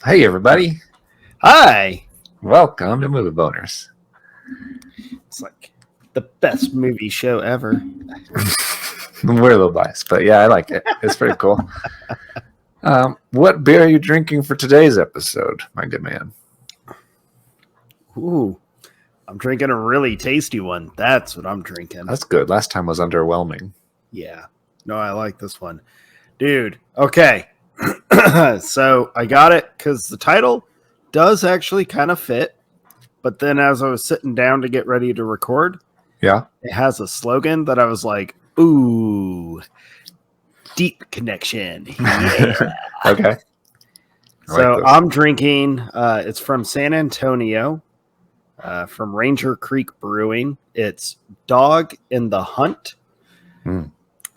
Hey, everybody. Hi. Welcome to Movie Boners. It's like the best movie show ever. We're a little biased, but yeah, I like it. It's pretty cool. What beer are you drinking for today's episode, my good man? Ooh, I'm drinking a really tasty one. That's what I'm drinking. That's good. Last time was underwhelming. Yeah. No, I like this one. Dude, okay. So I got it because the title does actually kind of fit. But then as I was sitting down to get ready to record, Yeah? it has a slogan that I was like, ooh, deep connection. Yeah. Okay. So I'm drinking, it's from San Antonio, from Ranger Creek Brewing. It's Dog in the Hunt. Mm.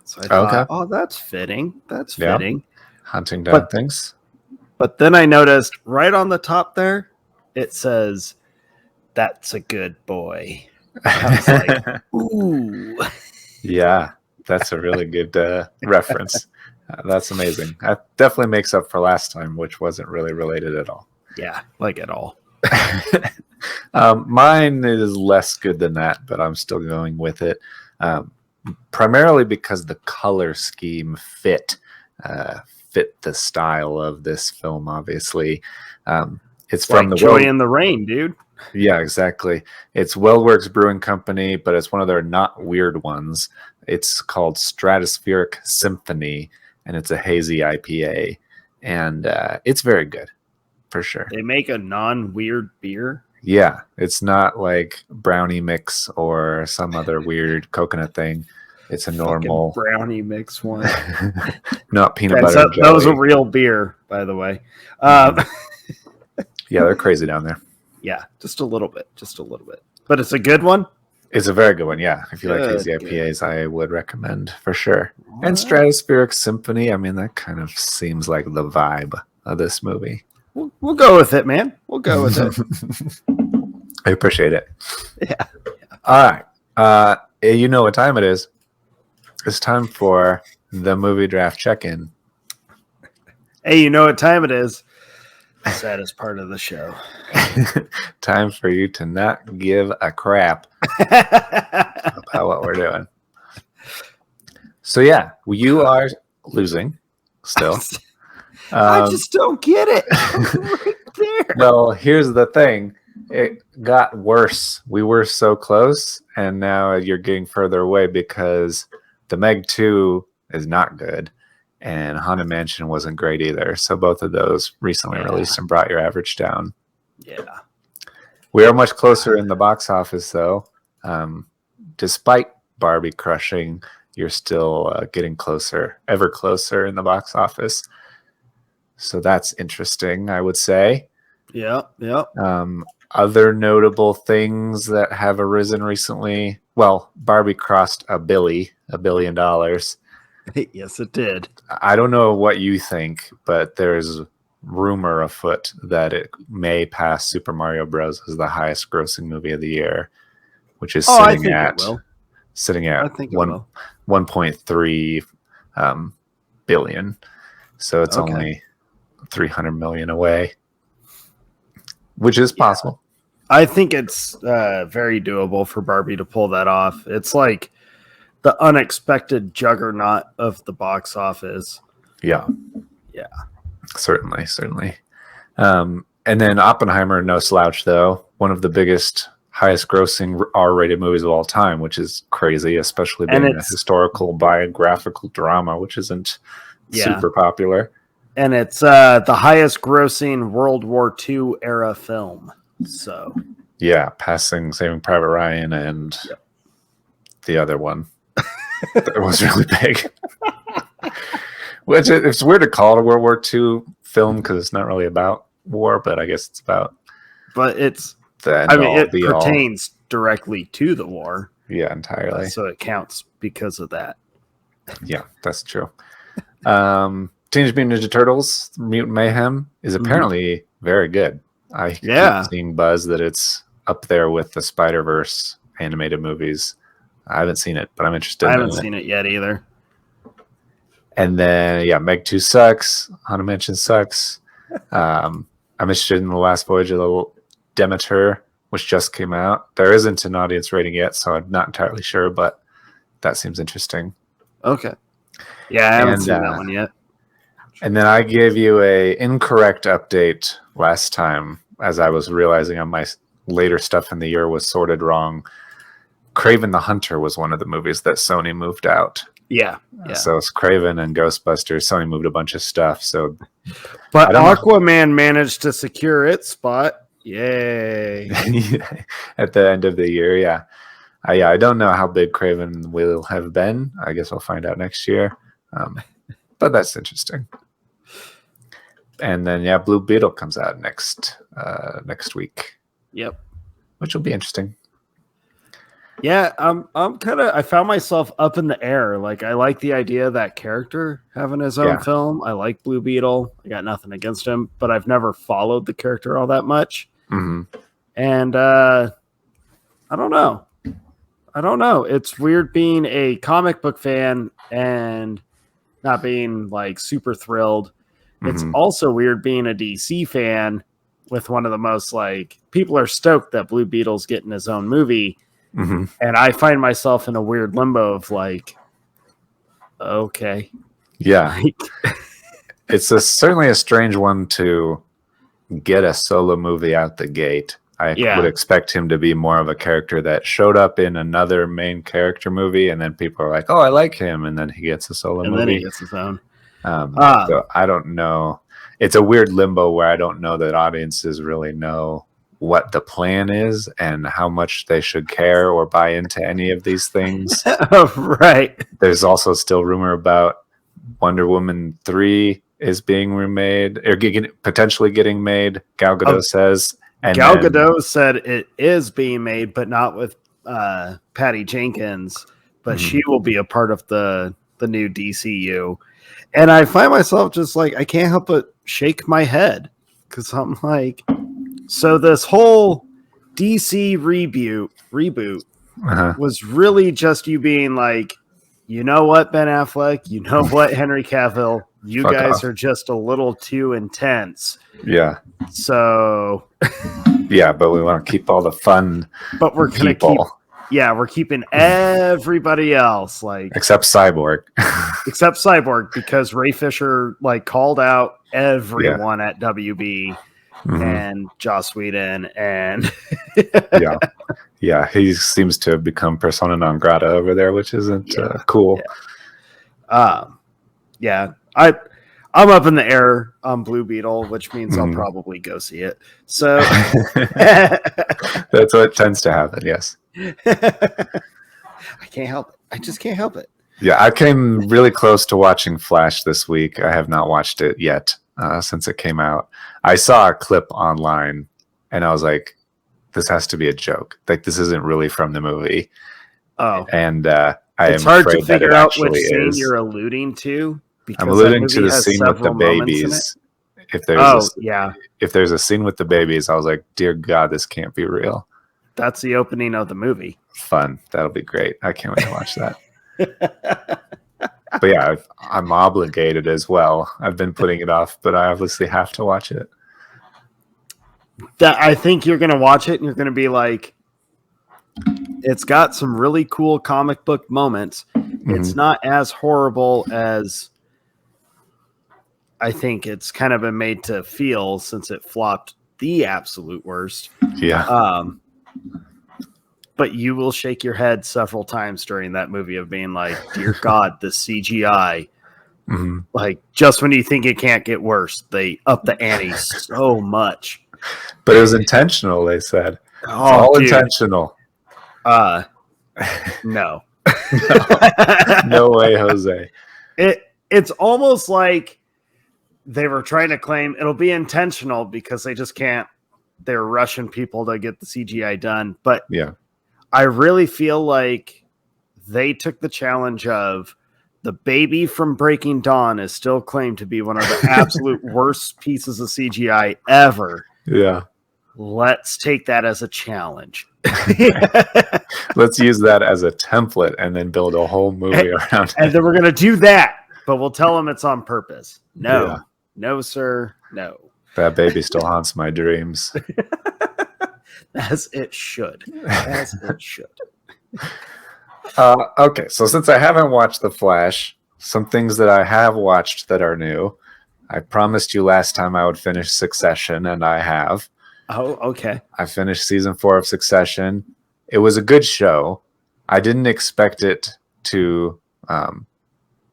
So I thought, oh, that's fitting. That's fitting. Hunting down things. But then I noticed right on the top there, it says, "That's a good boy." I was like, ooh. Yeah, that's a really good reference. That's amazing. That definitely makes up for last time, which wasn't really related at all. Yeah, like at all. Mine is less good than that, but I'm still going with it. Primarily because the color scheme fit the style of this film. Obviously, it's from the Joy in the Rain, dude. Yeah, exactly. It's Wellworks Brewing Company, but it's one of their not weird ones. It's called Stratospheric Symphony, and it's a hazy IPA, and it's very good, for sure. They make a non-weird beer. Yeah, it's not like brownie mix or some other weird coconut thing. It's a normal brownie mix one. Not peanut butter. That was a real beer, by the way. Yeah, they're crazy down there. Yeah, just a little bit. But it's a good one. It's a very good one, yeah. If you like hazy IPAs, I would recommend for sure. What? And Stratospheric Symphony, I mean, that kind of seems like the vibe of this movie. We'll go with it, man. We'll go with it. I appreciate it. Yeah. All right. You know what time it is. It's time for the movie draft check-in. Hey, you know what time it is. The saddest part of the show. Time for you to not give a crap about what we're doing. So yeah, you are losing still. I just don't get it. Right there. Well, here's the thing. It got worse. We were so close, and now you're getting further away because the Meg 2 is not good, and Haunted Mansion wasn't great either. So both of those recently released and brought your average down. Yeah. We are much closer in the box office, though. Despite Barbie crushing, you're still getting closer, ever closer in the box office. So that's interesting, I would say. Yeah. Other notable things that have arisen recently. Well, Barbie crossed $1 billion. Yes, it did. I don't know what you think, but there's rumor afoot that it may pass Super Mario Bros. As the highest grossing movie of the year, which is sitting at 1.3 billion. So it's only 300 million away, which is possible. I think it's very doable for Barbie to pull that off. It's like the unexpected juggernaut of the box office. Yeah. Certainly. And then Oppenheimer, no slouch, though. One of the biggest, highest grossing R-rated movies of all time, which is crazy, especially being a historical biographical drama, which isn't super popular. And it's the highest grossing World War II era film. So yeah, passing Saving Private Ryan and the other one. That was really big. Which it's weird to call it a World War II film because it's not really about war, but I guess it's about. But it's. It pertains directly to the war. Yeah, entirely. So it counts because of that. Yeah, that's true. Teenage Mutant Ninja Turtles: Mutant Mayhem is apparently very good. I keep seeing buzz that it's up there with the Spider-Verse animated movies. I haven't seen it, but I'm interested. I haven't seen it yet either. And then Meg 2 sucks. Haunted Mansion sucks. I'm interested in The Last Voyage of the Demeter, which just came out. There isn't an audience rating yet, so I'm not entirely sure, but that seems interesting. Okay. Yeah, I haven't seen that one yet. And then I gave you a incorrect update last time, as I was realizing on my later stuff in the year was sorted wrong. Kraven the Hunter was one of the movies that Sony moved out. Yeah. So it's Kraven and Ghostbusters. Sony moved a bunch of stuff. So, but Aquaman managed to secure its spot. Yay! At the end of the year, yeah. I don't know how big Kraven will have been. I guess I'll find out next year. But that's interesting. And then Blue Beetle comes out next week. Yep. Which will be interesting. Yeah, I found myself up in the air. Like, I like the idea of that character having his own film. I like Blue Beetle. I got nothing against him, but I've never followed the character all that much. Mm-hmm. And I don't know. It's weird being a comic book fan and not being like super thrilled. It's also weird being a DC fan with one of the most like people are stoked that Blue Beetle's getting his own movie. Mm-hmm. And I find myself in a weird limbo of like, okay. Yeah. It's certainly a strange one to get a solo movie out the gate. I would expect him to be more of a character that showed up in another main character movie, and then people are like, "Oh, I like him," and then he gets a solo movie. And then he gets his own. So I don't know. It's a weird limbo where I don't know that audiences really know what the plan is and how much they should care or buy into any of these things. Right. There's also still rumor about Wonder Woman 3 is being remade or potentially getting made. Gal Gadot says. And Gal Gadot said it is being made, but not with Patty Jenkins, but she will be a part of the new DCU. And I find myself just like, I can't help but shake my head because I'm like, so this whole DC reboot was really just you being like, you know what, Ben Affleck, you know what, Henry Cavill, you Fuck guys off. are just a little too intense. Yeah. So yeah, but we want to keep all the fun. But we're gonna we're keeping everybody else like except Cyborg. Because Ray Fisher like called out everyone at WB and Joss Whedon and he seems to have become persona non grata over there, which isn't cool. I'm up in the air on Blue Beetle, which means I'll probably go see it. So that's what tends to happen. Yes. I can't help it. I just can't help it. Yeah, I came really close to watching Flash this week. I have not watched it yet since it came out. I saw a clip online and I was like, this has to be a joke. Like, this isn't really from the movie. Oh. And it's hard to figure out which scene you're alluding to. I'm alluding to the scene with the babies. If there's a scene with the babies, I was like, dear God, this can't be real. That's the opening of the movie. Fun. That'll be great. I can't wait to watch that. But yeah, I'm obligated as well. I've been putting it off, but I obviously have to watch it. I think you're going to watch it and you're going to be like, it's got some really cool comic book moments. It's not as horrible as I think it's kind of been made to feel since it flopped the absolute worst. Yeah. But you will shake your head several times during that movie of being like, dear God, the CGI. Like, just when you think it can't get worse, they up the ante so much. But it was intentional, they said. It's all intentional. No. No way, Jose. It's almost like they were trying to claim it'll be intentional because they just can't. They're rushing people to get the CGI done. But yeah, I really feel like they took the challenge of the baby from Breaking Dawn is still claimed to be one of the absolute worst pieces of CGI ever. Yeah. Let's take that as a challenge. Let's use that as a template and then build a whole movie around it. And then we're going to do that, but we'll tell them it's on purpose. No, sir, no. That baby still haunts my dreams. As it should. As it should. Okay, so since I haven't watched The Flash, some things that I have watched that are new. I promised you last time I would finish Succession, and I have. Oh, okay. I finished season 4 of Succession. It was a good show. I didn't expect it to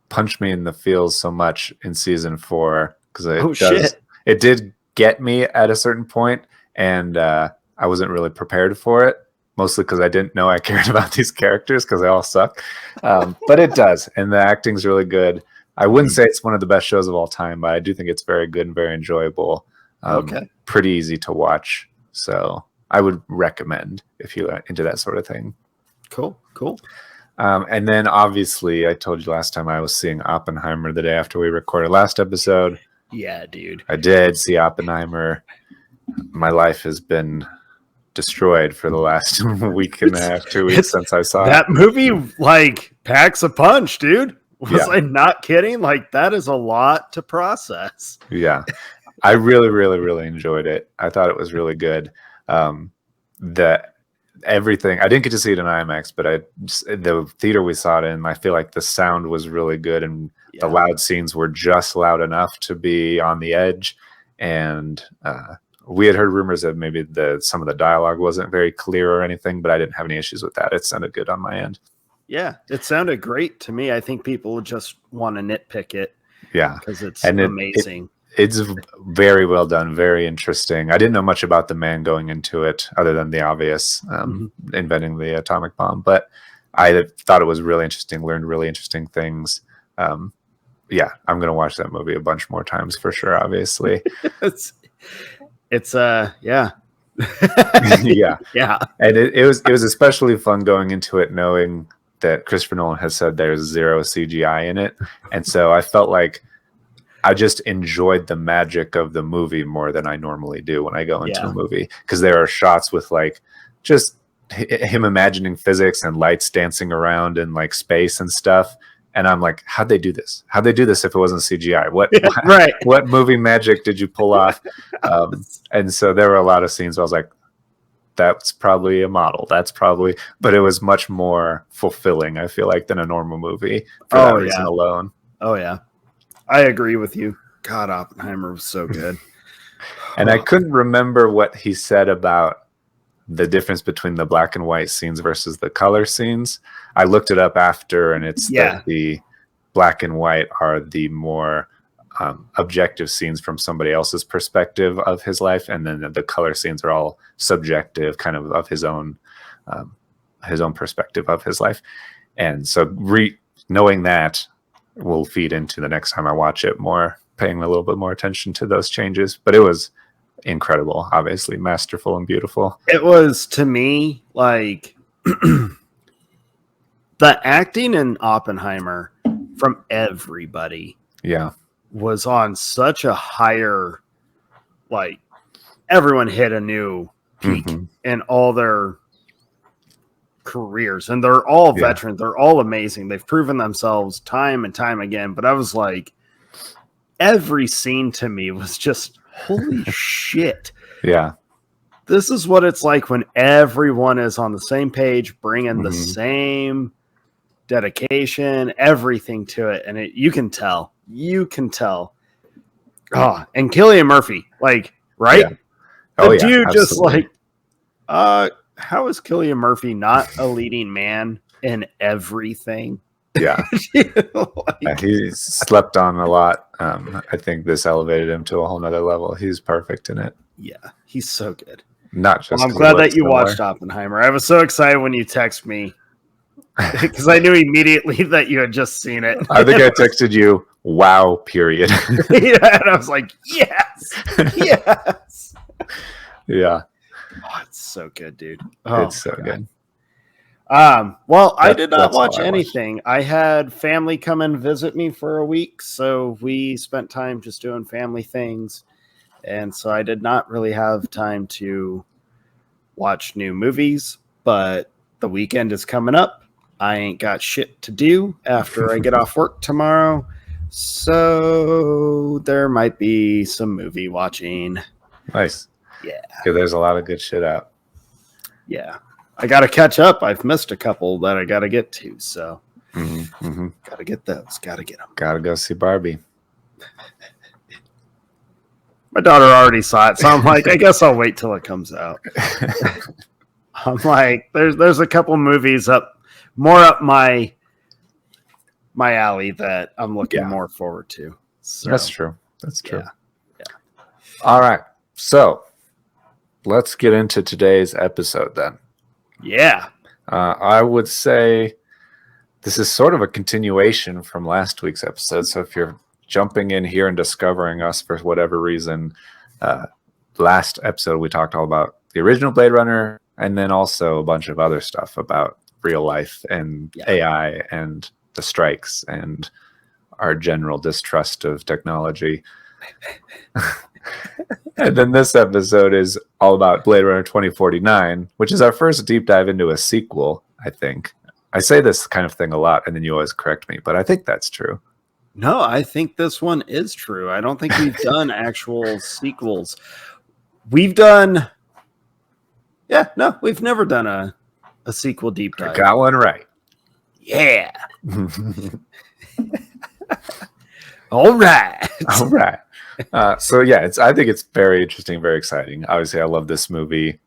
punch me in the feels so much in season 4 because it did get me at a certain point, and I wasn't really prepared for it. Mostly because I didn't know I cared about these characters because they all suck. But it does, and the acting's really good. I wouldn't say it's one of the best shows of all time, but I do think it's very good and very enjoyable. Pretty easy to watch. So I would recommend if you're into that sort of thing. Cool. And then obviously, I told you last time I was seeing Oppenheimer the day after we recorded last episode. Yeah, dude. I did see Oppenheimer. My life has been destroyed for the last week and a half, 2 weeks since I saw that it. movie. Like, packs a punch, dude. Was I not kidding? Like, that is a lot to process. Yeah, I really, really, really enjoyed it. I thought it was really good. Everything, I didn't get to see it in IMAX, but the theater we saw it in, I feel like the sound was really good, and the loud scenes were just loud enough to be on the edge. And we had heard rumors that maybe some of the dialogue wasn't very clear or anything, but I didn't have any issues with that. It sounded good on my end. Yeah, it sounded great to me. I think people just want to nitpick it. Yeah, because it's amazing. It's very well done, very interesting. I didn't know much about the man going into it other than the obvious, inventing the atomic bomb, but I thought it was really interesting, learned really interesting things. Yeah, I'm going to watch that movie a bunch more times for sure, obviously. Yeah. Yeah. And it was especially fun going into it knowing that Christopher Nolan has said there's zero CGI in it. And so I felt like I just enjoyed the magic of the movie more than I normally do when I go into a movie, because there are shots with like just him imagining physics and lights dancing around in like space and stuff. And I'm like, how'd they do this? How'd they do this if it wasn't CGI? What movie magic did you pull off? And so there were a lot of scenes where I was like, that's probably a model. But it was much more fulfilling, I feel like, than a normal movie for that reason alone. Oh, yeah. I agree with you. God, Oppenheimer was so good. And I couldn't remember what he said about the difference between the black and white scenes versus the color scenes. I looked it up after, and it's that the black and white are the more objective scenes from somebody else's perspective of his life, and then the color scenes are all subjective, kind of his own perspective of his life. And so knowing that will feed into the next time I watch it more, paying a little bit more attention to those changes. But it was incredible, obviously masterful and beautiful. It was, to me, like the acting in Oppenheimer from everybody was on such a higher, like, everyone hit a new peak in all their careers, and they're all veterans. They're all amazing. They've proven themselves time and time again. But I was like, every scene to me was just, holy shit. Yeah. This is what it's like when everyone is on the same page, bringing the same dedication, everything to it. And you can tell. Oh, and Cillian Murphy, like, right? Yeah. The dude absolutely. Just like, how is Cillian Murphy not a leading man in everything? Yeah. He's slept on a lot. I think this elevated him to a whole nother level. He's perfect in it. Yeah, he's so good. Not just. I'm glad that you watched Oppenheimer. I was so excited when you texted me because I knew immediately that you had just seen it. I think I texted you, wow, period. And I was like, yes. Yeah. Oh, it's so good, dude. It's so good. Well, I did not watch anything. I had family come and visit me for a week, so we spent time just doing family things. And so I did not really have time to watch new movies, but the weekend is coming up. I ain't got shit to do after I get off work tomorrow. So there might be some movie watching. Nice. Yeah. There's a lot of good shit out. Yeah. I got to catch up. I've missed a couple that I got to get to. So got to get those. Got to get them. Gotta go see Barbie. My daughter already saw it. So I'm like, I guess I'll wait till it comes out. I'm like, there's a couple movies more up my alley that I'm looking more forward to. So, That's true. That's true. Yeah. All right. So let's get into today's episode then. Yeah. I would say this is sort of a continuation from last week's episode. So if you're jumping in here and discovering us for whatever reason, last episode we talked all about the original Blade Runner and then also a bunch of other stuff about real life and AI and the strikes and our general distrust of technology. And then this episode is all about Blade Runner 2049, which is our first deep dive into a sequel, I think. I say this kind of thing a lot, and then you always correct me, but I think that's true. No, I think this one is true. I don't think we've done actual sequels. We've done... Yeah, no, we've never done a sequel deep dive. Got one right. Yeah. All right. All right. So yeah, I think it's very interesting, very exciting. Obviously, I love this movie.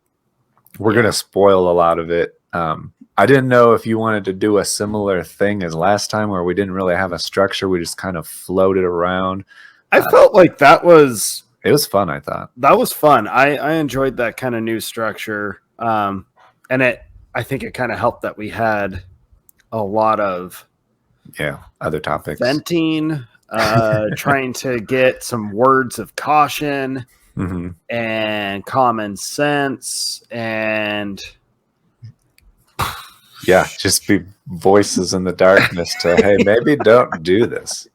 We're going to spoil a lot of it. I didn't know if you wanted to do a similar thing as last time where we didn't really have a structure. We just kind of floated around. I felt like it was fun, I thought. That was fun. I enjoyed that kind of new structure. And I think it kind of helped that we had a lot of other topics. venting, trying to get some words of caution and common sense and just be voices in the darkness to, hey, maybe don't do this.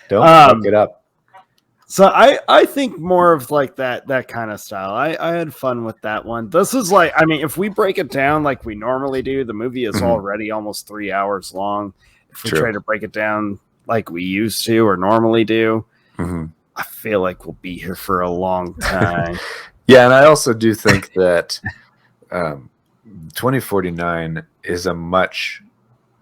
Don't fuck it up. So I think more of like that kind of style. I had fun with that one. This is like, I mean, if we break it down like we normally do, the movie is already almost 3 hours long. If we try to break it down like we used to or normally do, I feel like we'll be here for a long time. And I also do think that 2049 is a much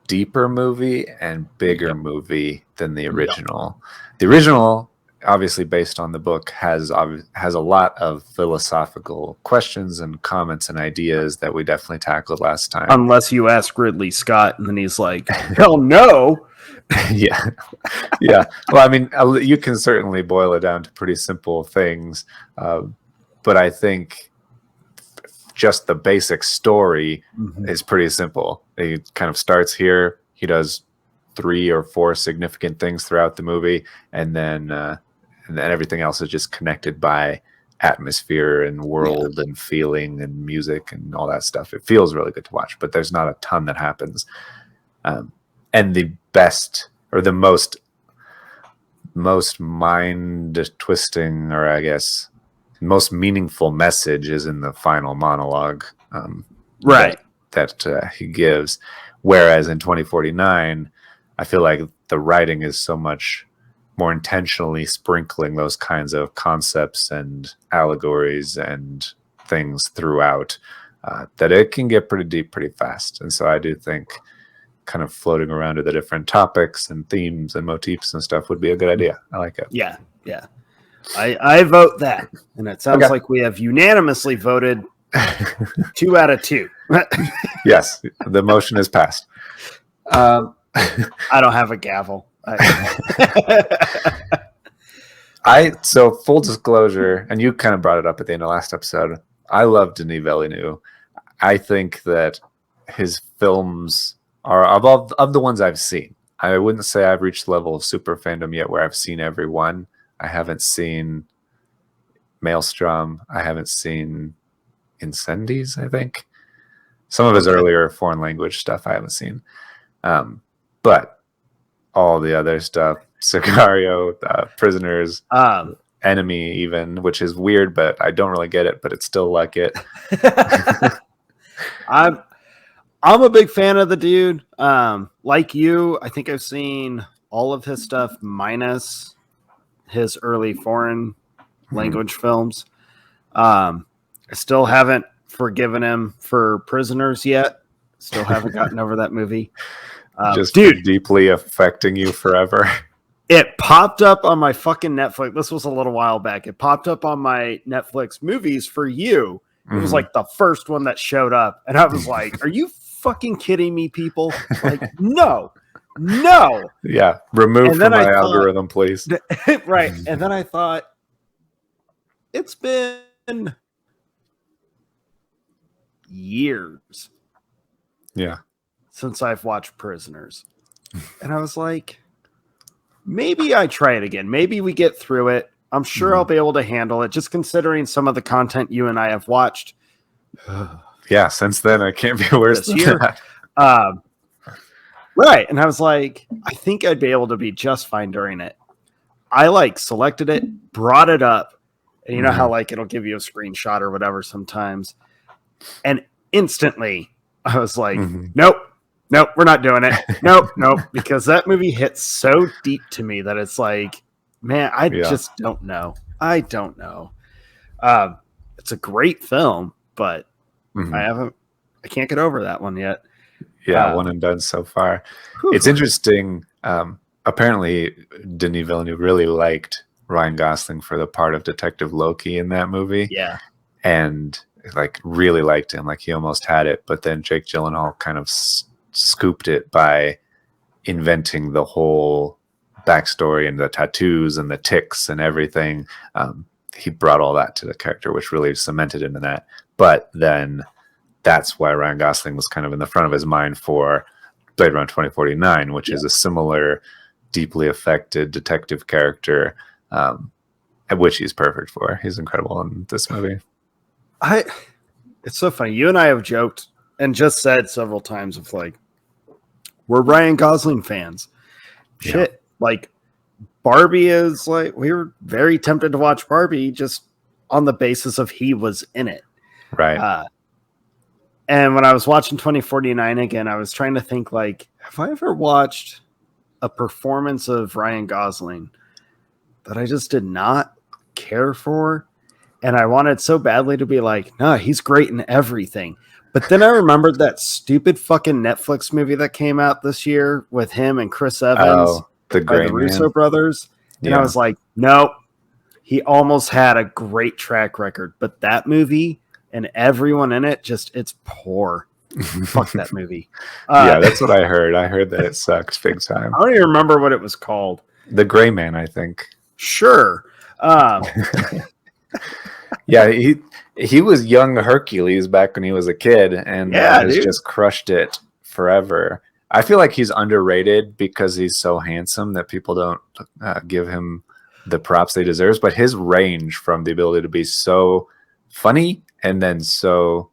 deeper movie and bigger movie than the original. The original, obviously based on the book, has a lot of philosophical questions and comments and ideas that we definitely tackled last time. Unless you ask Ridley Scott, and then he's like, hell no. Yeah. Well, I mean, you can certainly boil it down to pretty simple things, but I think just the basic story is pretty simple. It kind of starts here. He does 3 or 4 significant things throughout the movie, and then everything else is just connected by atmosphere and world and feeling and music and all that stuff. It feels really good to watch, but there's not a ton that happens. And the best or the most mind twisting, or I guess most meaningful message is in the final monologue that he gives. Whereas in 2049, I feel like the writing is so much more intentionally sprinkling those kinds of concepts and allegories and things throughout that it can get pretty deep pretty fast. And so I do think kind of floating around to the different topics and themes and motifs and stuff would be a good idea. I like it. Yeah. I vote that. And it sounds like we have unanimously voted 2 out of 2. Yes, the motion is passed. I don't have a gavel. So full disclosure, and you kind of brought it up at the end of last episode, I love Denis Villeneuve. I think that his films are of the ones I've seen. I wouldn't say I've reached the level of super fandom yet where I've seen every one. I haven't seen Maelstrom. I haven't seen Incendies, I think. Some of his earlier foreign language stuff I haven't seen. But all the other stuff, Sicario, Prisoners, Enemy even, which is weird, but I don't really get it, but it's still like it. I'm a big fan of the dude. Like you, I think I've seen all of his stuff minus his early foreign language films. I still haven't forgiven him for Prisoners yet. Still haven't gotten over that movie. Just Dude, deeply affecting you forever. it popped up on my fucking Netflix. This was a little while back. It popped up on my Netflix movies for you. It was like the first one that showed up. And I was like, are you fucking kidding me, people? Like, no. Yeah. Remove from my algorithm, please. Right. And then I thought, it's been years. Yeah. Since I've watched Prisoners. And I was like, maybe I try it again. Maybe we get through it. I'm sure I'll be able to handle it, just considering some of the content you and I have watched. Yeah, since then, it can't be worse than that. Right. And I was like, I think I'd be able to be just fine during it. I selected it, brought it up. And you know how it'll give you a screenshot or whatever sometimes. And instantly I was like, nope, we're not doing it. Nope. Because that movie hits so deep to me that it's like, man, I just don't know. I don't know. It's a great film, but I can't get over that one yet. Yeah, one and done so far. Whew. It's interesting. Apparently, Denis Villeneuve really liked Ryan Gosling for the part of Detective Loki in that movie. Yeah. And really liked him. He almost had it. But then Jake Gyllenhaal kind of scooped it by inventing the whole backstory and the tattoos and the tics and everything. He brought all that to the character, which really cemented him in that. But then that's why Ryan Gosling was kind of in the front of his mind for Blade Runner 2049, which is a similar deeply affected detective character, which he's perfect for. He's incredible in this movie. It's so funny. You and I have joked and just said several times of we're Ryan Gosling fans. Shit. Barbie is we were very tempted to watch Barbie just on the basis of he was in it. Right. And when I was watching 2049 again, I was trying to think have I ever watched a performance of Ryan Gosling that I just did not care for? And I wanted so badly to be no, he's great in everything. But then I remembered that stupid fucking Netflix movie that came out this year with him and Chris Evans, the Russo brothers. And I was like, nope. He almost had a great track record, but that movie and everyone in it, it's poor. Fuck that movie. Yeah, that's what I heard. I heard that it sucks big time. I don't even remember what it was called. The Gray Man, I think. Sure. Yeah, he was young Hercules back when he was a kid, and has just crushed it forever. I feel like he's underrated because he's so handsome that people don't give him the props they deserve. But his range from the ability to be so funny and then so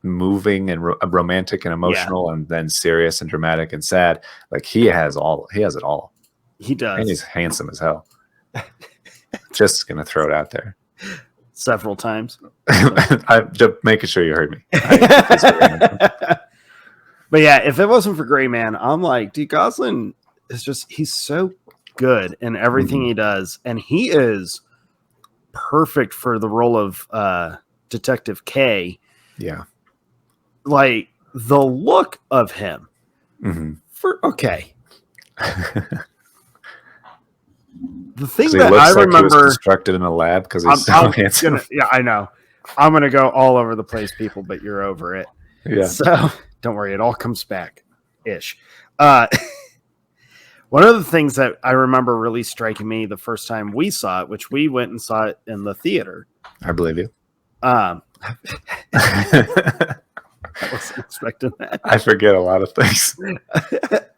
moving and romantic and emotional and then serious and dramatic and sad, he has it all. He does. And he's handsome as hell. Just gonna throw it out there. Several times. I'm just making sure you heard me. But yeah, if it wasn't for Gray Man, I'm dude, Gosling is he's so good in everything he does. And he is perfect for the role of Detective K. Yeah. The look of him. The thing that I remember, he was constructed in a lab because he's so handsome. I know. I'm gonna go all over the place, people, but you're over it. Yeah. So don't worry, it all comes back, ish. One of the things that I remember really striking me the first time we saw it, which we went and saw it in the theater. I believe you. I wasn't expecting that. I forget a lot of things.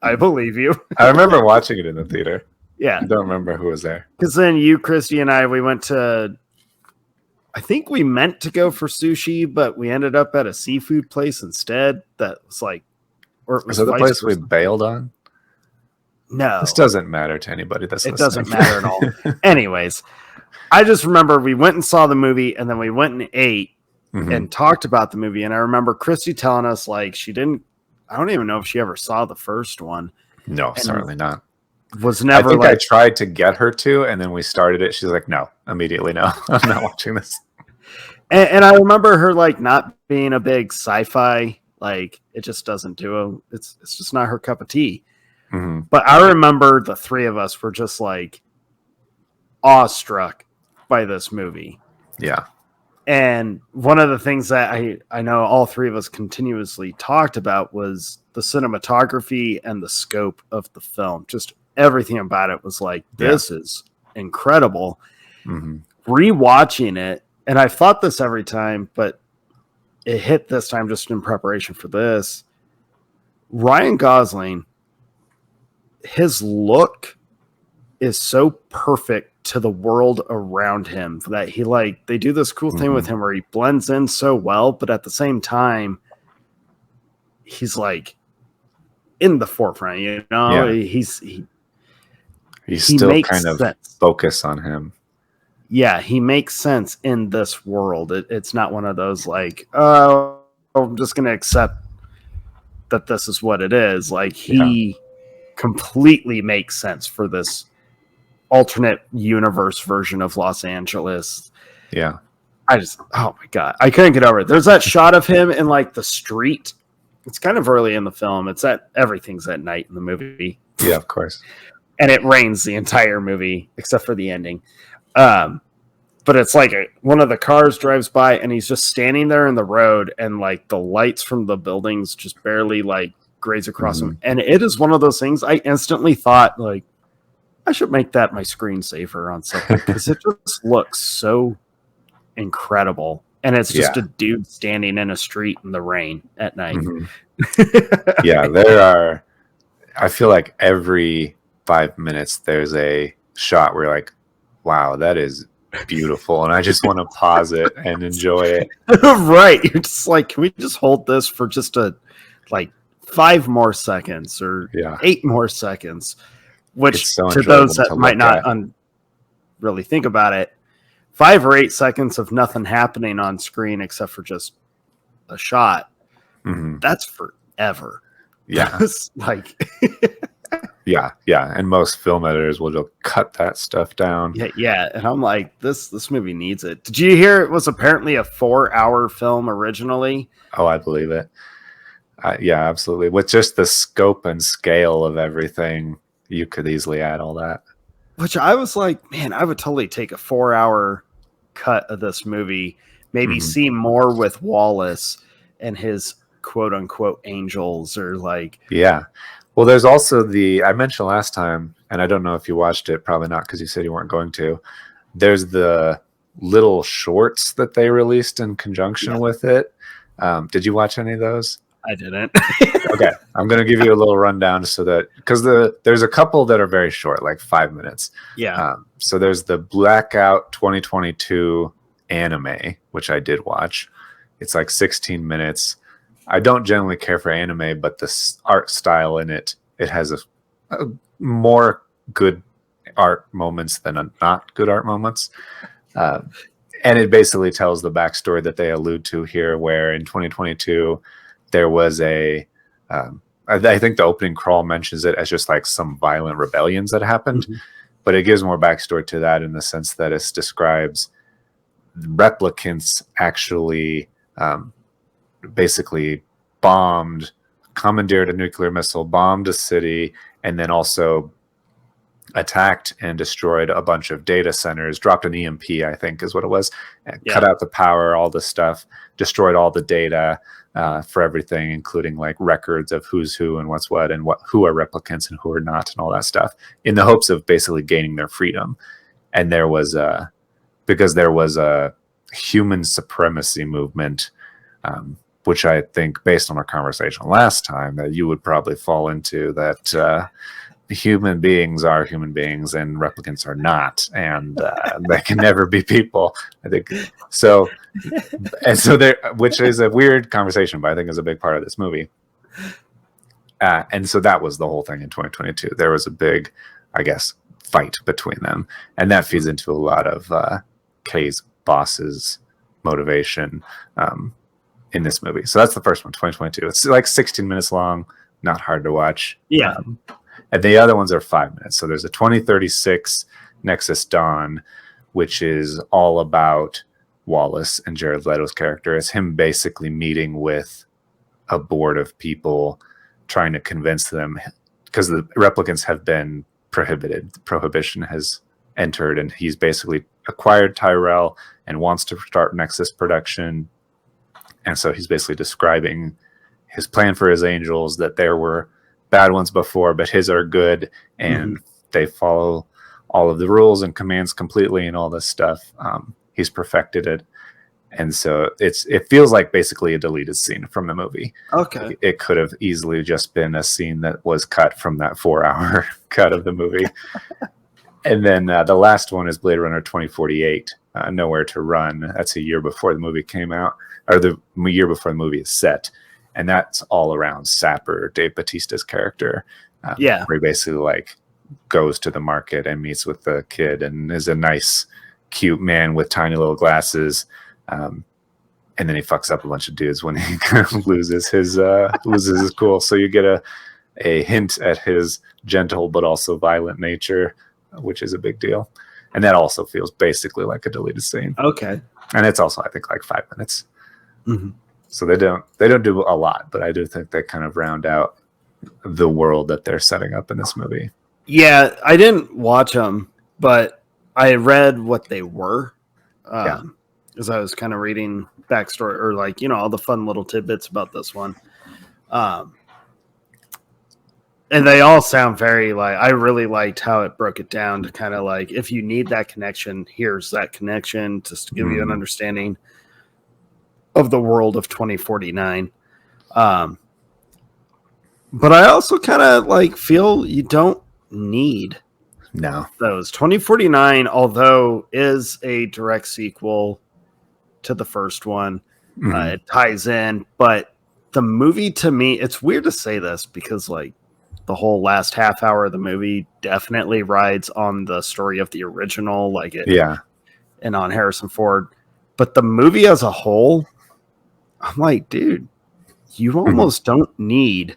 I believe you. I remember watching it in the theater. Yeah. I don't remember who was there. Because then you, Christy, and we went to, I think we meant to go for sushi, but we ended up at a seafood place instead. That was or it was that the place we bailed on? No. This doesn't matter to anybody that's listening. It doesn't matter at all. Anyways, I just remember we went and saw the movie, and then we went and ate and talked about the movie. And I remember Christy telling us she didn't, I don't even know if she ever saw the first one. No, certainly not. was I never think I like, tried to get her to, and then we started it. She's like, no, immediately, no, I'm not watching this. and I remember her like not being a big sci-fi. Like it just doesn't do a. It's just not her cup of tea. Hmm. But I remember the three of us were just like awestruck by this movie. Yeah. And one of the things that I know all three of us continuously talked about was the cinematography and the scope of the film. Just everything about it was like, this is incredible. Hmm. Rewatching it, and I've thought this every time, but it hit this time just in preparation for this. Ryan Gosling, his look is so perfect to the world around him that he like they do this cool thing with him where he blends in so well, but at the same time he's like in the forefront, you know. He still makes kind of sense. focus on him. Yeah, he makes sense in this world. It's not one of those like, oh, I'm just gonna accept that this is what it is. Like he completely makes sense for this alternate universe version of Los Angeles. Yeah. Oh my God, I couldn't get over it. There's that shot of him in like the street. It's kind of early in the film. Everything's at night in the movie. Yeah, of course. And it rains the entire movie except for the ending. But it's like one of the cars drives by and he's just standing there in the road and like the lights from the buildings just barely like graze across him. And it is one of those things I instantly thought like, I should make that my screensaver on something because it just looks so incredible. And it's just a dude standing in a street in the rain at night. Yeah, I feel like every 5 minutes there's a shot where you're like, wow, that is beautiful. And I just want to pause it and enjoy it. Right. You're just like, can we just hold this for just like 5 more seconds or 8 more seconds? Which so to those that might not really think about it, 5 or 8 seconds of nothing happening on screen except for just a shot. That's forever. Yeah. Like yeah. And most film editors will just cut that stuff down. Yeah. And I'm like, this movie needs it. Did you hear it was apparently a 4-hour film originally? Oh, I believe it. Yeah, absolutely. With just the scope and scale of everything, you could easily add all that. Which I was like, man, I would totally take a 4-hour cut of this movie, maybe see more with Wallace and his quote unquote angels or like. Yeah. Well, there's also I mentioned last time, and I don't know if you watched it, probably not because you said you weren't going to. There's the little shorts that they released in conjunction with it. Did you watch any of those? I didn't. Okay, I'm going to give you a little rundown so that because there's a couple that are very short, like 5 minutes. Yeah. So there's the Blackout 2022 anime, which I did watch. It's like 16 minutes. I don't generally care for anime, but the art style in it has a more good art moments than not good art moments. And it basically tells the backstory that they allude to here, where in 2022 there was I think the opening crawl mentions it as just like some violent rebellions that happened, but it gives more backstory to that in the sense that it describes replicants actually basically commandeered a nuclear missile, bombed a city, and then also attacked and destroyed a bunch of data centers, dropped an EMP, I think is what it was, cut out the power, all this stuff, destroyed all the data for everything, including like records of who's who and what's what and who are replicants and who are not and all that stuff, in the hopes of basically gaining their freedom. And because there was a human supremacy movement, which I think, based on our conversation last time, that you would probably fall into, that human beings are human beings and replicants are not, and they can never be people, I think. So, and so there, which is a weird conversation, but I think is a big part of this movie. And so that was the whole thing in 2022. There was a big, I guess, fight between them, and that feeds into a lot of Kay's boss's motivation in this movie. So that's the first one, 2022. It's like 16 minutes long, not hard to watch. Yeah. And the other ones are 5 minutes. So there's a 2036 Nexus Dawn, which is all about Wallace and Jared Leto's character. It's him basically meeting with a board of people, trying to convince them, because the replicants have been prohibited. Prohibition has entered, and he's basically acquired Tyrell and wants to start Nexus production. And so he's basically describing his plan for his angels, that there were bad ones before, but his are good, and they follow all of the rules and commands completely and all this stuff. He's perfected it. And so it feels like basically a deleted scene from the movie. Okay. It could have easily just been a scene that was cut from that 4-hour cut of the movie. And then the last one is Blade Runner 2048, Nowhere to Run. That's a year before the movie came out, or the year before the movie is set. And that's all around Sapper, Dave Bautista's character. Where he basically like goes to the market and meets with the kid and is a nice, cute man with tiny little glasses. And then he fucks up a bunch of dudes when he loses his cool. So you get a hint at his gentle but also violent nature, which is a big deal. And that also feels basically like a deleted scene. Okay. And it's also, I think, like 5 minutes. Mm-hmm. So they don't do a lot, but I do think they kind of round out the world that they're setting up in this movie. Yeah, I didn't watch them, but I read what they were. As I was kind of reading backstory, or like, all the fun little tidbits about this one. And they all sound very like, I really liked how it broke it down to kind of like, if you need that connection, here's that connection, just to give you an understanding of the world of 2049. But I also kind of like feel you don't need those. 2049, although is a direct sequel to the first one, it ties in, but the movie, to me, it's weird to say this because like the whole last half hour of the movie definitely rides on the story of the original, like it, and on Harrison Ford. But the movie as a whole, I'm like, dude, you almost don't need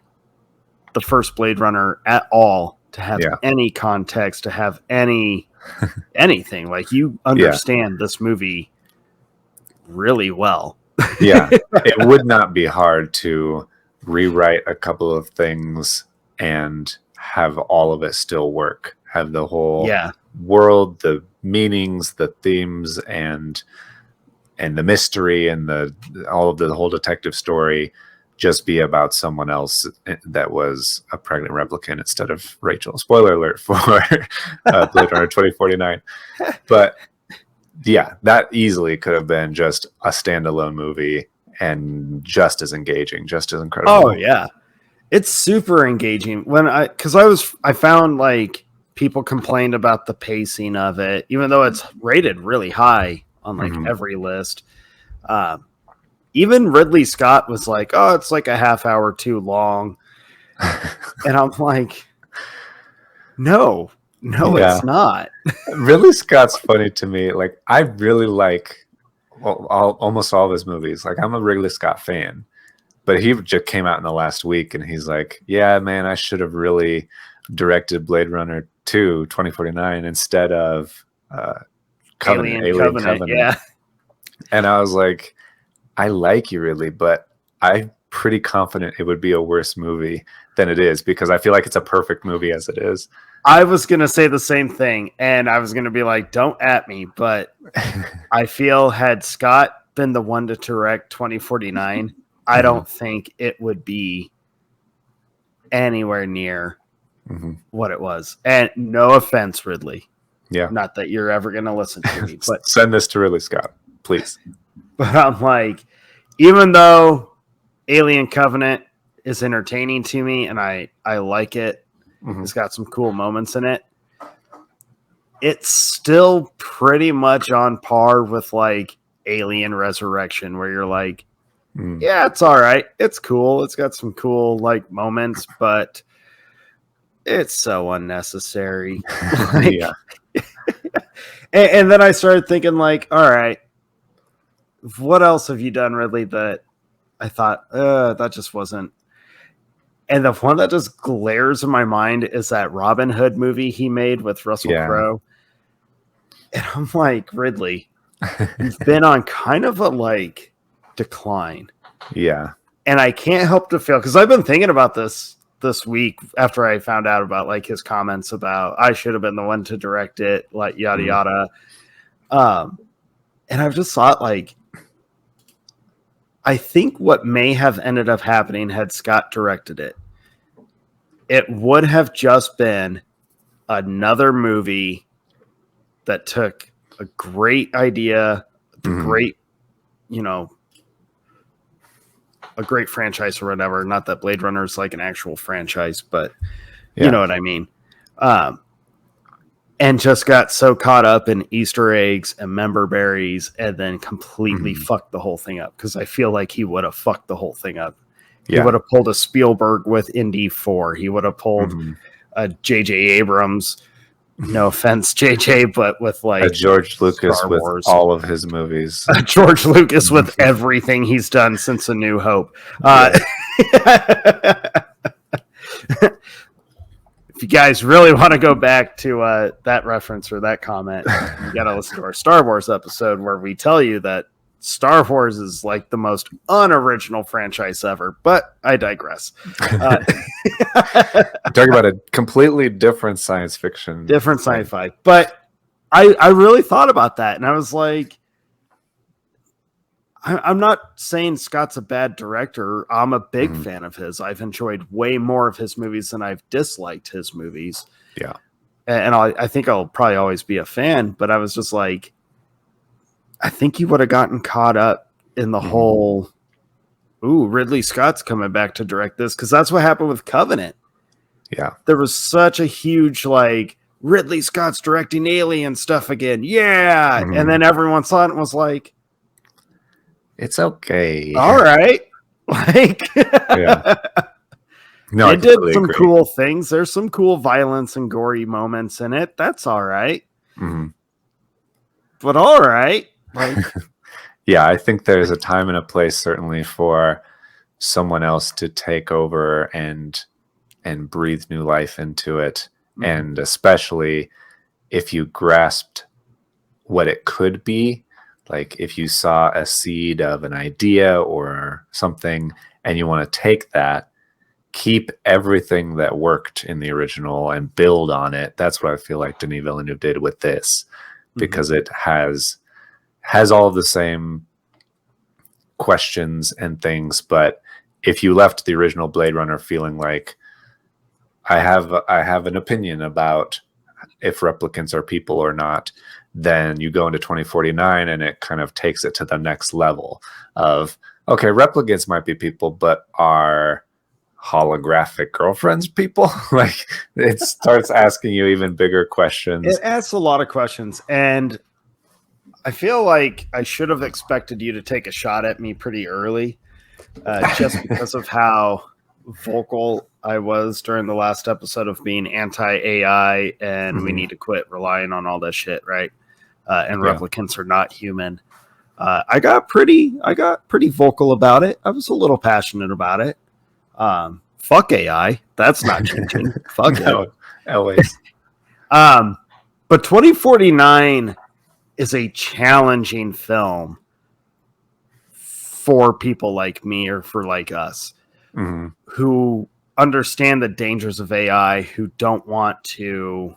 the first Blade Runner at all to have any context, to have anything. Like, you understand this movie really well. It would not be hard to rewrite a couple of things and have all of it still work. Have the whole world, the meanings, the themes, and the mystery, and the whole detective story just be about someone else that was a pregnant replicant instead of Rachel. Spoiler alert for Blade Runner 2049. But yeah, that easily could have been just a standalone movie and just as engaging, just as incredible. Oh yeah, it's super engaging. Because I found like people complained about the pacing of it, even though it's rated really high on like every list. Even Ridley Scott was like, "Oh, it's like a half hour too long," and I'm like, "No, it's not." Ridley Scott's funny to me. Like, I really like almost all of his movies. Like, I'm a Ridley Scott fan, but he just came out in the last week, and he's like, "Yeah, man, I should have really directed Blade Runner 2 2049 instead of Alien Covenant." Yeah, and I was like, I like you, Ridley, but I'm pretty confident it would be a worse movie than it is, because I feel like it's a perfect movie as it is. I was going to say the same thing, and I was going to be like, don't at me, but I feel had Scott been the one to direct 2049, I don't think it would be anywhere near what it was. And no offense, Ridley. Yeah. Not that you're ever going to listen to me, but send this to Ridley Scott, please. But I'm like, even though Alien Covenant is entertaining to me and I like it, it's got some cool moments in it, it's still pretty much on par with like Alien Resurrection, where you're like, yeah, it's all right. It's cool. It's got some cool like moments, but it's so unnecessary. And then I started thinking like, all right, what else have you done, Ridley, that I thought that just wasn't? And the one that just glares in my mind is that Robin Hood movie he made with Russell Crowe. And I'm like, Ridley, you've been on kind of a like decline. Yeah. And I can't help to feel, because I've been thinking about this week after I found out about like his comments about I should have been the one to direct it, like yada yada. And I've just thought, like, I think what may have ended up happening had Scott directed it, it would have just been another movie that took a great idea, great, you know, a great franchise or whatever. Not that Blade Runner is like an actual franchise, but you know what I mean. And just got so caught up in Easter eggs and member berries and then completely fucked the whole thing up. Because I feel like he would have fucked the whole thing up. Yeah. He would have pulled a Spielberg with Indy 4. He would have pulled a J.J. Abrams. No offense, JJ, but with like a George Lucas with all of his movies. George Lucas with everything he's done since A New Hope. If you guys really want to go back to that reference or that comment, you got to listen to our Star Wars episode where we tell you that Star Wars is like the most unoriginal franchise ever, but I digress. Talking about a completely different science fiction. Different sci-fi. But I really thought about that, and I was like, I'm not saying Scott's a bad director. I'm a big fan of his. I've enjoyed way more of his movies than I've disliked his movies. Yeah. And I think I'll probably always be a fan, but I was just like, I think he would have gotten caught up in the whole, Ridley Scott's coming back to direct this, because that's what happened with Covenant. Yeah. There was such a huge, like, Ridley Scott's directing Alien stuff again. Yeah. And then everyone saw it and was like, it's okay. All right. Like, yeah. No, it did some cool things. There's some cool violence and gory moments in it. That's all right. But all right. Like, yeah, I think there's a time and a place certainly for someone else to take over and breathe new life into it. And especially if you grasped what it could be, like if you saw a seed of an idea or something and you want to take that, keep everything that worked in the original and build on it. That's what I feel like Denis Villeneuve did with this, because it has all of the same questions and things. But if you left the original Blade Runner feeling like I have an opinion about if replicants are people or not, then you go into 2049 and it kind of takes it to the next level of, okay, replicants might be people, but are holographic girlfriends people? Like, it starts asking you even bigger questions. It asks a lot of questions, and I feel like I should have expected you to take a shot at me pretty early, just because of how vocal I was during the last episode of being anti-AI and we need to quit relying on all this shit, right? And replicants are not human. I got pretty vocal about it. I was a little passionate about it. Fuck AI. That's not changing. Fuck no, it. Always. But 2049 is a challenging film for people like me or for like us who understand the dangers of AI, who don't want to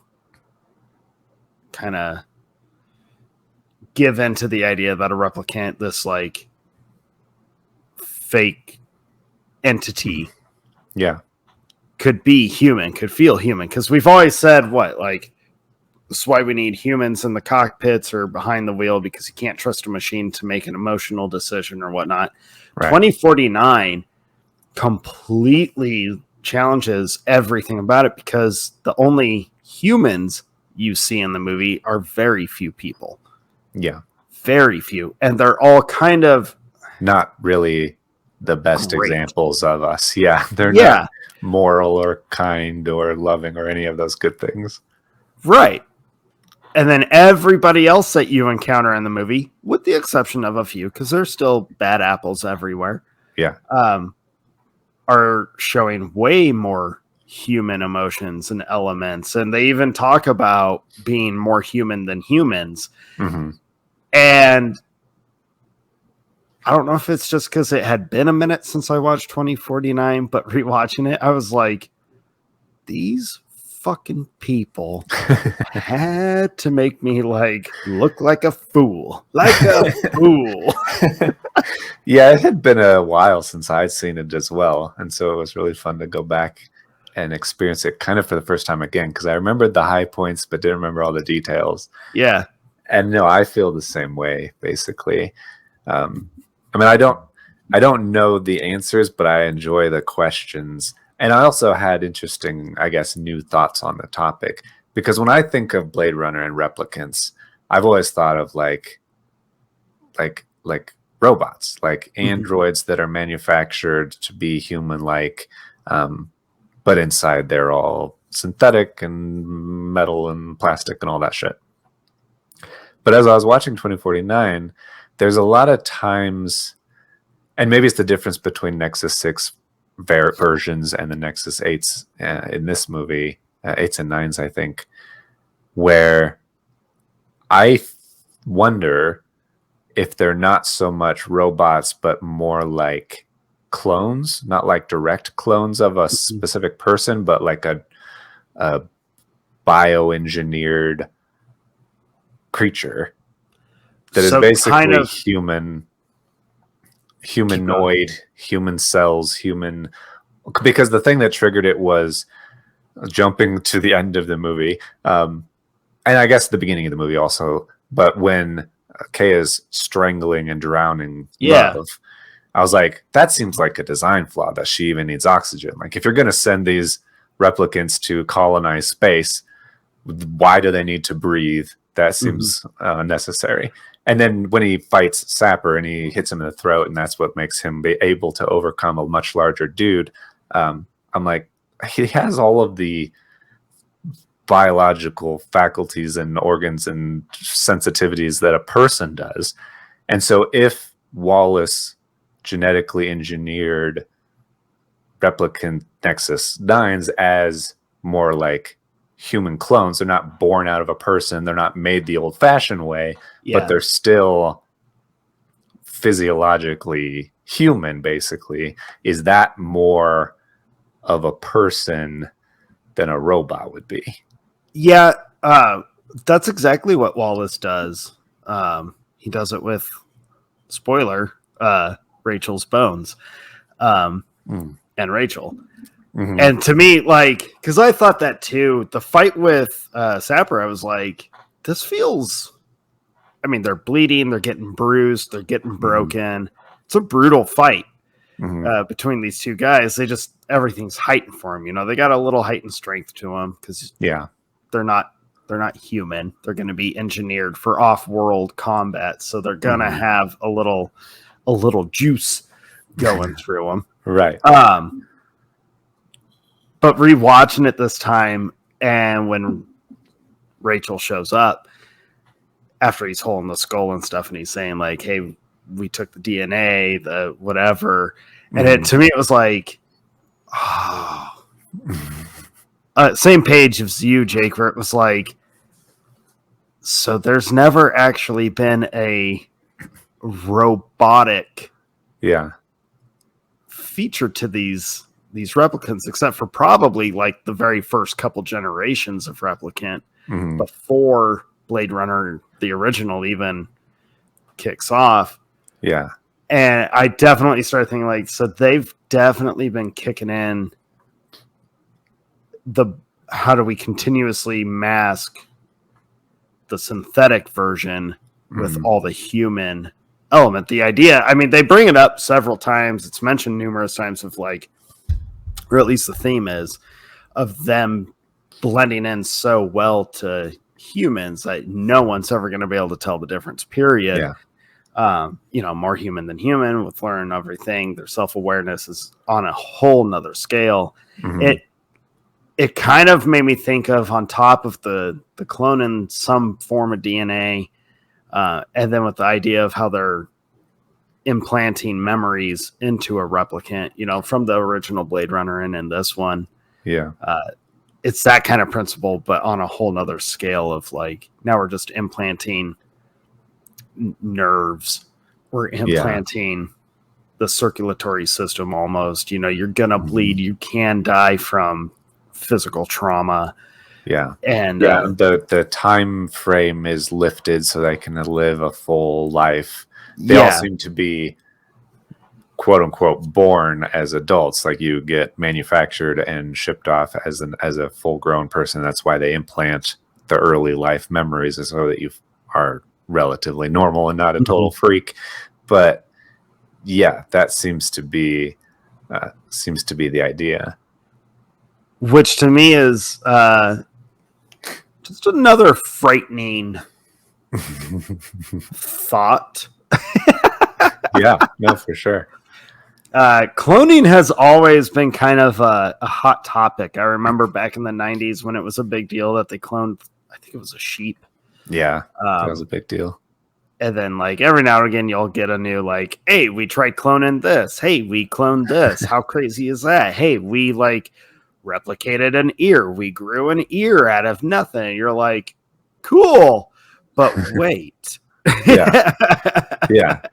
kind of give into the idea that a replicant, this like fake entity, could be human, could feel human. Because we've always said this is why we need humans in the cockpits or behind the wheel, because you can't trust a machine to make an emotional decision or whatnot. Right. 2049 completely challenges everything about it, because the only humans you see in the movie are very few people. Yeah. Very few. And they're all kind of not really the best examples of us. Yeah. They're not moral or kind or loving or any of those good things. Right. And then everybody else that you encounter in the movie, with the exception of a few, because there's still bad apples everywhere. Yeah. are showing way more human emotions and elements, and they even talk about being more human than humans. Mm-hmm. And I don't know if it's just because it had been a minute since I watched 2049, but rewatching it, I was like, these fucking people had to make me like look like a fool. Like a fool. Yeah, it had been a while since I'd seen it as well. And so it was really fun to go back and experience it kind of for the first time again, because I remembered the high points, but didn't remember all the details. Yeah. And no, I feel the same way, basically. I mean, I don't know the answers, but I enjoy the questions. And I also had interesting, I guess, new thoughts on the topic. Because when I think of Blade Runner and replicants, I've always thought of like robots, like androids that are manufactured to be human-like, but inside they're all synthetic and metal and plastic and all that shit. But as I was watching 2049, there's a lot of times, and maybe it's the difference between Nexus 6 versions and the Nexus 8s in this movie, 8s and 9s, I think, where I wonder if they're not so much robots, but more like clones, not like direct clones of a specific person, but like a bioengineered creature that is basically kind of humanoid, human cells, human. Because the thing that triggered it was jumping to the end of the movie, and I guess the beginning of the movie also, but when Kaya's strangling and drowning Love, I was like, that seems like a design flaw that she even needs oxygen. Like, if you're going to send these replicants to colonize space, why do they need to breathe? That seems unnecessary. And then when he fights Sapper and he hits him in the throat, and that's what makes him be able to overcome a much larger dude, I'm like, he has all of the biological faculties and organs and sensitivities that a person does. And so if Wallace genetically engineered replicant Nexus 9s as more like human clones, they're not born out of a person, they're not made the old-fashioned way, but they're still physiologically human, basically. Is that more of a person than a robot would be? Yeah, that's exactly what Wallace does. He does it with, spoiler, Rachel's bones, and Rachel. Mm-hmm. And to me, like, because I thought that too, the fight with Sapper, I was like, this feels, I mean, they're bleeding, they're getting bruised, they're getting broken. It's a brutal fight between these two guys. They just, everything's heightened for them. You know, they got a little heightened strength to them because they're not human. They're going to be engineered for off-world combat, so they're going to have a little juice going through them. Right. But rewatching it this time, and when Rachel shows up after he's holding the skull and stuff, and he's saying like, "Hey, we took the DNA, the whatever," and to me it was like, oh, same page as you, Jake, where it was like, so there's never actually been a robotic feature to these replicants, except for probably like the very first couple generations of replicant before Blade Runner, the original, even kicks off. Yeah. And I definitely started thinking like, so they've definitely been kicking in how do we continuously mask the synthetic version with all the human element. The idea, I mean, they bring it up several times. It's mentioned numerous times of like, or at least the theme is, of them blending in so well to humans that no one's ever going to be able to tell the difference, period. Yeah. More human than human with learning everything. Their self-awareness is on a whole nother scale. It kind of made me think of, on top of the cloning some form of DNA, and then with the idea of how they're implanting memories into a replicant, from the original Blade Runner and in this one. Yeah. It's that kind of principle, but on a whole nother scale of like, now we're just implanting nerves. We're implanting the circulatory system almost. You're going to bleed. You can die from physical trauma. Yeah. And the time frame is lifted so they can live a full life. They all seem to be quote unquote born as adults. Like you get manufactured and shipped off as a full grown person. That's why they implant the early life memories, so that you are relatively normal and not a total freak. But yeah, that seems to be the idea. Which to me is just another frightening thought. Yeah, no, for sure. Cloning has always been kind of a hot topic. I remember back in the 90s when it was a big deal that they cloned, I think it was a sheep. Yeah, that was a big deal. And then like every now and again, you'll get a new like, hey, we tried cloning this. Hey, we cloned this. How crazy is that? Hey, we like replicated an ear. We grew an ear out of nothing. You're like, cool, but wait. Yeah.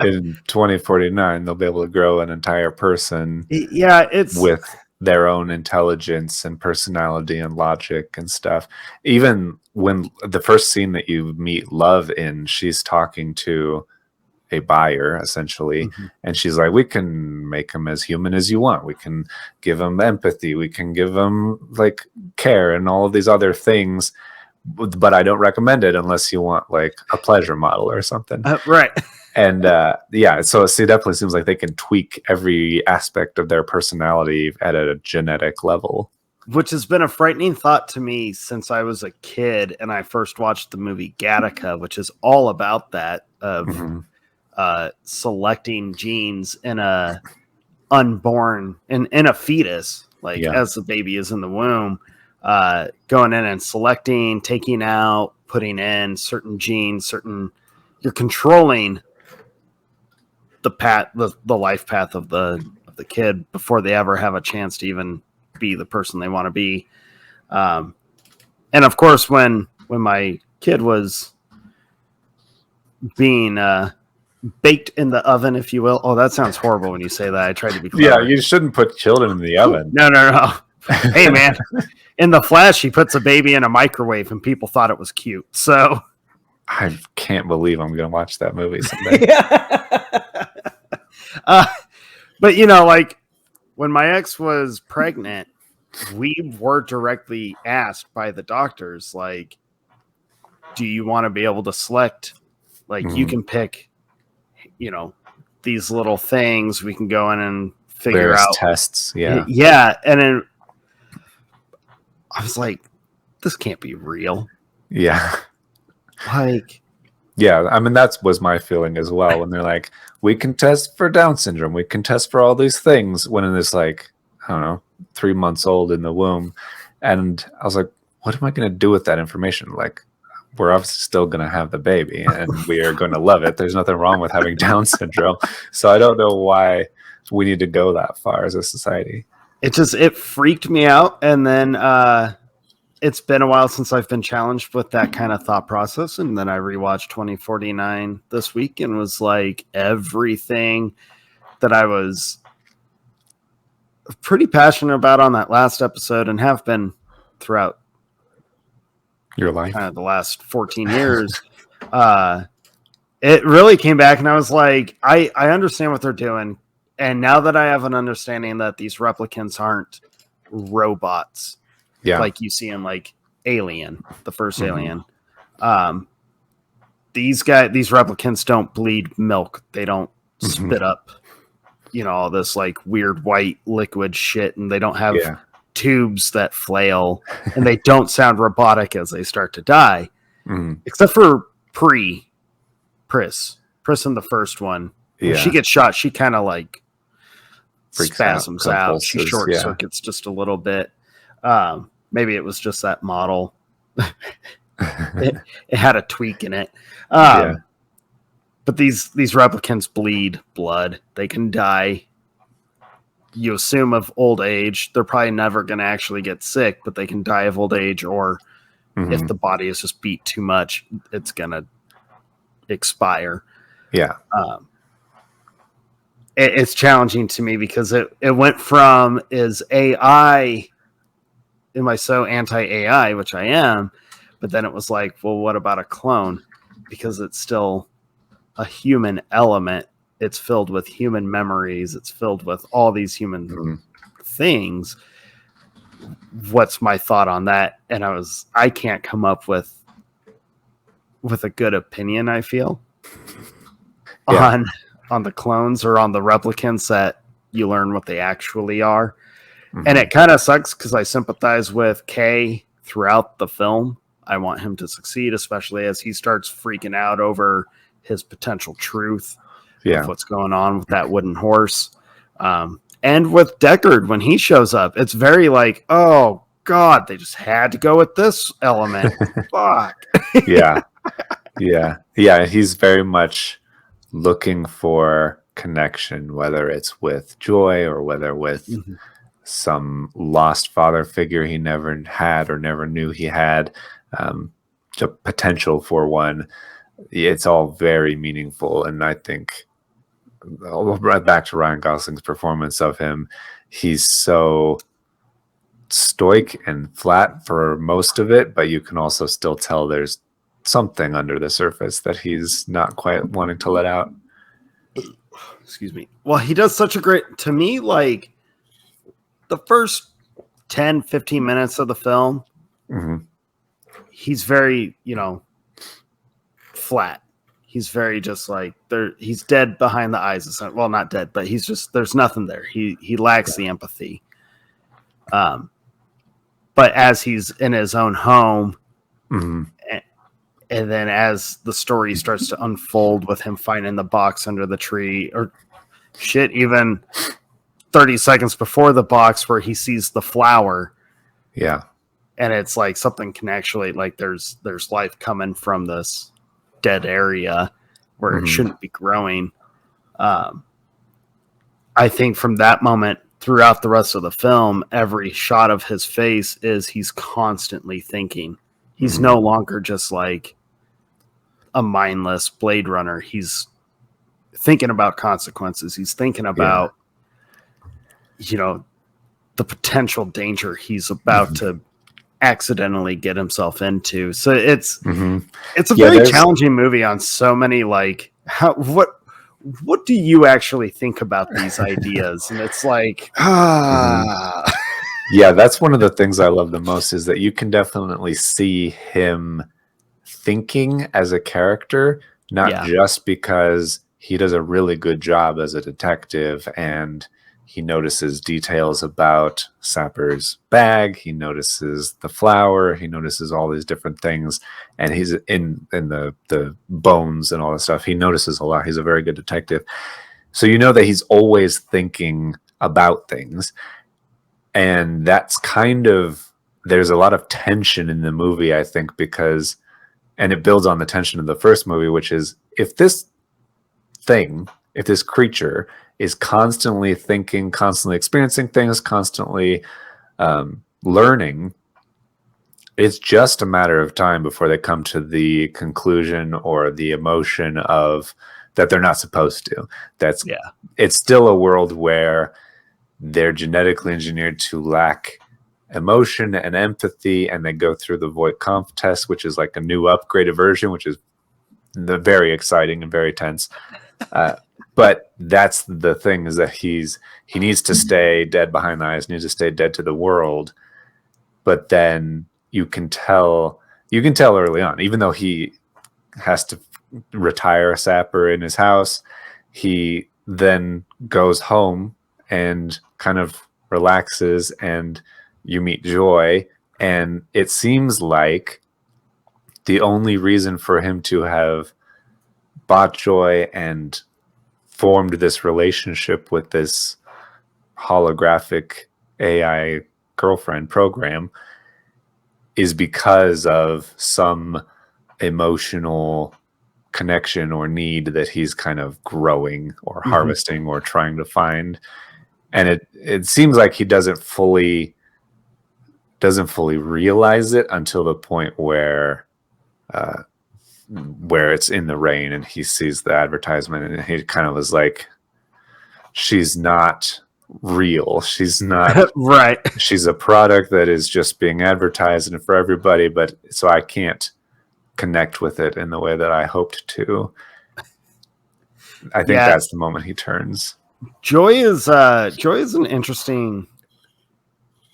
In 2049, they'll be able to grow an entire person. Yeah, it's with their own intelligence and personality and logic and stuff. Even when the first scene that you meet Love in, she's talking to a buyer essentially, and she's like, we can make him as human as you want. We can give him empathy. We can give him like care and all of these other things. But I don't recommend it unless you want like a pleasure model or something. Right. And so it definitely seems like they can tweak every aspect of their personality at a genetic level. Which has been a frightening thought to me since I was a kid and I first watched the movie Gattaca, which is all about that of selecting genes in a unborn, in a fetus, like as the baby is in the womb. Going in and selecting, taking out, putting in certain genes, you're controlling the life path of the kid before they ever have a chance to even be the person they want to be. And of course, when my kid was being baked in the oven, if you will. Oh, that sounds horrible when you say that. I tried to be clever. Yeah, you shouldn't put children in the oven. No. Hey, man. In the Flash, he puts a baby in a microwave, and people thought it was cute. So I can't believe I'm going to watch that movie someday. But, like when my ex was pregnant, we were directly asked by the doctors, like, do you want to be able to select? Like, you can pick, these little things. We can go in and figure various out tests. Yeah. Yeah. And then I was like, this can't be real. Yeah. Like, yeah, I mean, that was my feeling as well. When they're like, we can test for Down syndrome. We can test for all these things. When it is like, I don't know, 3 months old in the womb. And I was like, what am I going to do with that information? Like, we're obviously still going to have the baby and we are going to love it. There's nothing wrong with having Down syndrome. So I don't know why we need to go that far as a society. It freaked me out. And then it's been a while since I've been challenged with that kind of thought process. And then I rewatched 2049 this week and was like, everything that I was pretty passionate about on that last episode and have been throughout your life, kind of the last 14 years, it really came back. And I was like, I understand what they're doing. And now that I have an understanding that these replicants aren't robots, like you see in like Alien, the first Alien, these replicants don't bleed milk. They don't spit up, all this like weird white liquid shit, and they don't have tubes that flail, and they don't sound robotic as they start to die, except for Pris in the first one. When she gets shot, she kind of like spasms out. She short circuits just a little bit. Maybe it was just that model. it had a tweak in it. But But these replicants bleed blood. They can die. You assume of old age. They're probably never going to actually get sick, but they can die of old age, or if the body is just beat too much, it's going to expire. Yeah. It's challenging to me because it went from, is AI, am I so anti-AI, which I am, but then it was like, well, what about a clone? Because it's still a human element. It's filled with human memories. It's filled with all these human things. What's my thought on that? And I can't come up with a good opinion, I feel, on the clones or on the replicants that you learn what they actually are. And it kind of sucks because I sympathize with Kay throughout the film. I want him to succeed, especially as he starts freaking out over his potential truth of what's going on with that wooden horse. And with Deckard, when he shows up, it's very like, oh, God, they just had to go with this element. Fuck. Yeah. He's very much looking for connection, whether it's with Joy or whether with some lost father figure he never had or never knew he had. The potential for one. It's all very meaningful, and I think right back to Ryan Gosling's performance of him, he's so stoic and flat for most of it, but you can also still tell there's something under the surface that he's not quite wanting to let out. Excuse me. Well, he does such a great, to me, like the first 10, 15 minutes of the film, he's very, flat. He's very just like he's dead behind the eyes. Well, not dead, but he's just, there's nothing there. He lacks the empathy. But as he's in his own home, and then as the story starts to unfold with him finding the box under the tree, or shit, even 30 seconds before the box where he sees the flower. Yeah. And it's like something can actually, like, there's life coming from this dead area where it shouldn't be growing. I think from that moment throughout the rest of the film, every shot of his face is he's constantly thinking. He's no longer just like a mindless Blade Runner. He's thinking about consequences. He's thinking about, the potential danger he's about to accidentally get himself into. So it's a very challenging movie on so many, like, what do you actually think about these ideas? And it's like, yeah, that's one of the things I love the most, is that you can definitely see him thinking as a character, not just because he does a really good job as a detective and he notices details about Sapper's bag. He notices the flower. He notices all these different things, and he's in the bones and all this stuff. He notices a lot. He's a very good detective. So you know that he's always thinking about things, and that's kind of, there's a lot of tension in the movie, I think, because, and it builds on the tension of the first movie, which is, if this creature is constantly thinking, constantly experiencing things, constantly learning, it's just a matter of time before they come to the conclusion or the emotion of that they're not supposed to. It's still a world where they're genetically engineered to lack emotion and empathy, and they go through the Voight-Kampff test, which is like a new upgraded version, which is very exciting and very tense. But that's the thing, is that he needs to stay dead behind the eyes, needs to stay dead to the world. But then you can tell early on, even though he has to retire Sapper in his house, he then goes home and kind of relaxes, and you meet Joy, and it seems like the only reason for him to have bought Joy and formed this relationship with this holographic AI girlfriend program is because of some emotional connection or need that he's kind of growing or harvesting or trying to find. And it seems like he doesn't fully realize it until the point where it's in the rain and he sees the advertisement, and he kind of was like, she's not real. She's not right. She's a product that is just being advertised and for everybody, but so I can't connect with it in the way that I hoped to. I think that's the moment he turns. Joy is an interesting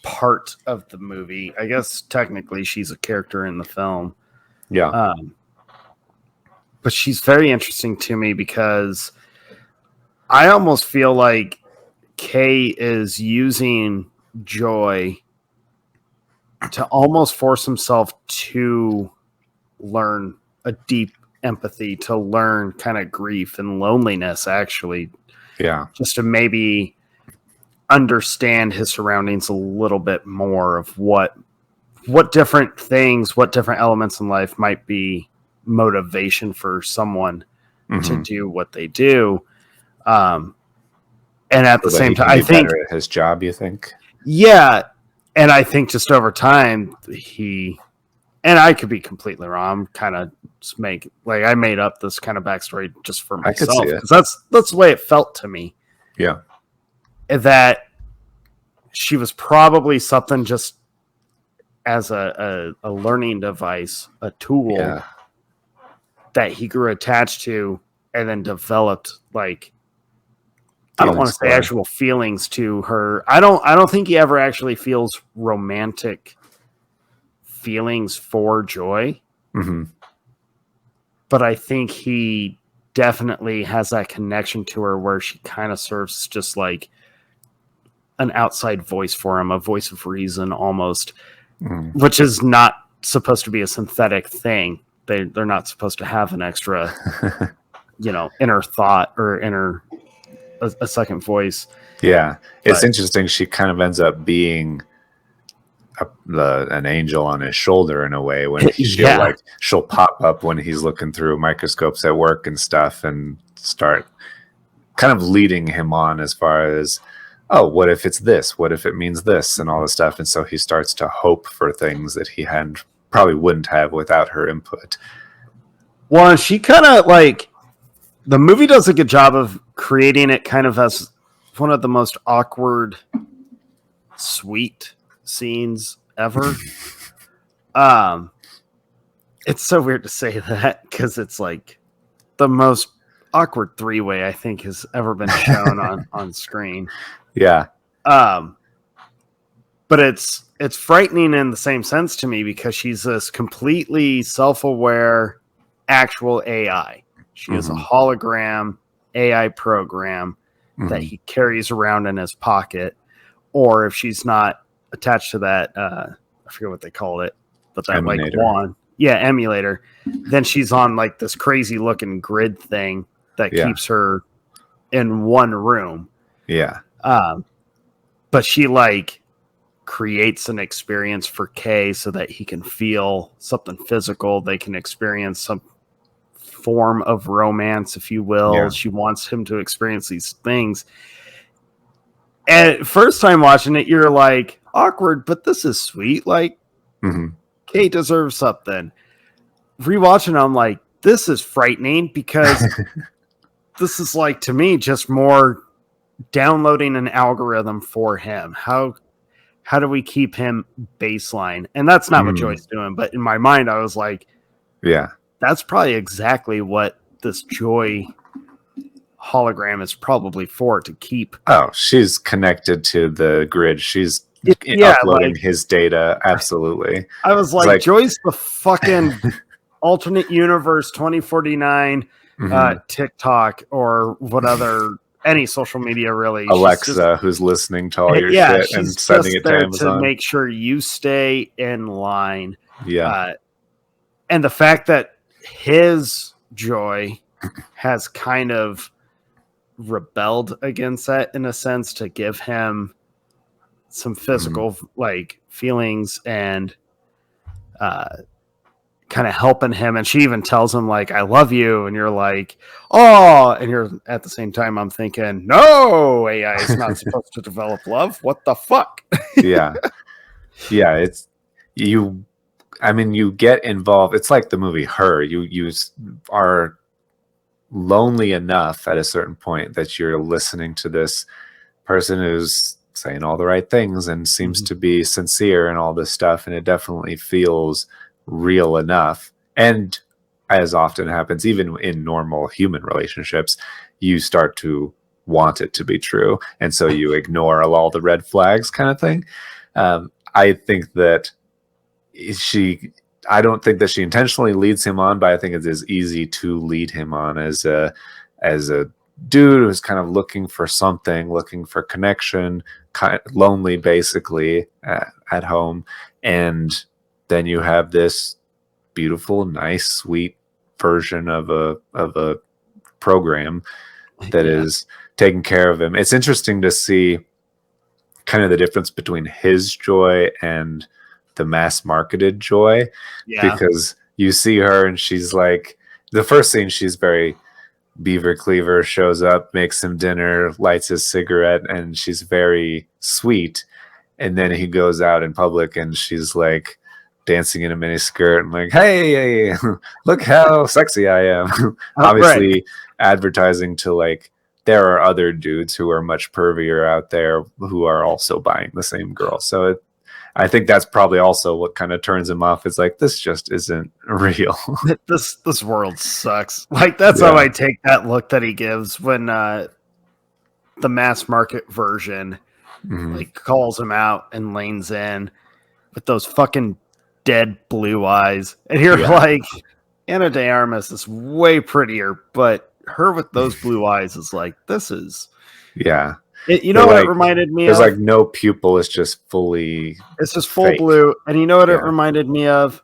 part of the movie. I guess technically she's a character in the film. Yeah. But she's very interesting to me because I almost feel like Kay is using Joy to almost force himself to learn a deep empathy, to learn kind of grief and loneliness, actually. Yeah. Just to maybe understand his surroundings a little bit more of what different things, what different elements in life might be motivation for someone to do what they do. And at the same time, I think better at his job, you think? Yeah. And I think just over time, and I could be completely wrong. I'm kind of I made up this kind of backstory just for myself. Because that's the way it felt to me. Yeah. That she was probably something just as a learning device, a tool that he grew attached to and then developed I don't want to say actual feelings to her. I don't think he ever actually feels romantic feelings for Joy. But I think he definitely has that connection to her where she kind of serves just like an outside voice for him, a voice of reason almost, which is not supposed to be a synthetic thing. They're not supposed to have an extra, inner thought or a second voice. Yeah. It's interesting. She kind of ends up being an angel on his shoulder in a way, when she'll pop up when he's looking through microscopes at work and stuff and start kind of leading him on as far as, oh, what if it's this? What if it means this? And all this stuff. And so he starts to hope for things that he probably wouldn't have without her input. Well, she kind of the movie does a good job of creating it kind of as one of the most awkward, sweet scenes ever. It's so weird to say that because it's like the most awkward three-way I think has ever been shown on screen. Yeah. But it's frightening in the same sense to me because she's this completely self-aware actual AI. She is a hologram AI program that he carries around in his pocket, or if she's not attached to that, I forget what they call it, but that emulator. Wand, emulator. Then she's on this crazy looking grid thing that keeps her in one room. Yeah. But she creates an experience for Kay so that he can feel something physical. They can experience some form of romance, if you will. Yeah. She wants him to experience these things. And first time watching it, you're like, awkward, but this is sweet. Kay deserves something. Rewatching, I'm like, this is frightening because this is to me, just more downloading an algorithm for him. How do we keep him baseline? And that's not what Joy's doing. But in my mind, I was like, yeah, that's probably exactly what this Joy hologram is probably for, to keep. Oh, she's connected to the grid. She's uploading his data. Absolutely. I was like, Joy's the fucking alternate universe 2049 TikTok or what other any social media really. Alexa, who's listening to all your shit and sending it to Amazon to make sure you stay in line. Yeah. And the fact that his Joy has kind of rebelled against that in a sense to give him some physical feelings and kind of helping him, and she even tells him like, I love you, and you're like, oh, and you're at the same time I'm thinking, no, AI is not supposed to develop love. What the fuck? Yeah. Yeah, it's you I mean, you get involved. It's like the movie Her. You are lonely enough at a certain point that you're listening to this person who's saying all the right things and seems to be sincere and all this stuff, and it definitely feels real enough. And as often happens, even in normal human relationships, you start to want it to be true, and so you ignore all the red flags, kind of thing. I think that she I don't think that she intentionally leads him on, but I think it is easy to lead him on as a dude who's kind of looking for something, looking for connection, kind of lonely basically at home. And then you have this beautiful, nice, sweet version of a program that is taking care of him. It's interesting to see kind of the difference between his joy and the mass marketed joy, because you see her and she's like, the first scene, she's very Beaver Cleaver, shows up, makes him dinner, lights his cigarette, and she's very sweet. And then he goes out in public and she's like dancing in a mini skirt and like, hey, look how sexy I am. Obviously advertising to like, there are other dudes who are much pervier out there who are also buying the same girl. So I think that's probably also what kind of turns him off. Is like, this just isn't real. This world sucks. Like, that's how I take that look that he gives when the mass market version like calls him out and lanes in with those fucking dead blue eyes. And you're like, Anna de Armas is way prettier, but her with those blue eyes is like, this is you know what it reminded me of? There's like no pupil. It's just fully. It's just full blue. And you know what it reminded me of?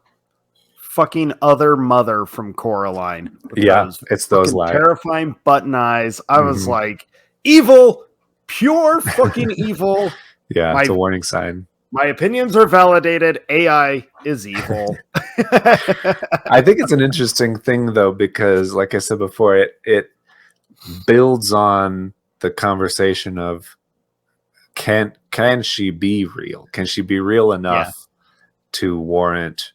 Fucking Other Mother from Coraline. It's those terrifying button eyes. I was like, evil, pure fucking evil. Yeah, it's a warning sign. My opinions are validated. AI is evil. I think it's an interesting thing though, because like I said before, it builds on the conversation of can she be real? Can she be real enough to warrant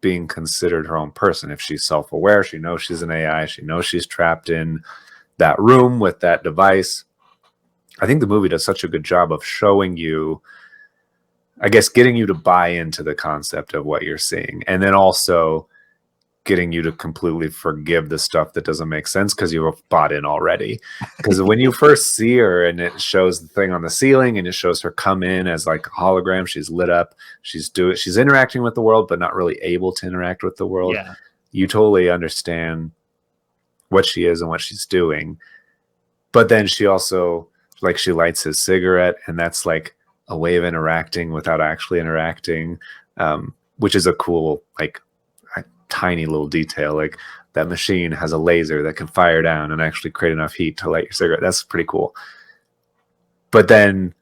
being considered her own person? If she's self-aware, she knows she's an AI, she knows she's trapped in that room with that device. I think the movie does such a good job of showing you, I guess, getting you to buy into the concept of what you're seeing, and then also getting you to completely forgive the stuff that doesn't make sense because you were bought in already. Because when you first see her and it shows the thing on the ceiling and it shows her come in as like a hologram, she's lit up, she's interacting with the world but not really able to interact with the world. You totally understand what she is and what she's doing. But then she also, like, she lights his cigarette, and that's like a way of interacting without actually interacting, which is a cool, like, tiny little detail. Like, that machine has a laser that can fire down and actually create enough heat to light your cigarette. That's pretty cool. But then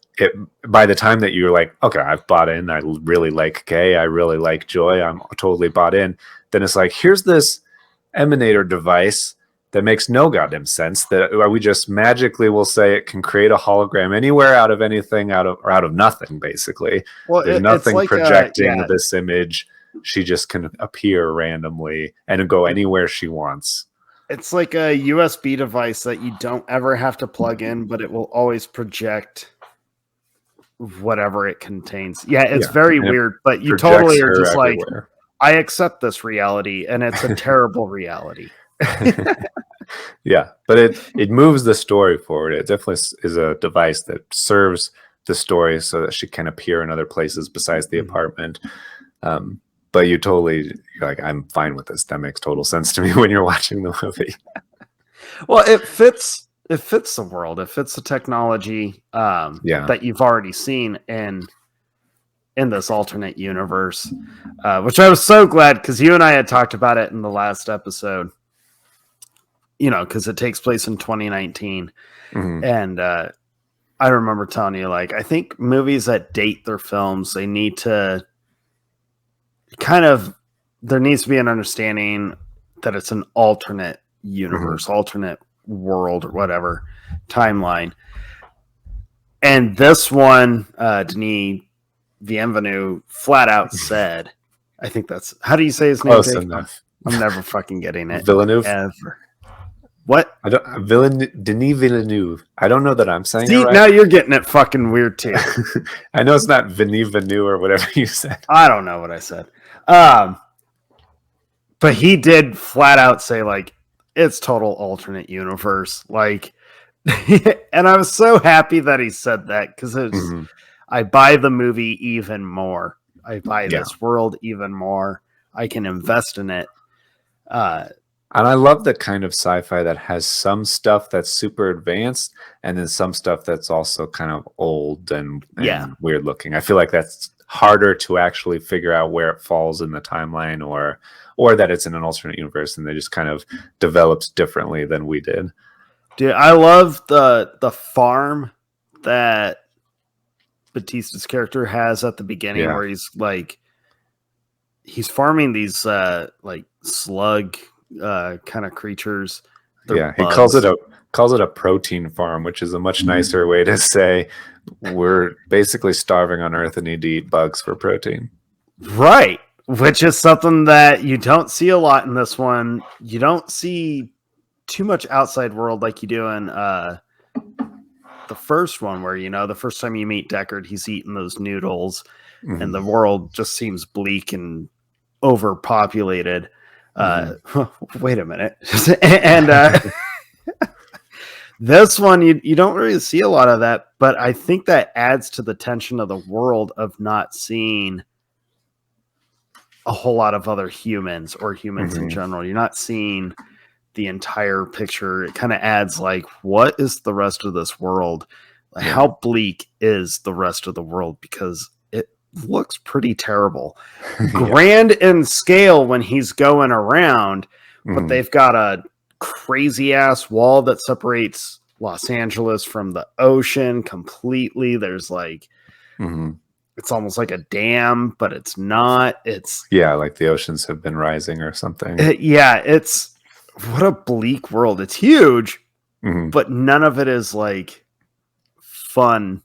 by the time that you're like, okay, I've bought in, I really like Kay, I really like Joy, I'm totally bought in, then it's like, here's this emanator device that makes no goddamn sense, that we just magically will say it can create a hologram anywhere out of anything, out of nothing, basically. Well, there's nothing like projecting this image. She just can appear randomly and go anywhere she wants. It's like a USB device that you don't ever have to plug in, but it will always project whatever it contains. Yeah, it's very weird, but you totally are just everywhere. Like, I accept this reality, and it's a terrible reality. Yeah, but it moves the story forward. It definitely is a device that serves the story so that she can appear in other places besides the apartment. But you're like, I'm fine with this. That makes total sense to me when you're watching the movie. Well, it fits the world. It fits the technology that you've already seen in this alternate universe, which I was so glad, because you and I had talked about it in the last episode. You know, because it takes place in 2019. And I remember telling you, like, I think movies that date their films, they need to kind of there needs to be an understanding that it's an alternate universe, alternate world, or whatever timeline. And this one, Denis Bienvenu flat out said, I think that's, how do you say his name? Close enough. I'm never fucking getting it. Villeneuve? Ever. What? Denis Villeneuve. I don't know that I'm saying See, it right. now you're getting it fucking weird too. I know it's not Villeneuve or whatever you said. I don't know what I said. But he did flat out say, like, it's total alternate universe. Like, and I was so happy that he said that, because I buy the movie even more. I buy this world even more. I can invest in it. And I love the kind of sci-fi that has some stuff that's super advanced and then some stuff that's also kind of old and weird looking. I feel like that's harder to actually figure out where it falls in the timeline, or that it's in an alternate universe and they just kind of develops differently than we did. Dude, I love the farm that Batista's character has at the beginning, where he's like, he's farming these like slug kind of creatures. They're bugs. He calls it a protein farm, which is a much nicer way to say we're basically starving on Earth and need to eat bugs for protein. Right, which is something that you don't see a lot in this one. You don't see too much outside world like you do in the first one, where, you know, the first time you meet Deckard, he's eating those noodles and the world just seems bleak and overpopulated. Wait a minute. And this one, you don't really see a lot of that, but I think that adds to the tension of the world of not seeing a whole lot of other humans, or humans in general. You're not seeing the entire picture. It kind of adds, like, what is the rest of this world? Like, how bleak is the rest of the world? Because it looks pretty terrible. Grand in scale when he's going around, but they've got a crazy ass wall that separates Los Angeles from the ocean completely. There's like, it's almost like a dam, but it's not. It's like the oceans have been rising or something. It's, what a bleak world. It's huge, but none of it is like fun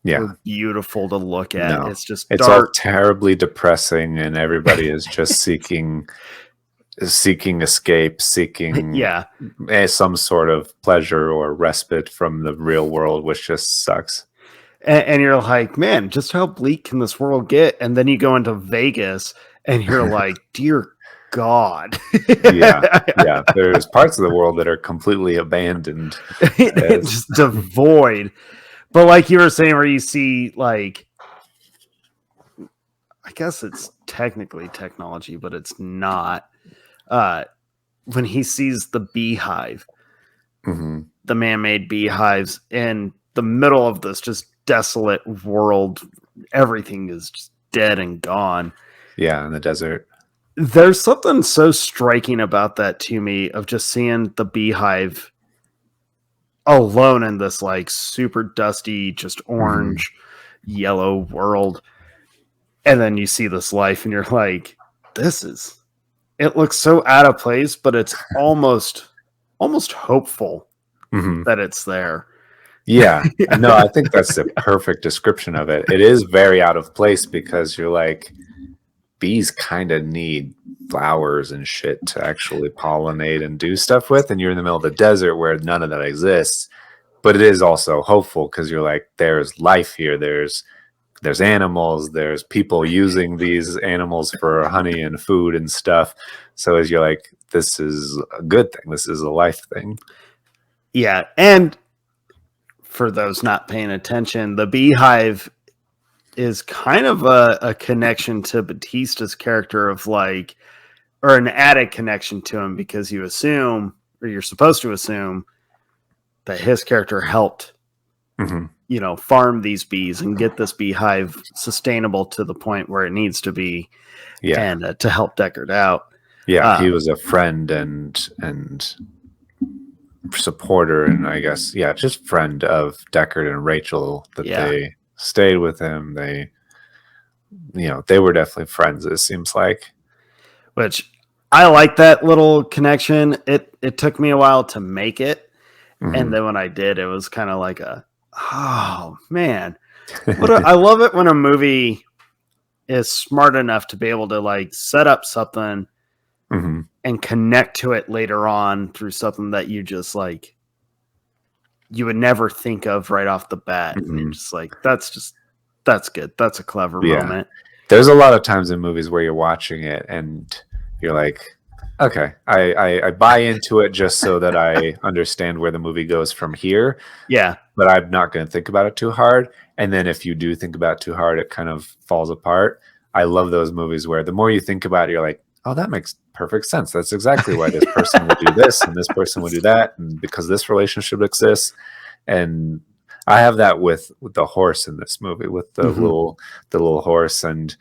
or beautiful to look at. No. It's just it's all terribly depressing, and everybody is just seeking escape, seeking some sort of pleasure or respite from the real world, which just sucks. And you're like, man, just how bleak can this world get? And then you go into Vegas and you're like, dear God. There's parts of the world that are completely abandoned. It's just devoid. But like you were saying, where you see, like, I guess it's technically technology, but it's not. When he sees the beehive, the man-made beehives in the middle of this just desolate world, everything is just dead and gone. Yeah, in the desert. There's something so striking about that to me, of just seeing the beehive alone in this like super dusty, just orange, yellow world. And then you see this life and you're like, it looks so out of place, but it's almost hopeful that it's there. Yeah, no, I think that's the perfect description of it. It is very out of place, because you're like, bees kind of need flowers and shit to actually pollinate and do stuff with, and you're in the middle of the desert where none of that exists. But it is also hopeful, because you're like, there's life here, there's animals, there's people using these animals for honey and food and stuff. So as you're like, this is a good thing, this is a life thing. Yeah, and for those not paying attention, the beehive is kind of a connection to Batista's character, of like, or an added connection to him, because you assume, or you're supposed to assume, that his character helped, farm these bees and get this beehive sustainable to the point where it needs to be, and to help Deckard out. Yeah, he was a friend and supporter, and I guess just friend of Deckard and Rachel, that they stayed with him. They were definitely friends, it seems like. which I like that little connection. It took me a while to make it. And then when I did, it was kind of like oh man, I love it when a movie is smart enough to be able to like set up something and connect to it later on through something that you just like, you would never think of right off the bat. And just like, that's good. That's a clever moment. There's a lot of times in movies where you're watching it and you're like, okay, I buy into it just so that I understand where the movie goes from here. Yeah. But I'm not going to think about it too hard. And then if you do think about it too hard, it kind of falls apart. I love those movies where the more you think about it, you're like, oh, that makes perfect sense. That's exactly why this person would do this and this person would do that. And because this relationship exists. And I have that with the horse in this movie, with the little horse and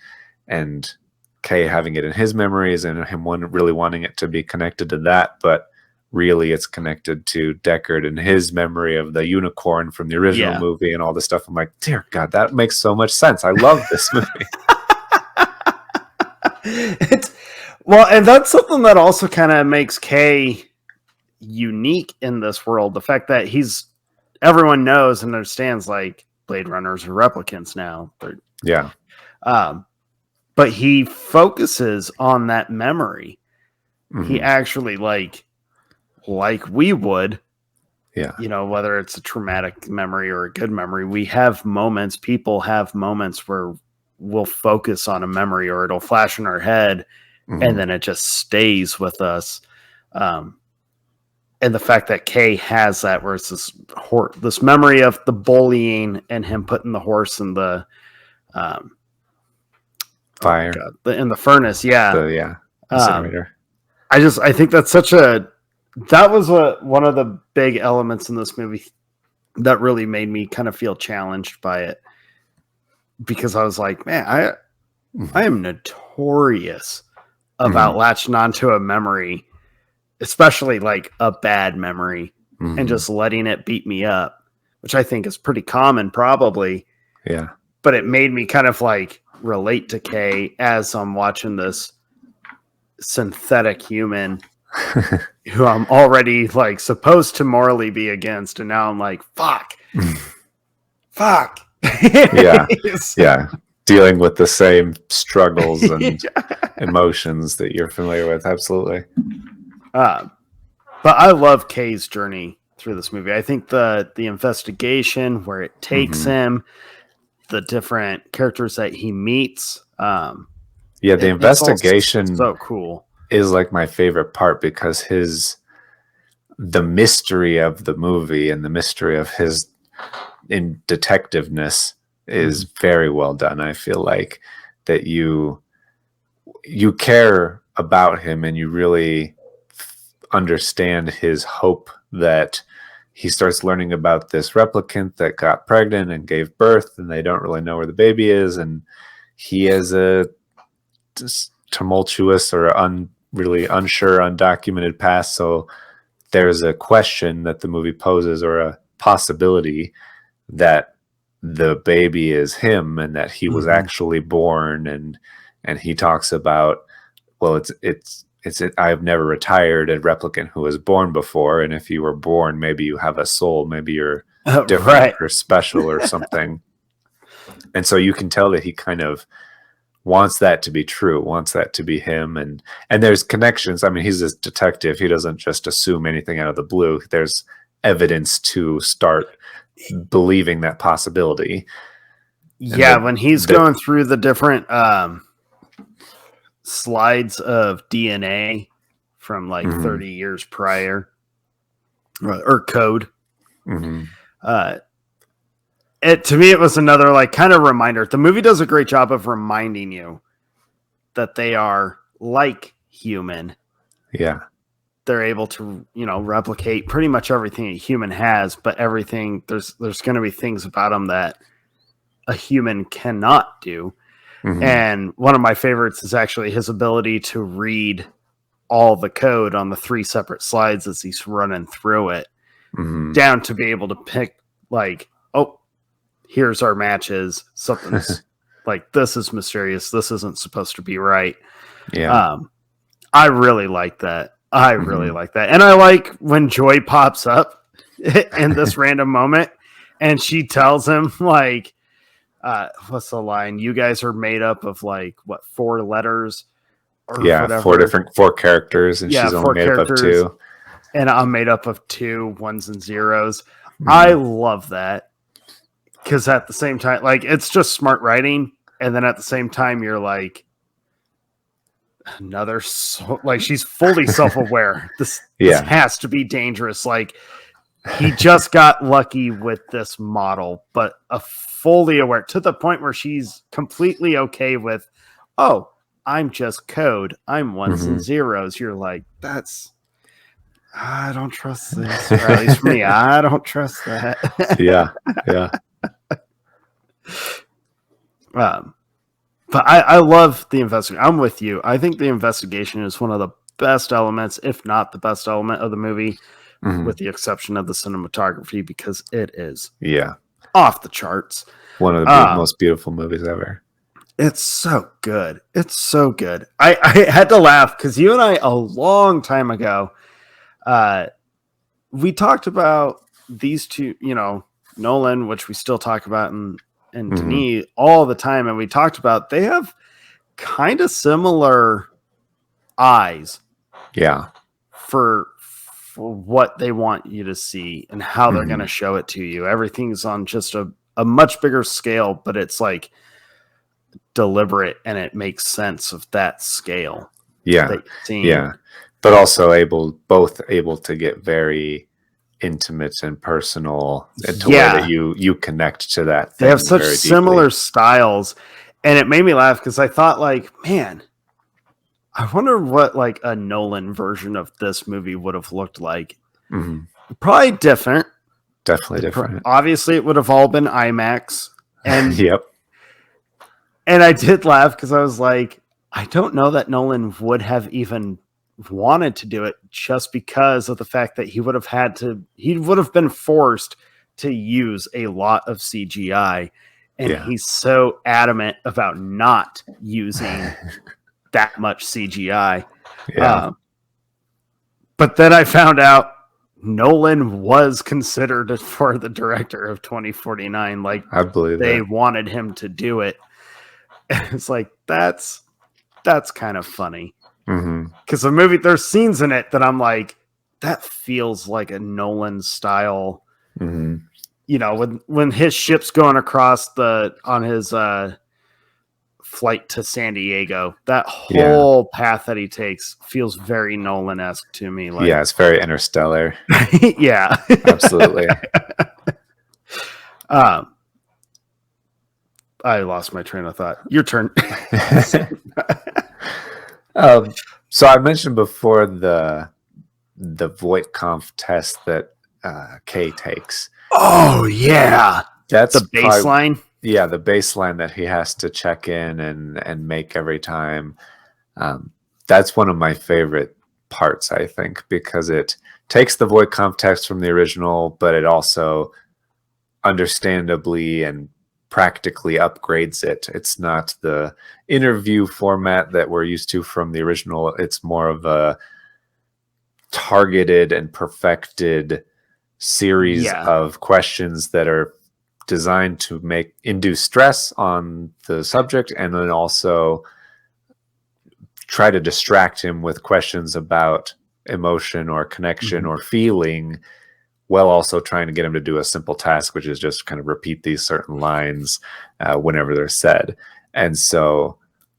Kay having it in his memories and him really wanting it to be connected to that, but really it's connected to Deckard and his memory of the unicorn from the original movie and all this stuff. I'm like, dear God, that makes so much sense. I love this movie. And that's something that also kind of makes Kay unique in this world. The fact that everyone knows and understands like Blade Runners are replicants now. But he focuses on that memory. He actually like we would, whether it's a traumatic memory or a good memory, people have moments where we'll focus on a memory or it'll flash in our head and then it just stays with us. And the fact that Kay has that, where it's this memory of the bullying and him putting the horse in the fire in the furnace. Incinerator. I think that's that was one of the big elements in this movie that really made me kind of feel challenged by it, because I was like, man, I am notorious about latching onto a memory, especially like a bad memory, and just letting it beat me up, which I think is pretty common probably. Yeah. But it made me kind of like relate to Kay as I'm watching this synthetic human who I'm already like supposed to morally be against. And now I'm like, fuck. Yeah. Dealing with the same struggles and emotions that you're familiar with. Absolutely. But I love Kay's journey through this movie. I think the investigation where it takes him, the different characters that he meets. The investigation so cool is like my favorite part, because the mystery of the movie and the mystery of his in detectiveness is very well done. I feel like that you care about him and you really understand his hope that he starts learning about this replicant that got pregnant and gave birth, and they don't really know where the baby is, and he has a tumultuous or really unsure, undocumented past. So there's a question that the movie poses, or a possibility that the baby is him and that he was actually born, and he talks about, well, I've never retired a replicant who was born before, and if you were born, maybe you have a soul, maybe you're different or special or something. And so you can tell that he kind of wants that to be true, wants that to be him, and there's connections. I mean, he's a detective. He doesn't just assume anything out of the blue. There's evidence to start believing that possibility. When he's going through the different slides of DNA from like 30 years prior, or code. To me, it was another like kind of reminder. The movie does a great job of reminding you that they are like human. Yeah. They're able to, replicate pretty much everything a human has, but everything there's going to be things about them that a human cannot do. And one of my favorites is actually his ability to read all the code on the 3 separate slides as he's running through it, down to be able to pick like, oh, here's our matches. Something's like, this is mysterious. This isn't supposed to be right. Yeah. I really like that. I really Mhm. like that. And I like when Joy pops up in this random moment and she tells him, like, what's the line? You guys are made up of, like, what, 4 letters or Yeah, whatever. 4 characters, and Yeah, she's only 4 made up of characters. 2. And I'm made up of 2 ones and zeros. I Mhm. love that. Because at the same time, like, it's just smart writing. And then at the same time, you're like, like, she's fully self-aware. This Yeah. has to be dangerous. Like, he just got lucky with this model, but a fully aware to the point where she's completely okay with, oh, I'm just code. I'm ones and Mhm. zeros. You're like, I don't trust this. Or at least for me, I don't trust that. Yeah. Yeah. But I love the investigation. I'm with you. I think the investigation is one of the best elements, if not the best element of the movie, Mhm. with the exception of the cinematography, because it is Yeah. off the charts. One of the most beautiful movies ever. It's so good. It's so good. I had to laugh because you and I, a long time ago, we talked about these two, Nolan, which we still talk about, and Mhm. Denis all the time. And we talked about they have kind of similar eyes Yeah. for what they want you to see and how they're Mhm. going to show it to you. Everything's on just a much bigger scale, but it's like deliberate and it makes sense of that scale. Yeah. That you're seeing. Yeah. But also both able to get very intimate and personal to where that you connect to that thing. They have such very similar deeply. styles, and it made me laugh because I thought, like, man, I wonder what, like, a Nolan version of this movie would have looked like. Mhm. Probably different. Definitely different. Obviously, it would have all been IMAX, and Yep. and I did laugh because I was like, I don't know that Nolan would have even wanted to do it just because of the fact that he would have been forced to use a lot of CGI. And Yeah. he's so adamant about not using that much CGI. Yeah. But then I found out Nolan was considered for the director of 2049. Like, I believe they that. wanted him to do it. It's like, that's kind of funny. Mhm. Because the movie, there's scenes in it that I'm like, that feels like a Nolan style. Mhm. When his ship's going across on his flight to San Diego, that whole path that he takes feels very Nolan-esque to me. Like, Yeah, it's very interstellar. yeah, Absolutely. I lost my train of thought. Your turn. So I mentioned before the Voight-Kampff test that Kay takes. Oh yeah, That's the baseline. Yeah, the baseline that he has to check in and make every time. That's one of my favorite parts, I think, because it takes the Voight-Kampff test from the original, but it also understandably and practically upgrades it. It's not the interview format that we're used to from the original. It's more of a targeted and perfected series of questions that are designed to induce stress on the subject, and then also try to distract him with questions about emotion or connection or feeling, while also trying to get him to do a simple task, which is just kind of repeat these certain lines whenever they're said. And so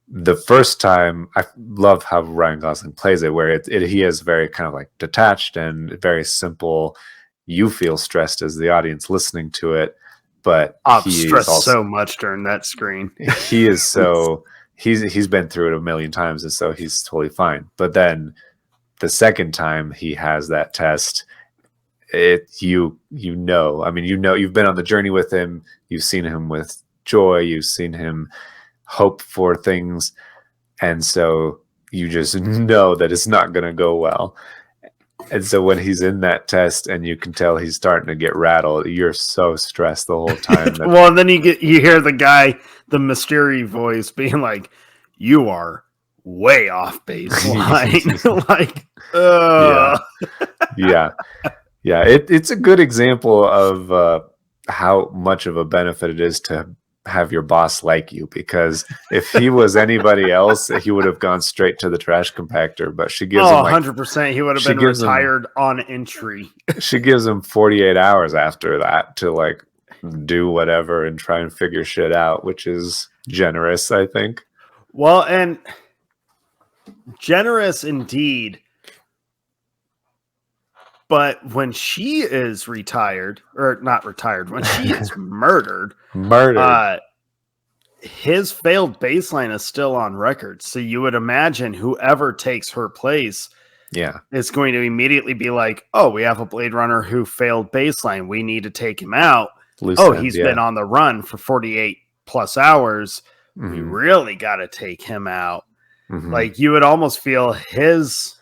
the first time, I love how Ryan Gosling plays it, where he is very kind of like detached and very simple. You feel stressed as the audience listening to it, but I've he is stressed also so much during that screen. he is so he's been through it a million times, and so he's totally fine. But then the second time he has that test, you've been on the journey with him, you've seen him with joy, you've seen him hope for things, and so you just know that it's not going to go well. And so when he's in that test and you can tell he's starting to get rattled, you're so stressed the whole time. Well, and then you hear the guy, the mystery voice being like, "You are way off baseline. Like, Yeah. Yeah. Yeah. It's a good example of how much of a benefit it is to have your boss like you, because if he was anybody else, he would have gone straight to the trash compactor. But she gives him 100%. He would have been retired on entry. She gives him 48 hours after that to like do whatever and try and figure shit out, which is generous, I think. Well, and generous indeed. But when she is retired, or not retired, when she is murdered, his failed baseline is still on record. So you would imagine whoever takes her place is going to immediately be like, oh, we have a Blade Runner who failed baseline. We need to take him out. He's been on the run for 48 plus hours. Mm-hmm. We really got to take him out. Mm-hmm. Like, you would almost feel his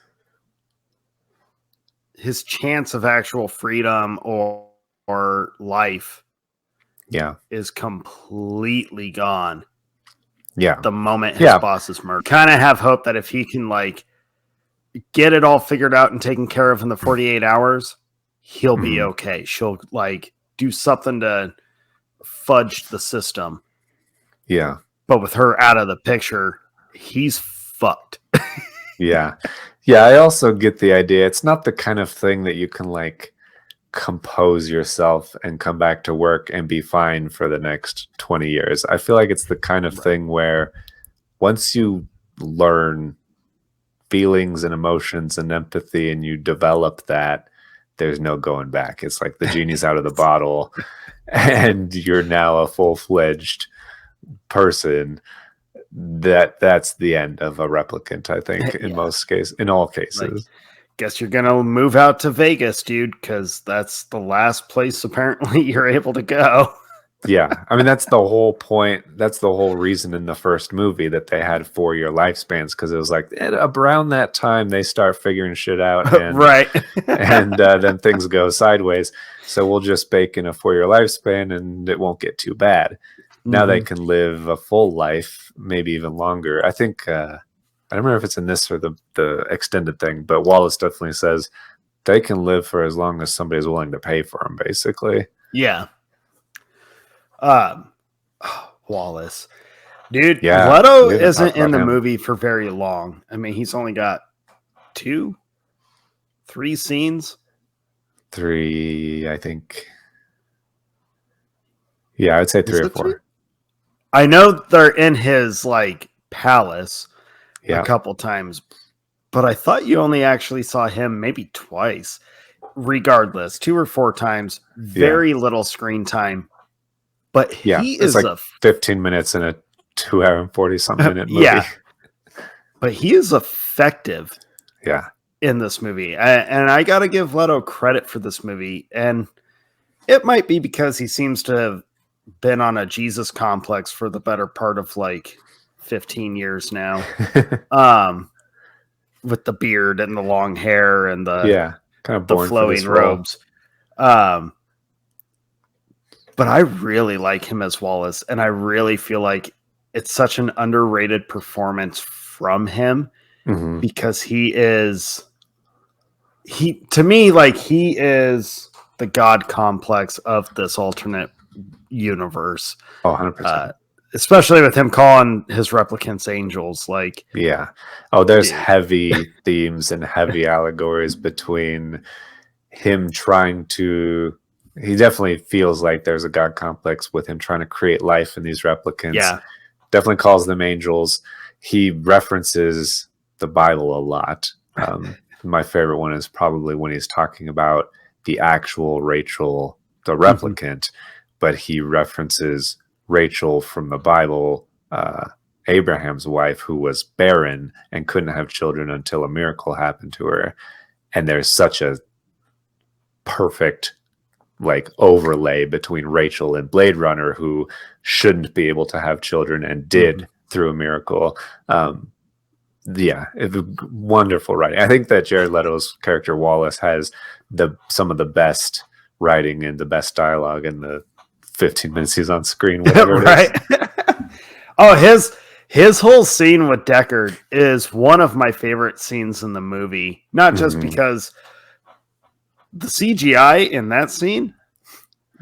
chance of actual freedom or life is completely gone. The moment his boss is murdered. Kind of have hope that if he can like get it all figured out and taken care of in the 48 hours, he'll be okay. She'll like do something to fudge the system. Yeah. But with her out of the picture, he's fucked. Yeah. I also get the idea. It's not the kind of thing that you can like compose yourself and come back to work and be fine for the next 20 years. I feel like it's the kind of thing where once you learn feelings and emotions and empathy and you develop that, there's no going back. It's like the genie's out of the bottle and you're now a full-fledged person. That's the end of a replicant, I think, in all cases. Like, guess you're gonna move out to Vegas, dude, because that's the last place apparently you're able to go. Yeah, I mean, that's the whole point. That's the whole reason in the first movie that they had 4-year lifespans, because it was like around that time they start figuring shit out, and, and then things go sideways. So we'll just bake in a 4-year lifespan, and it won't get too bad. Now they can live a full life, maybe even longer. I think I don't remember if it's in this or the extended thing, but Wallace definitely says they can live for as long as somebody's willing to pay for them, basically. Yeah. Wallace, dude. Leto isn't in the movie for very long. I mean, he's only got 2-3 scenes. 3, I think. Yeah, I'd say 3 or 4. 3? I know they're in his like palace a couple times, but I thought you only actually saw him maybe twice. Regardless, 2 or 4 times, very little screen time. But he is like 15 minutes in a 2-hour and 40-something minute movie. Yeah, but he is effective. In this movie, and I got to give Leto credit for this movie, and it might be because he seems to have been on a Jesus complex for the better part of like 15 years now. With the beard and the long hair and the kind of the flowing robes. But I really like him as Wallace, and I really feel like it's such an underrated performance from him because he is to me like he is the God complex of this alternate universe. 100%. Especially with him calling his replicants angels. Like, there's heavy themes and heavy allegories between him trying to. He definitely feels like there's a God complex with him trying to create life in these replicants. Definitely calls them angels. He references the Bible a lot. My favorite one is probably when he's talking about the actual Rachel, the replicant, but he references Rachel from the Bible, Abraham's wife, who was barren and couldn't have children until a miracle happened to her. And there's such a perfect like overlay between Rachel and Blade Runner, who shouldn't be able to have children and did through a miracle. It's wonderful writing. I think that Jared Leto's character Wallace has some of the best writing and the best dialogue in the 15 minutes he's on screen. Whatever right. His whole scene with Deckard is one of my favorite scenes in the movie. Not just because the CGI in that scene,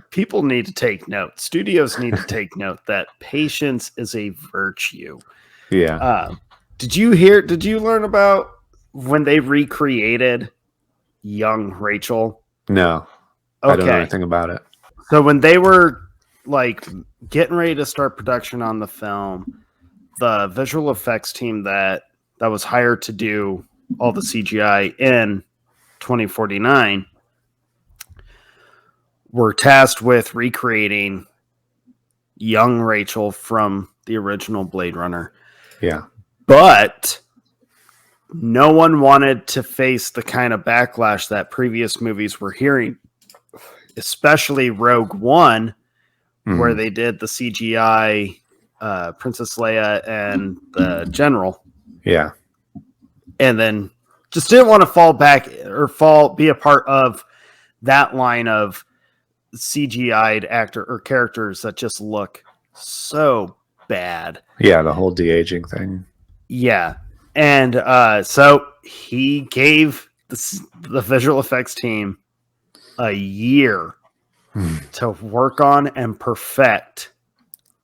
people need to take note. Studios need to take note that patience is a virtue. Yeah. Did you learn about when they recreated young Rachel? No. Okay. I don't know anything about it. So when they were like getting ready to start production on the film, the visual effects team that was hired to do all the CGI in 2049 were tasked with recreating young Rachel from the original Blade Runner. Yeah. But no one wanted to face the kind of backlash that previous movies were hearing, especially Rogue One, where they did the CGI Princess Leia and the General. Yeah. And then just didn't want to fall back or be a part of that line of CGI'd actor or characters that just look so bad. Yeah, the whole de-aging thing. Yeah. And so he gave the visual effects team a year to work on and perfect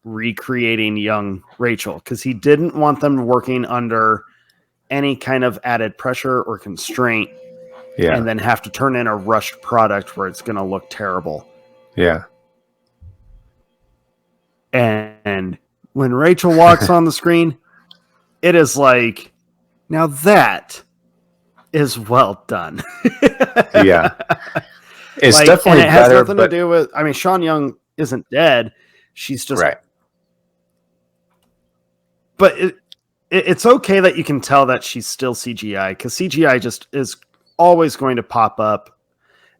recreating young Rachel, because he didn't want them working under any kind of added pressure or constraint and then have to turn in a rushed product where it's going to look terrible. Yeah. And when Rachel walks on the screen, it is like, now that is well done. Yeah. It's like, definitely and it has better, nothing to do with, I mean, Sean Young isn't dead. She's just right. But it's okay that you can tell that she's still CGI, because CGI just is always going to pop up,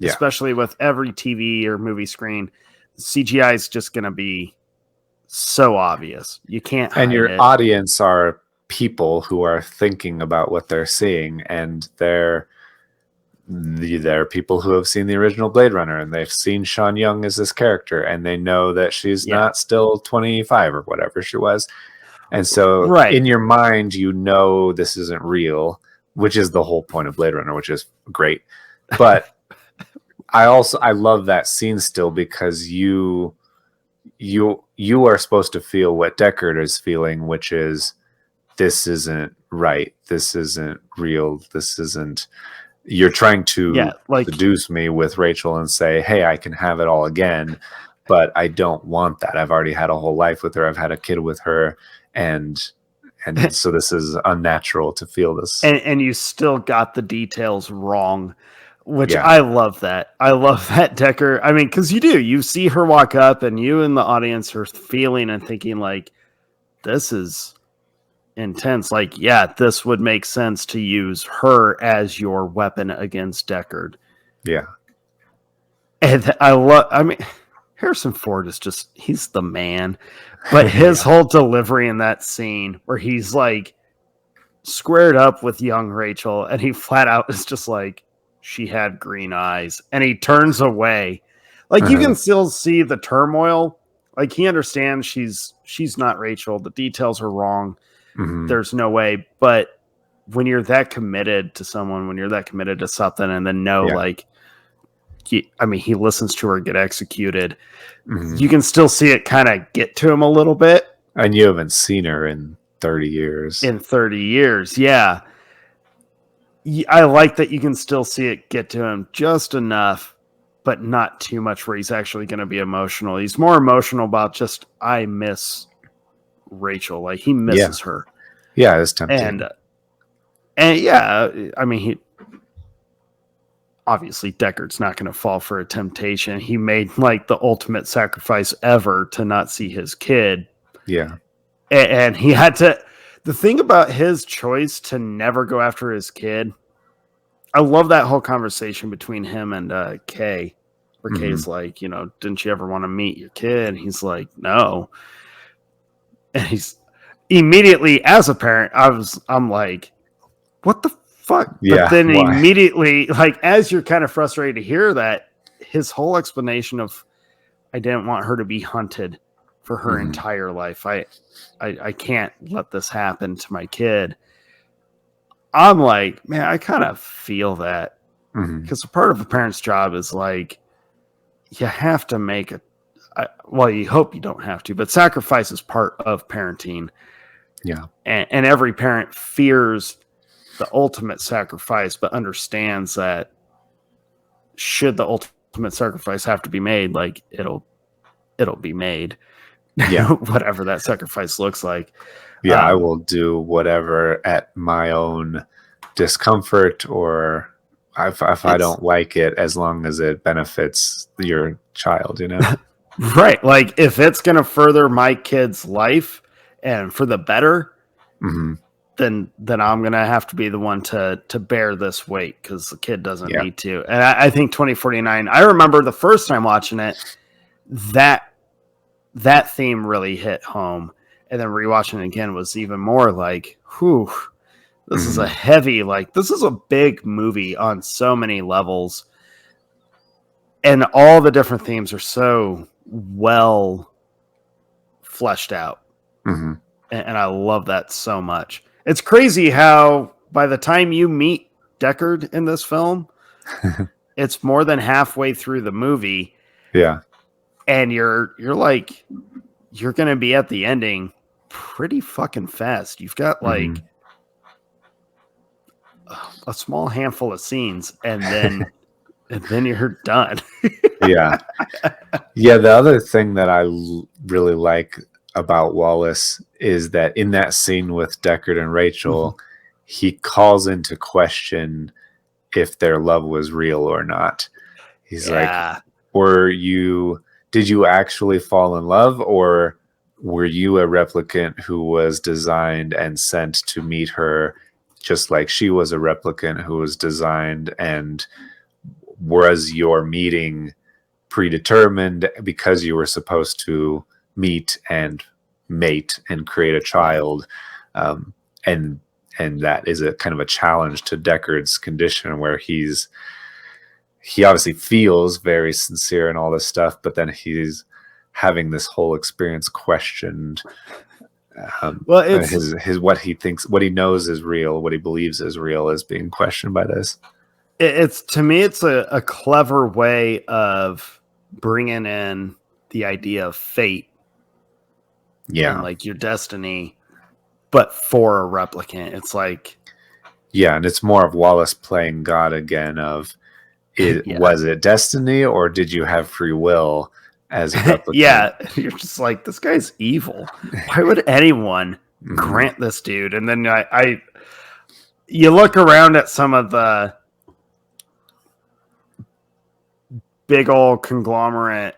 especially with every TV or movie screen. CGI is just going to be so obvious. You can't hide and your it. Audience are people who are thinking about what they're seeing, and they're people who have seen the original Blade Runner, and they've seen Sean Young as this character, and they know that she's not still 25 or whatever she was. And so in your mind, you know this isn't real, which is the whole point of Blade Runner, which is great. But I love that scene still, because you are supposed to feel what Deckard is feeling, which is, this isn't right. This isn't real. This isn't... You're trying to seduce me with Rachel and say, hey, I can have it all again, but I don't want that. I've already had a whole life with her. I've had a kid with her. And so this is unnatural to feel this. And you still got the details wrong, which I love that. I love that Deckard. I mean, because you see her walk up, and you in the audience are feeling and thinking like, this is intense. Like, yeah, this would make sense to use her as your weapon against Deckard. Yeah. And I mean, Harrison Ford is just, he's the man. But his whole delivery in that scene where he's like squared up with young Rachel, and he flat out is just like, she had green eyes, and he turns away. Like, you can still see the turmoil. Like, he understands she's not Rachel. The details are wrong. There's no way. But when you're that committed to someone, when you're that committed to something, and then like, he listens to her get executed. You can still see it kind of get to him a little bit. And you haven't seen her in 30 years. Yeah. I like that you can still see it get to him just enough, but not too much where he's actually going to be emotional. He's more emotional about just, I miss Rachel. Like, he misses her. Yeah, it's tempting. And yeah, I mean, obviously Deckard's not going to fall for a temptation. He made like the ultimate sacrifice ever to not see his kid. Yeah. And he had to, the thing about his choice to never go after his kid, I love that whole conversation between him and Kay, where Kay's like, didn't you ever want to meet your kid? And he's like, no. And he's immediately, as a parent, I'm like, what the fuck? Yeah, but then immediately, like, as you're kind of frustrated to hear that, his whole explanation of, I didn't want her to be hunted. for her entire life. I can't let this happen to my kid. I'm like, man, I kind of feel that, because a part of a parent's job is like, you have to make well, you hope you don't have to, but sacrifice is part of parenting. Yeah. And every parent fears the ultimate sacrifice, but understands that should the ultimate sacrifice have to be made, like it'll be made. Yeah. Whatever that sacrifice looks like. Yeah, I will do whatever at my own discomfort, or if I don't like it, as long as it benefits your child, you know? Right. Like if it's going to further my kid's life and for the better, then I'm going to have to be the one to bear this weight, because the kid doesn't need to. And I think 2049, I remember the first time watching it, that theme really hit home. And then rewatching it again was even more like, whew, this is a heavy, like, this is a big movie on so many levels. And all the different themes are so well fleshed out. And I love that so much. It's crazy how by the time you meet Deckard in this film, it's more than halfway through the movie. Yeah. And you're like, you're going to be at the ending pretty fucking fast. You've got like a small handful of scenes, and then you're done. Yeah. The other thing that I really like about Wallace is that in that scene with Deckard and Rachel, he calls into question if their love was real or not. He's like, did you actually fall in love, or were you a replicant who was designed and sent to meet her, just like she was a replicant who was designed, and was your meeting predetermined because you were supposed to meet and mate and create a child? And that is a kind of a challenge to Deckard's condition, where he obviously feels very sincere and all this stuff, but then he's having this whole experience questioned. Well, it's his what he thinks, what he knows is real, what he believes is real, is being questioned by this. It's, to me, it's a clever way of bringing in the idea of fate, and like your destiny, but for a replicant. It's like, and it's more of Wallace playing God again. Of was it destiny, or did you have free will as a replicant? You're just like, this guy's evil. Why would anyone grant this dude? And then you look around at some of the big old conglomerate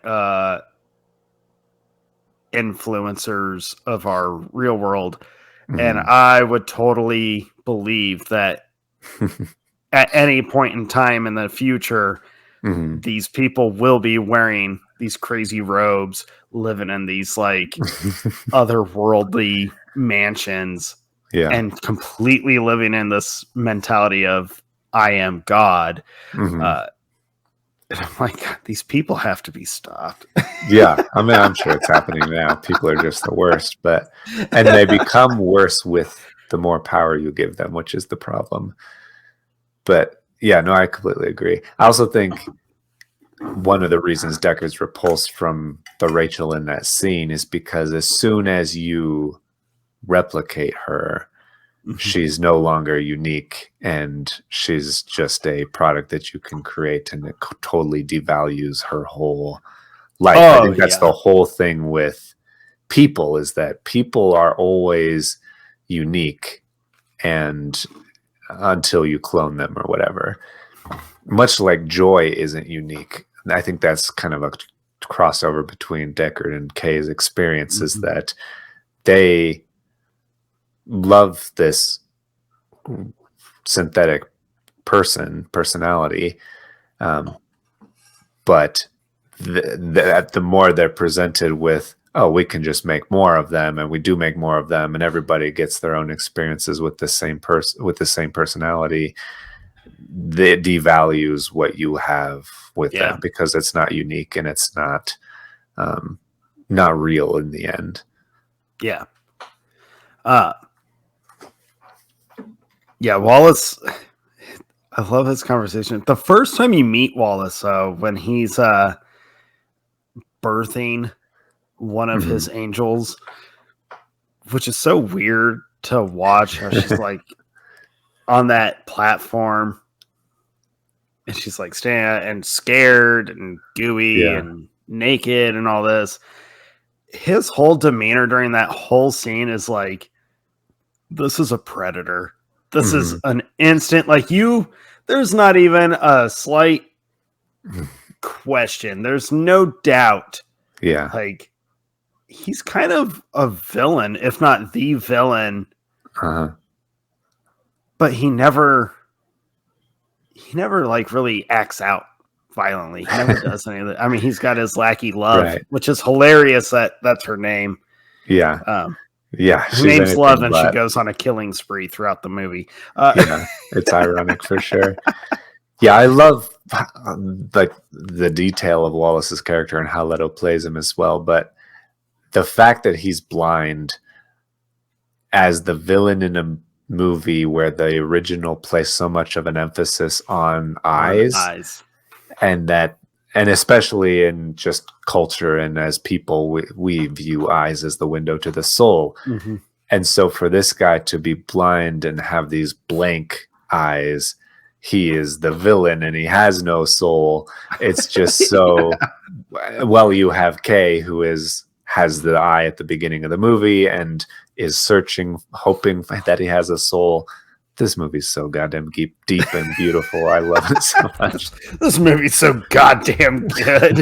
influencers of our real world, and I would totally believe that at any point in time in the future, these people will be wearing these crazy robes, living in these like otherworldly mansions, and completely living in this mentality of I am God. And I'm like, these people have to be stopped. I mean, I'm sure it's happening now. People are just the worst, and they become worse with the more power you give them, which is the problem. But I completely agree. I also think one of the reasons Deckard's repulsed from the Rachel in that scene is because as soon as you replicate her, she's no longer unique, and she's just a product that you can create, and it totally devalues her whole life. I think that's the whole thing with people, is that people are always unique, and until you clone them or whatever, much like joy isn't unique. And I think that's kind of a crossover between Deckard and Kay's experiences, that they love this synthetic personality, but the more they're presented with, we can just make more of them, and we do make more of them, and everybody gets their own experiences with the same with the same personality, that devalues what you have with them, because it's not unique, and it's not not real in the end. Yeah. Yeah, Wallace, I love his conversation. The first time you meet Wallace, when he's birthing one of his angels, which is so weird to watch how she's like on that platform and she's like standing and scared and gooey and naked and all this. His whole demeanor during that whole scene is like, this is a predator. This is an instant, like there's not even a slight question. There's no doubt. Yeah. Like, he's kind of a villain, if not the villain. But he never like really acts out violently. He never does anything. I mean, he's got his lackey Love, which is hilarious that's her name. Yeah. Her name's Love, and she goes on a killing spree throughout the movie. It's ironic for sure. Yeah, I love like the detail of Wallace's character and how Leto plays him as well. But the fact that he's blind as the villain in a movie where the original placed so much of an emphasis on eyes. And especially in just culture and as people, we view eyes as the window to the soul. And so for this guy to be blind and have these blank eyes, he is the villain and he has no soul. It's just so well, you have Kay who has the eye at the beginning of the movie and is searching, hoping that he has a soul. This movie's so goddamn deep and beautiful. I love it so much. This movie's so goddamn good.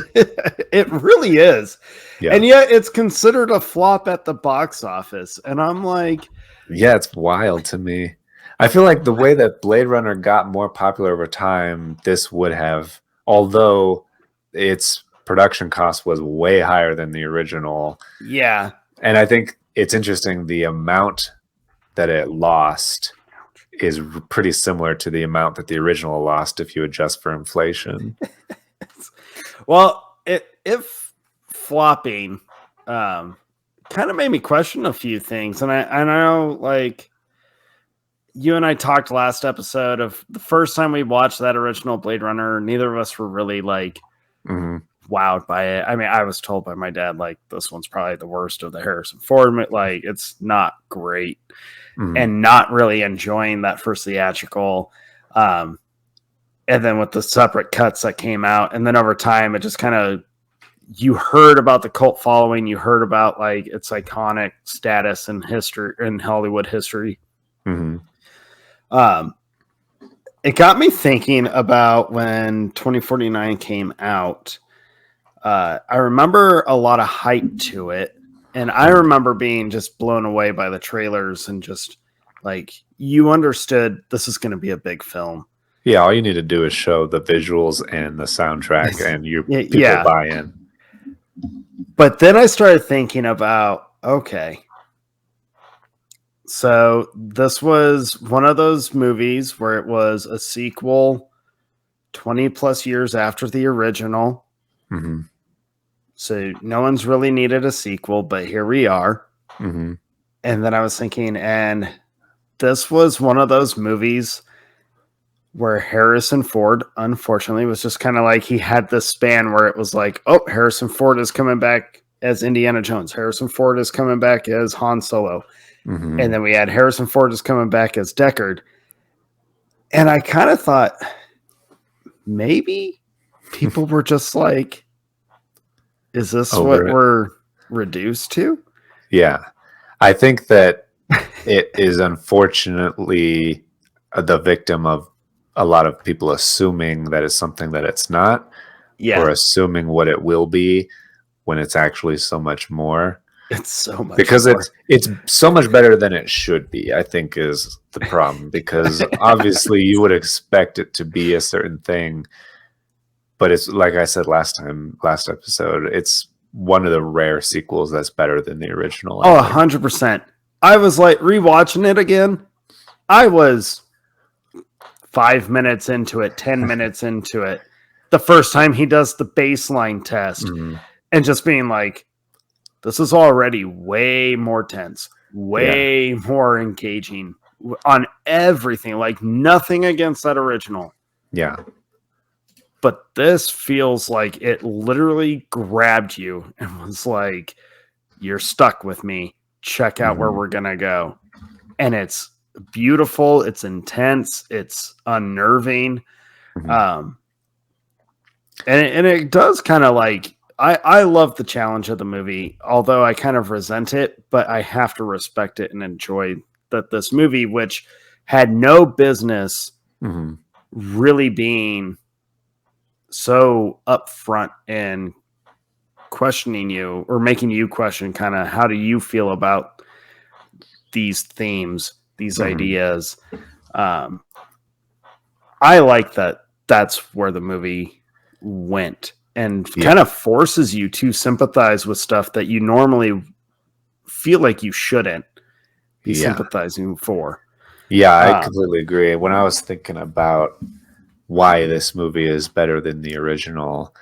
It really is. Yeah. And yet it's considered a flop at the box office. And I'm like... Yeah, it's wild to me. I feel like the way that Blade Runner got more popular over time, this would have, although its production cost was way higher than the original. Yeah. And I think it's interesting, the amount that it lost is pretty similar to the amount that the original lost if you adjust for inflation. Well, if flopping kind of made me question a few things. And I know, like, you and I talked last episode of the first time we watched that original Blade Runner, neither of us were really like wowed by it. I mean, I was told by my dad, like, this one's probably the worst of the Harrison Ford, like, it's not great. And not really enjoying that first theatrical. And then with the separate cuts that came out, and then over time, it just kind of, you heard about the cult following, you heard about like its iconic status in history, in Hollywood history. It got me thinking about when 2049 came out. I remember a lot of hype to it. And I remember being just blown away by the trailers and just like, you understood this is going to be a big film. Yeah, all you need to do is show the visuals and the soundtrack and people buy in. But then I started thinking about, okay, so this was one of those movies where it was a sequel 20 plus years after the original. So no one's really needed a sequel, but here we are. And then I was thinking, and this was one of those movies where Harrison Ford, unfortunately, was just kind of like, he had this span where it was like, oh, Harrison Ford is coming back as Indiana Jones. Harrison Ford is coming back as Han Solo. And then we had Harrison Ford is coming back as Deckard. And I kind of thought, maybe people were just like, is this what we're reduced to? Yeah. I think that it is unfortunately the victim of a lot of people assuming that it's something that it's not, or assuming what it will be when it's actually so much more. It's so much because more. It's so much better than it should be, I think, is the problem. Because obviously you would expect it to be a certain thing. But it's like I said last episode, it's one of the rare sequels that's better than the original. Oh, 100%. I was like rewatching it again. I was 5 minutes into it, 10 minutes into it. The first time he does the baseline test and just being like, This is already way more tense, way more engaging on everything. Like nothing against that original. Yeah. But this feels like it literally grabbed you and was like, you're stuck with me. Check out where we're going to go. And it's beautiful. It's intense. It's unnerving. And it does kind of like, I love the challenge of the movie, although I kind of resent it, but I have to respect it and enjoy that this movie, which had no business really being so upfront and questioning you or making you question kind of how do you feel about these themes, these ideas. I like that that's where the movie went and kind of forces you to sympathize with stuff that you normally feel like you shouldn't be sympathizing for. Yeah, I completely agree. When I was thinking about why this movie is better than the original,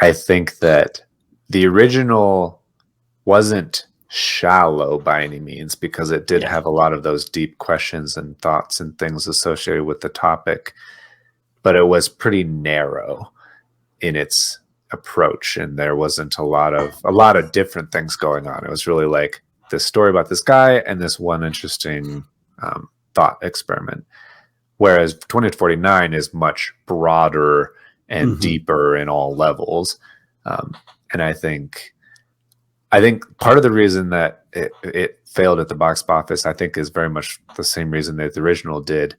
I think that the original wasn't shallow by any means because it did have a lot of those deep questions and thoughts and things associated with the topic, but it was pretty narrow in its approach, and there wasn't a lot of different things going on. It was really like this story about this guy and this one interesting thought experiment. Whereas 2049 is much broader and deeper in all levels. And I think part of the reason that it failed at the box office, I think, is very much the same reason that the original did.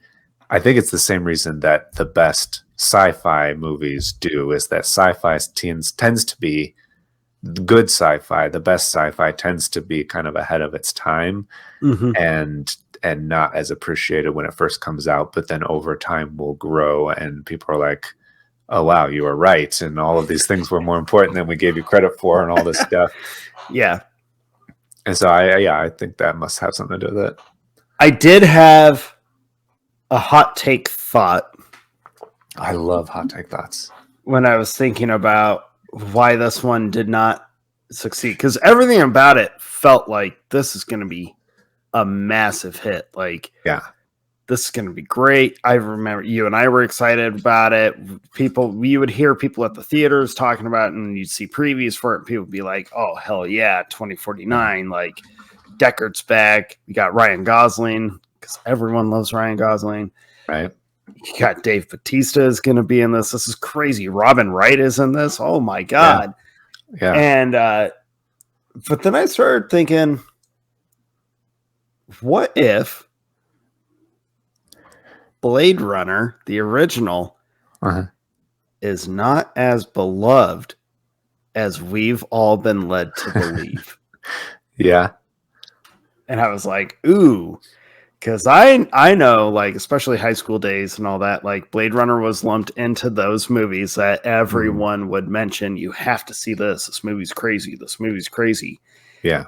I think it's the same reason that the best sci-fi movies do, is that sci-fi tends to be good sci-fi. The best sci-fi tends to be kind of ahead of its time. And not as appreciated when it first comes out, but then over time will grow and people are like, oh wow, you were right, and all of these things were more important than we gave you credit for, and all this stuff. And so I think that must have something to do with it. I did have a hot take thought. I love hot take thoughts. When I was thinking about why this one did not succeed, because everything about it felt like this is going to be a massive hit. Like, this is going to be great. I remember you and I were excited about it. You would hear people at the theaters talking about it, and you'd see previews for it. And people would be like, oh, hell yeah, 2049. Like, Deckard's back. We got Ryan Gosling, because everyone loves Ryan Gosling. Right. You got Dave Bautista is going to be in this. This is crazy. Robin Wright is in this. Oh, my God. Yeah. And, but then I started thinking, what if Blade Runner, the original, is not as beloved as we've all been led to believe? And I was like, ooh, because I know, like, especially high school days and all that, like, Blade Runner was lumped into those movies that everyone would mention. You have to see this. This movie's crazy. This movie's crazy. Yeah.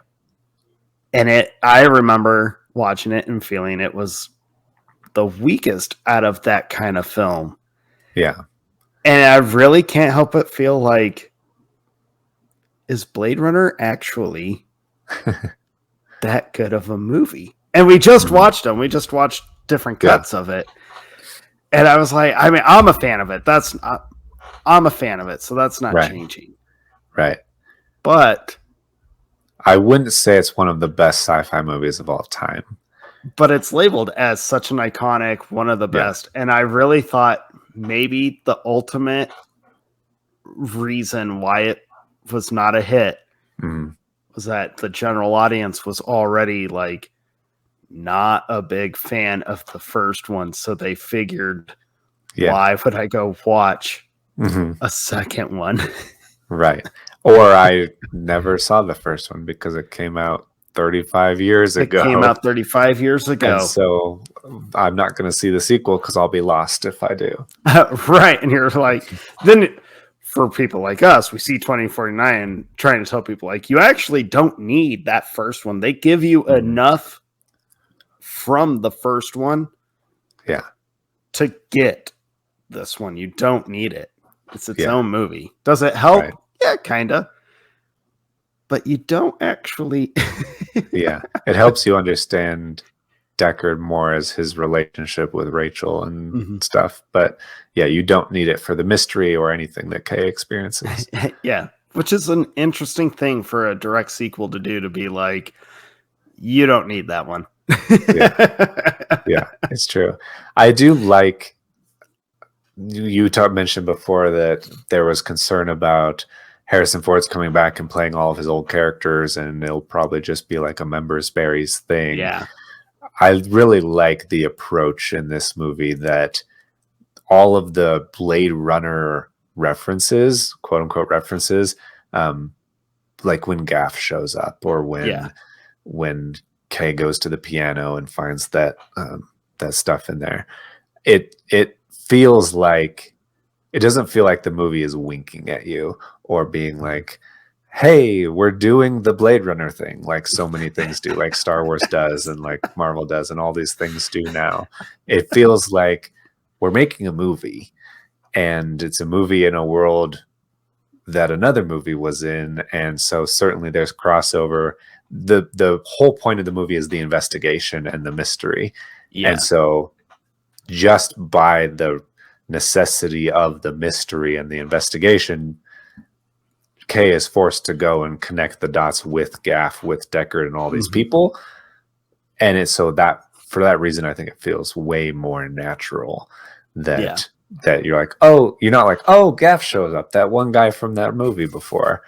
And I remember watching it and feeling it was the weakest out of that kind of film. Yeah. And I really can't help but feel like, is Blade Runner actually that good of a movie? And we just watched them. We just watched different cuts of it. And I was like, I mean, I'm a fan of it. I'm a fan of it. So that's not changing. Right. But I wouldn't say it's one of the best sci-fi movies of all time. But it's labeled as such an iconic, one of the best. And I really thought maybe the ultimate reason why it was not a hit was that the general audience was already like not a big fan of the first one. So they figured, why would I go watch a second one? Right. Or I never saw the first one because it came out 35 years ago. It came out 35 years ago. And so I'm not going to see the sequel because I'll be lost if I do. Right. And you're like, then for people like us, we see 2049 trying to tell people, like, you actually don't need that first one. They give you enough from the first one to get this one. You don't need it. It's its own movie. Does it help? Right. Yeah, kind of. but you don't actually. Yeah, it helps you understand Deckard more as his relationship with Rachel and Mhm. stuff. But yeah, you don't need it for the mystery or anything that Kay experiences. Yeah, which is an interesting thing for a direct sequel to do, to be like, you don't need that one. Yeah, it's true. I do like mentioned before that there was concern about Harrison Ford's coming back and playing all of his old characters, and it'll probably just be like a members berries thing. Yeah. I really like the approach in this movie that all of the Blade Runner references, quote unquote references, like when Gaff shows up, or when Kay goes to the piano and finds that that stuff in there. It feels like, it doesn't feel like the movie is winking at you or being like, hey, we're doing the Blade Runner thing, like so many things do, like Star Wars does and like Marvel does and all these things do now. It feels like we're making a movie, and it's a movie in a world that another movie was in, and so certainly there's crossover. The whole point of the movie is the investigation and the mystery. Yeah. And so just by the necessity of the mystery and the investigation, Kay is forced to go and connect the dots with Gaff, with Deckard, and all these people. And it's so that for that reason, I think it feels way more natural that that you're like, oh, you're not like, oh, Gaff shows up, that one guy from that movie before.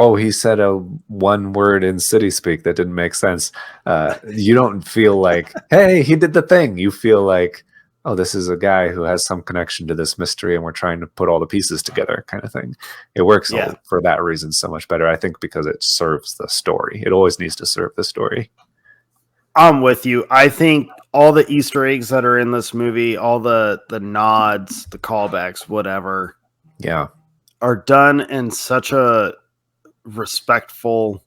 Oh, he said a one word in city speak that didn't make sense. You don't feel like, hey, he did the thing. You feel like, oh, this is a guy who has some connection to this mystery, and we're trying to put all the pieces together, kind of thing. It works for that reason so much better, I think, because it serves the story. It always needs to serve the story. I'm with you. I think all the Easter eggs that are in this movie, all the nods, the callbacks, whatever, are done in such a respectful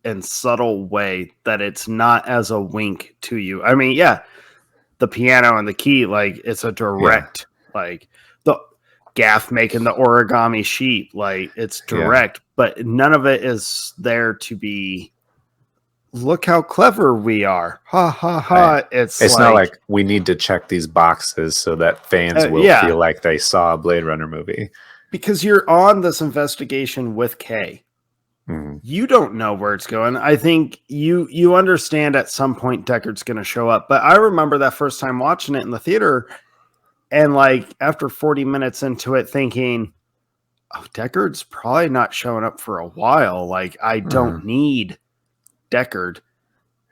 and subtle way that it's not as a wink to you. I mean, the piano and the key, like, it's a direct, like the Gaff making the origami sheet, like, it's direct, but none of it is there to be, look how clever we are. Ha ha ha. Right. It's like, not like we need to check these boxes so that fans will feel like they saw a Blade Runner movie. Because you're on this investigation with Kay. You don't know where it's going. I think you understand at some point Deckard's going to show up. But I remember that first time watching it in the theater, and like after 40 minutes into it thinking, oh, Deckard's probably not showing up for a while. Like, I don't need Deckard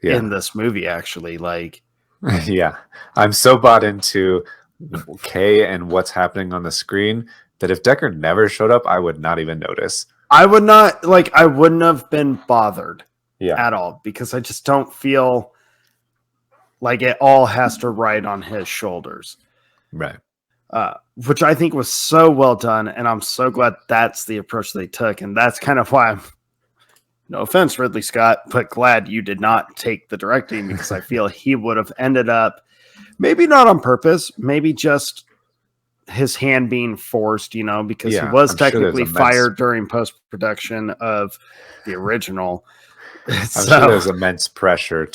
in this movie, actually. Like, I'm so bought into Kay and what's happening on the screen that if Deckard never showed up, I would not even notice. I would not, like, I wouldn't have been bothered at all, because I just don't feel like it all has to ride on his shoulders. Right. Which I think was so well done, and I'm so glad that's the approach they took, and that's kind of why I'm, no offense, Ridley Scott, but glad you did not take the directing, because I feel he would have ended up, maybe not on purpose, maybe just his hand being forced, you know, because he was technically fired during post-production of the original. I'm sure there's immense pressure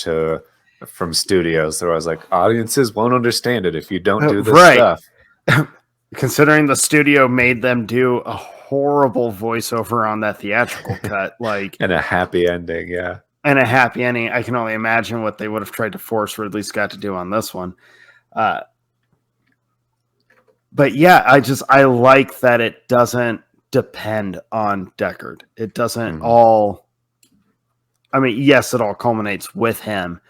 from studios. There was like, audiences won't understand it if you don't do this stuff. Considering the studio made them do a horrible voiceover on that theatrical cut, like, and a happy ending, and a happy ending. I can only imagine what they would have tried to force Ridley Scott to do on this one. But I like that it doesn't depend on Deckard. It doesn't all. I mean, yes, it all culminates with him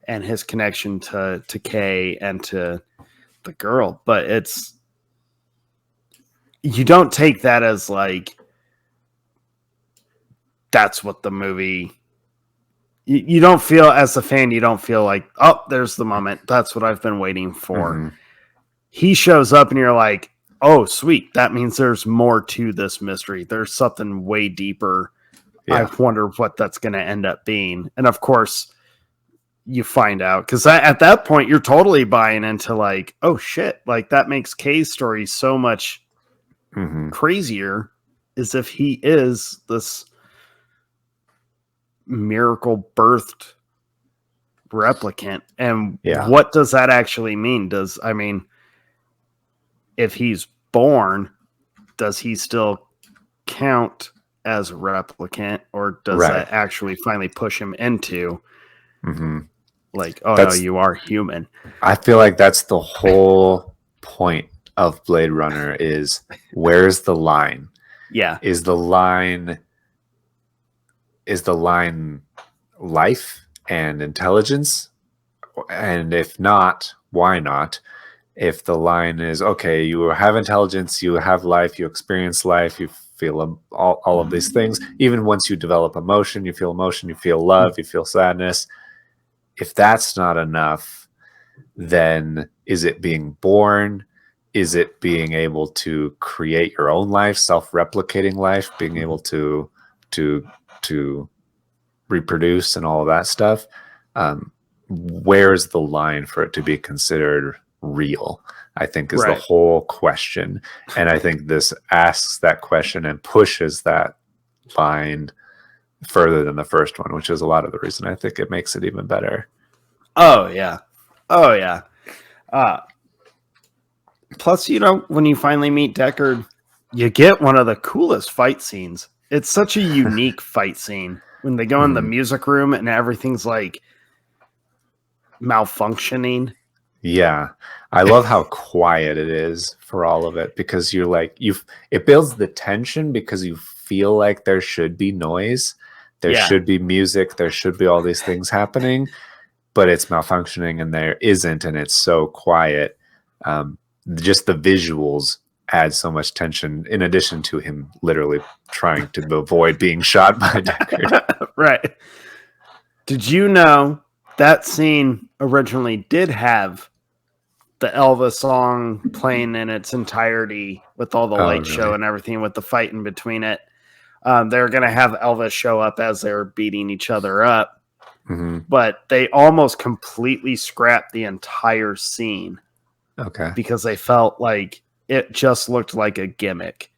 and his connection to Kay and to the girl, but you don't take that as like, that's what the movie. You don't feel, as a fan, you don't feel like, oh, there's the moment. That's what I've been waiting for. He shows up and you're like, oh, sweet. That means there's more to this mystery. There's something way deeper. I wonder what that's going to end up being. And of course, you find out, because at that point, you're totally buying into like, oh, shit. Like, that makes Kay's story so much crazier as if he is this miracle birthed replicant. And Yeah. what does that actually mean? If he's born, does he still count as a replicant, or does Right. that actually finally push him into like, oh That's- no, you are human? I feel like that's the whole point of Blade Runner is where's the line? Yeah. Is the line life and intelligence? And if not, why not? If the line is, okay, you have intelligence, you have life, you experience life, you feel all of these things. Even once you develop emotion, you feel love, you feel sadness. If that's not enough, then is it being born? Is it being able to create your own life, self-replicating life, being able to reproduce and all of that stuff? Where's the line for it to be considered real, I think, is the whole question. And I think this asks that question and pushes that line further than the first one, which is a lot of the reason I think it makes it even better. Oh yeah. Plus, when you finally meet Deckard, you get one of the coolest fight scenes. It's such a unique fight scene when they go in the music room and everything's like malfunctioning. Yeah. I love how quiet it is for all of it, because you're like, it builds the tension because you feel like there should be noise, there should be music, there should be all these things happening, but it's malfunctioning and there isn't, and it's so quiet. Just the visuals add so much tension, in addition to him literally trying to avoid being shot by Deckard. Right. Did you know that scene originally did have the Elvis song playing in its entirety with all the light show and everything, with the fight in between it? They're going to have Elvis show up as they're beating each other up, but they almost completely scrapped the entire scene. Okay. Because they felt like it just looked like a gimmick.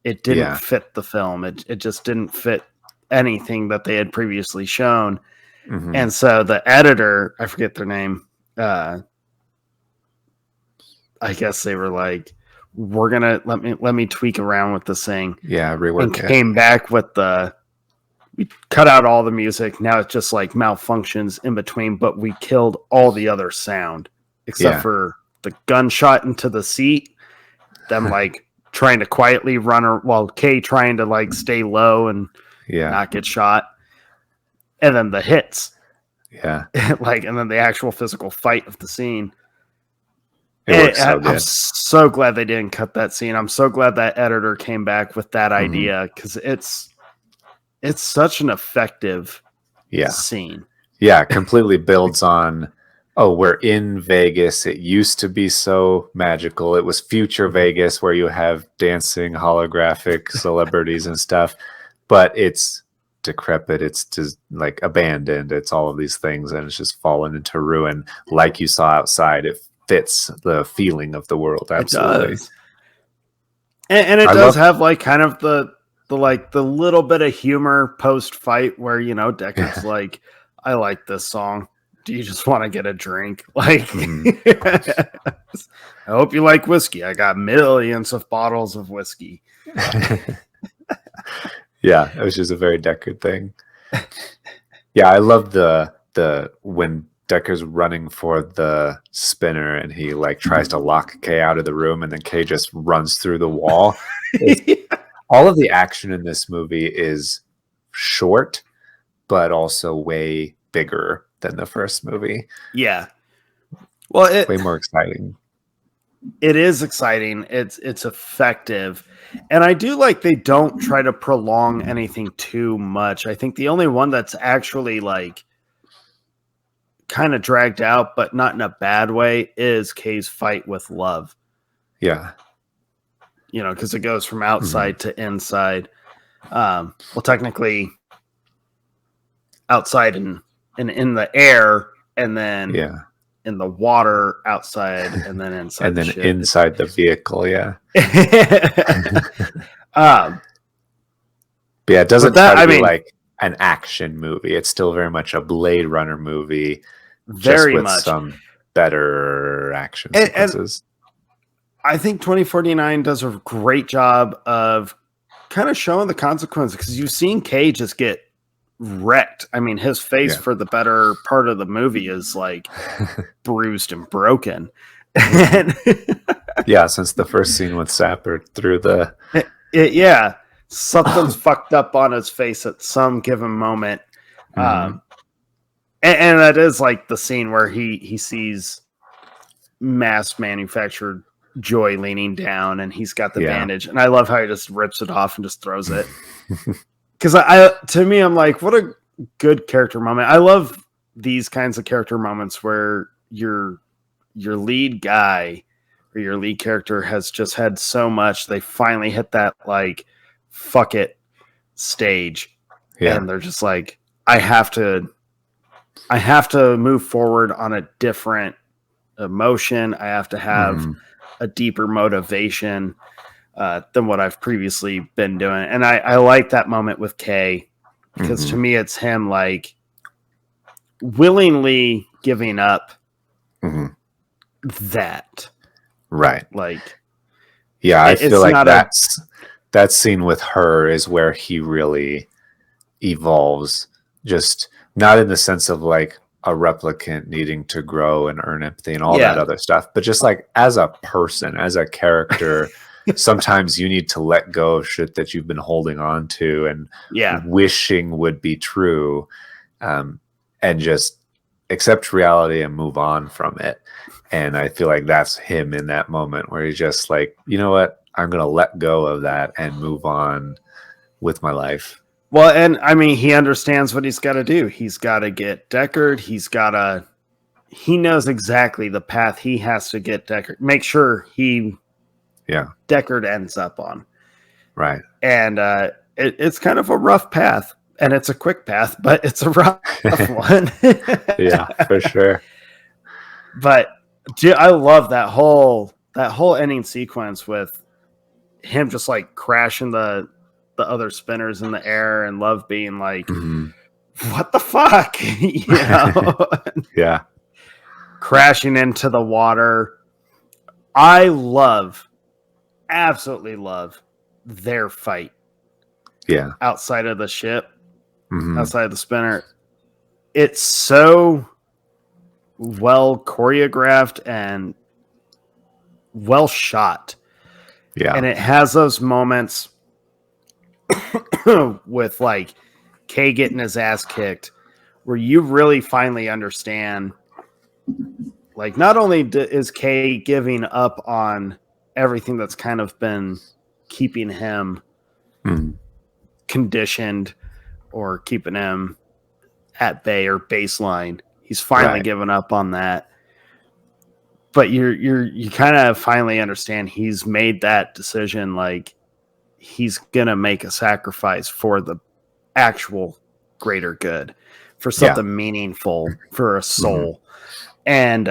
It didn't fit the film. It just didn't fit anything that they had previously shown. And so the editor, I forget their name, I guess they were like, we're gonna let me tweak around with this thing. Yeah, rework. And came back with we cut out all the music. Now it's just like malfunctions in between, but we killed all the other sound except for the gunshot into the seat, them like trying to quietly run, Kay trying to like stay low and not get shot, and then the hits, and then the actual physical fight of the scene. I'm so glad they didn't cut that scene. I'm so glad that editor came back with that idea, because it's such an effective scene. Yeah, completely builds on, we're in Vegas. It used to be so magical. It was future Vegas where you have dancing holographic celebrities and stuff, but it's decrepit. It's just like abandoned. It's all of these things, and it's just fallen into ruin. Like you saw outside, it fits the feeling of the world. Absolutely. It does. And it does have like kind of the little bit of humor post fight where, Deckard's like, I like this song. Do you just want to get a drink? Like, I hope you like whiskey. I got millions of bottles of whiskey. Yeah, it was just a very Deckard thing. Yeah, I love the when Decker's running for the spinner and he like tries to lock Kay out of the room, and then Kay just runs through the wall. All of the action in this movie is short, but also way bigger than the first movie. Yeah. Well, way more exciting. It is exciting. It's effective. And I do like they don't try to prolong anything too much. I think the only one that's actually like kind of dragged out, but not in a bad way, is Kay's fight with Love. Yeah. Because it goes from outside to inside. Well, technically outside and in the air, and then in the water outside, and then inside. And then inside the vehicle, But yeah, it doesn't that, try to I be mean, like an action movie. It's still very much a Blade Runner movie, just very with much. some better action And sequences. I think 2049 does a great job of kind of showing the consequences, because you've seen Kay just get wrecked. I mean, his face Yeah. for the better part of the movie is like bruised and broken. And Yeah, since the first scene with Sapper through the yeah, something's fucked up on his face at some given moment. Mhm. And that is like the scene where he sees mass manufactured Joy leaning down, and he's got the Yeah. bandage, and I love how he just rips it off and just throws it. Because I to me, I'm like, what a good character moment. I love these kinds of character moments where your lead guy or your lead character has just had so much, they finally hit that like fuck it stage, Yeah. and they're just like, I have to move forward on a different emotion. I have to have Mhm. a deeper motivation than what I've previously been doing. And I like that moment with Kay, because to Mhm. me, it's him like willingly giving up Mhm. that. Right. Like, Yeah, I feel it's like not a, that scene with her is where he really evolves, just not in the sense of like a replicant needing to grow and earn empathy and all that yeah, other stuff, but just like as a person, as a character, sometimes you need to let go of shit that you've been holding on to and yeah. wishing would be true, and just accept reality and move on from it. And I feel like that's him in that moment where he's just like, you know what, I'm gonna let go of that and move on with my life. Well, and I mean, he understands what he's got to do. He's got to get Deckard. He knows exactly the path he has to get Deckard, make sure Yeah. Deckard ends up on. Right. And it's kind of a rough path, and it's a quick path, but it's a rough one. Yeah, for sure. But dude, I love that whole ending sequence with him just like crashing the other spinners in the air, and Love being like, Mhm. what the fuck? Yeah. Crashing into the water. Absolutely love their fight Yeah. outside of the ship, Mhm. outside of the spinner. It's so well choreographed and well shot. Yeah. And it has those moments with like Kay getting his ass kicked, where you really finally understand, like, not only is Kay giving up on everything that's kind of been keeping him Mhm. conditioned or keeping him at bay or baseline. He's finally Right. given up on that. But you kind of finally understand he's made that decision. Like, he's gonna make a sacrifice for the actual greater good, for Yeah. something meaningful, for a Mhm. soul. And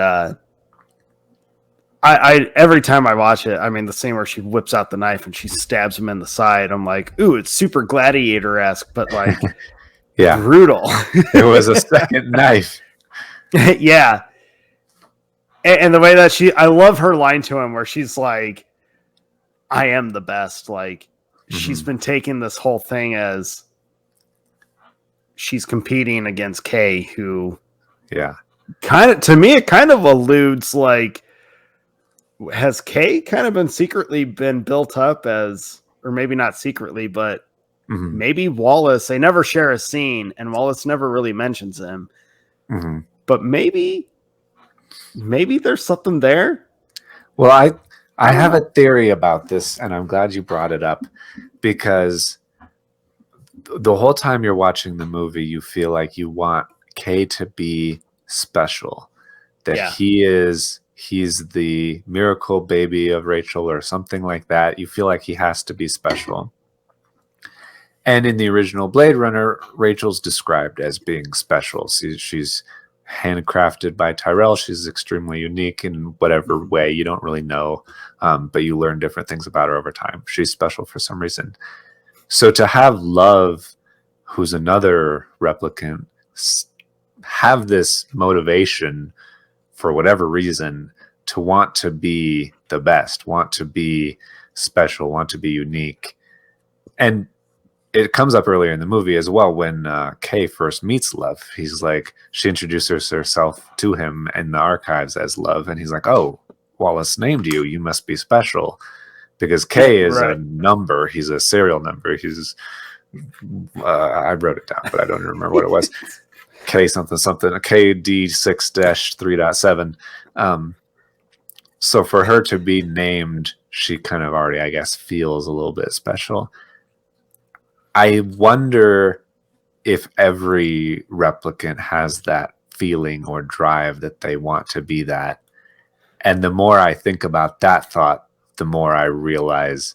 I every time I watch it, I mean, the scene where she whips out the knife and she stabs him in the side, I'm like, ooh, it's super Gladiator-esque, but like Yeah. brutal. There was a second knife. Yeah. And the way that I love her line to him where she's like, I am the best. Like, she's Mhm. been taking this whole thing as she's competing against Kay, who Yeah. kind of, to me, it kind of alludes like, has Kay kind of secretly been built up as, or maybe not secretly, but Mhm. maybe Wallace, they never share a scene and Wallace never really mentions him, Mhm. but maybe there's something there. Well, I don't have a know. theory about this, and I'm glad you brought it up, because the whole time you're watching the movie, you feel like you want Kay to be special, that Yeah. he's the miracle baby of Rachel or something like that. You feel like he has to be special. And in the original Blade Runner, Rachel's described as being special. She's handcrafted by Tyrell. She's extremely unique in whatever way. You don't really know, but you learn different things about her over time. She's special for some reason. So to have Love, who's another replicant, have this motivation for whatever reason to want to be the best, want to be special, want to be unique. And it comes up earlier in the movie as well when Kay first meets Love. He's like, she introduces herself to him in the archives as Love, and he's like, "Oh, Wallace named you. You must be special." Because Kay is a number. He's a serial number. He's I wrote it down, but I don't remember what it was. K something something. KD6-3.7. So for her to be named, she kind of already, I guess, feels a little bit special. I wonder if every replicant has that feeling or drive that they want to be that. And the more I think about that thought, the more I realize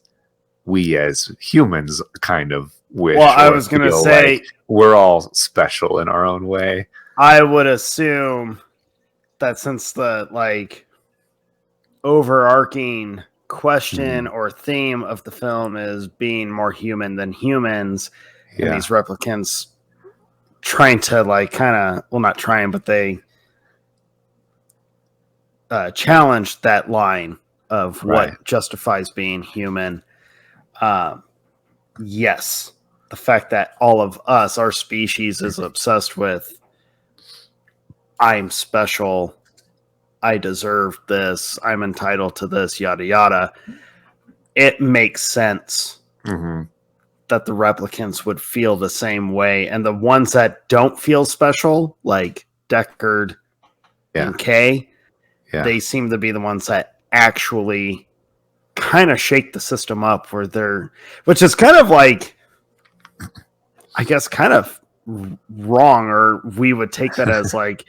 we as humans kind of wish. Well, I was going to say, like we're all special in our own way. I would assume that since the like overarching question or theme of the film is being more human than humans, and these replicants trying to like kind of, well, not trying, but they challenge that line of what justifies being human. Yes, the fact that all of us, our species, is obsessed with I'm special, I deserve this, I'm entitled to this, yada yada. It makes sense that the replicants would feel the same way, and the ones that don't feel special, like Deckard and Kay, they seem to be the ones that actually kind of shake the system up, where they're, which is kind of like, I guess, kind of wrong, or we would take that as like,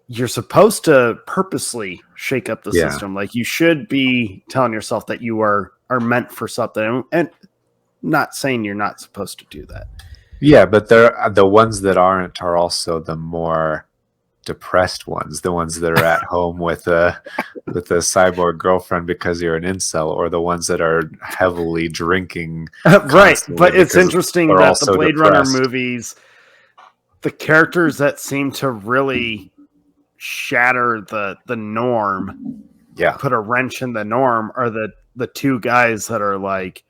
you're supposed to purposely shake up the system. Like you should be telling yourself that you are meant for something, and not saying you're not supposed to do that. Yeah, but the ones that aren't are also the more depressed ones, the ones that are at home with a cyborg girlfriend because you're an incel, or the ones that are heavily drinking. Right, but it's interesting that the Blade depressed. Runner movies, the characters that seem to really shatter the norm, put a wrench in the norm, are the two guys that are like,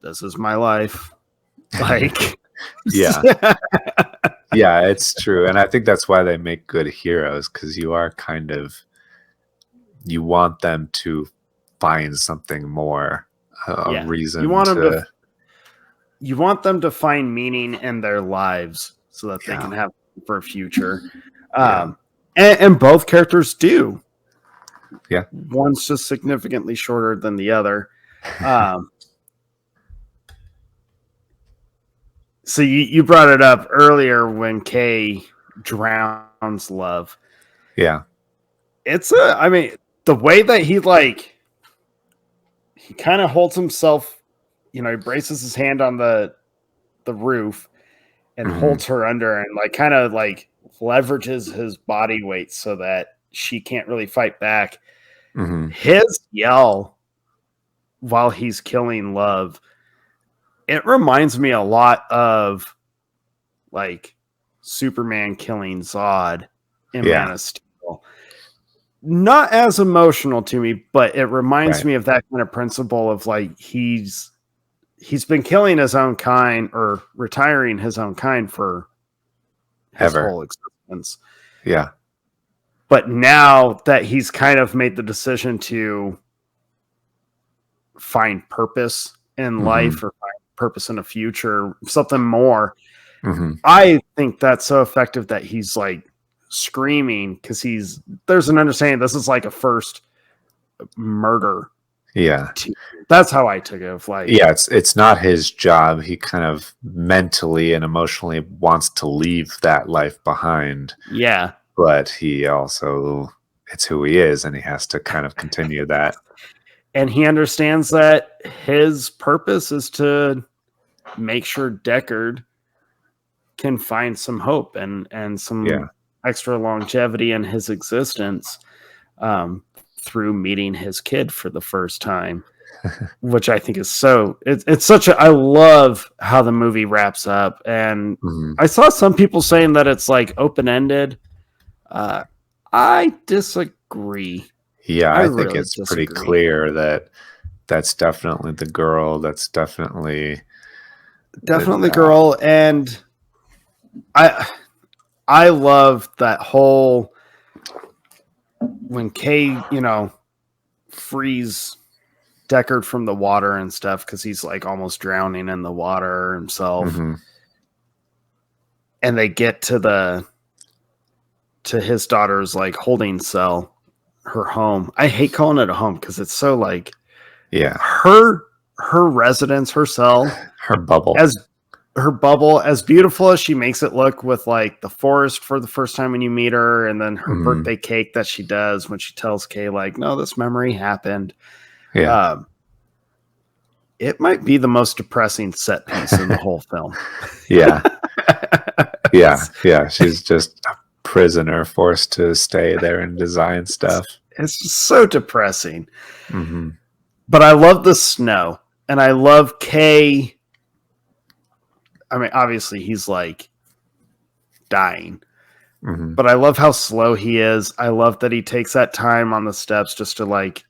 this is my life. Like, yeah, it's true. And I think that's why they make good heroes, because you are kind of, you want them to find something more, a reason. You want them to find meaning in their lives so that they can have for a future. And both characters do. Yeah. One's just significantly shorter than the other. So you brought it up earlier when Kay drowns Love. Yeah. I mean, the way that he kind of holds himself, he braces his hand on the roof and holds her under, and like kind of like leverages his body weight so that she can't really fight back. His yell while he's killing Love, it reminds me a lot of like Superman killing Zod in Man of Steel. Not as emotional to me, but it reminds me of that kind of principle of like he's been killing his own kind, or retiring his own kind for his whole existence. Yeah. But now that he's kind of made the decision to find purpose in life, or find purpose in a future, something more, I think that's so effective that he's like screaming, because there's an understanding this is like a first murder. Yeah. That's how I took it. Of like, it's not his job. He kind of mentally and emotionally wants to leave that life behind. Yeah. But he also, it's who he is, and he has to kind of continue that. And he understands that his purpose is to make sure Deckard can find some hope and some extra longevity in his existence through meeting his kid for the first time. which I think is it's such a, I love how the movie wraps up. And I saw some people saying that it's like open-ended. I disagree. Yeah, I think really it's pretty disagree. clear that that's definitely the girl. That's definitely Definitely girl. And I love that whole when Kay, frees Deckard from the water and stuff because he's like almost drowning in the water himself. Mhm. And they get to his daughter's like holding cell, her home. I hate calling it a home because it's so like her residence, her cell, her bubble, as beautiful as she makes it look, with like the forest for the first time when you meet her, and then her birthday cake that she does when she tells Kay like, no, this memory happened. It might be the most depressing set piece in the whole film. Yeah. She's just a prisoner forced to stay there and design stuff. It's just so depressing. But I love the snow, and I love Kay. I mean, obviously he's like dying, but I love how slow he is. I love that he takes that time on the steps just to like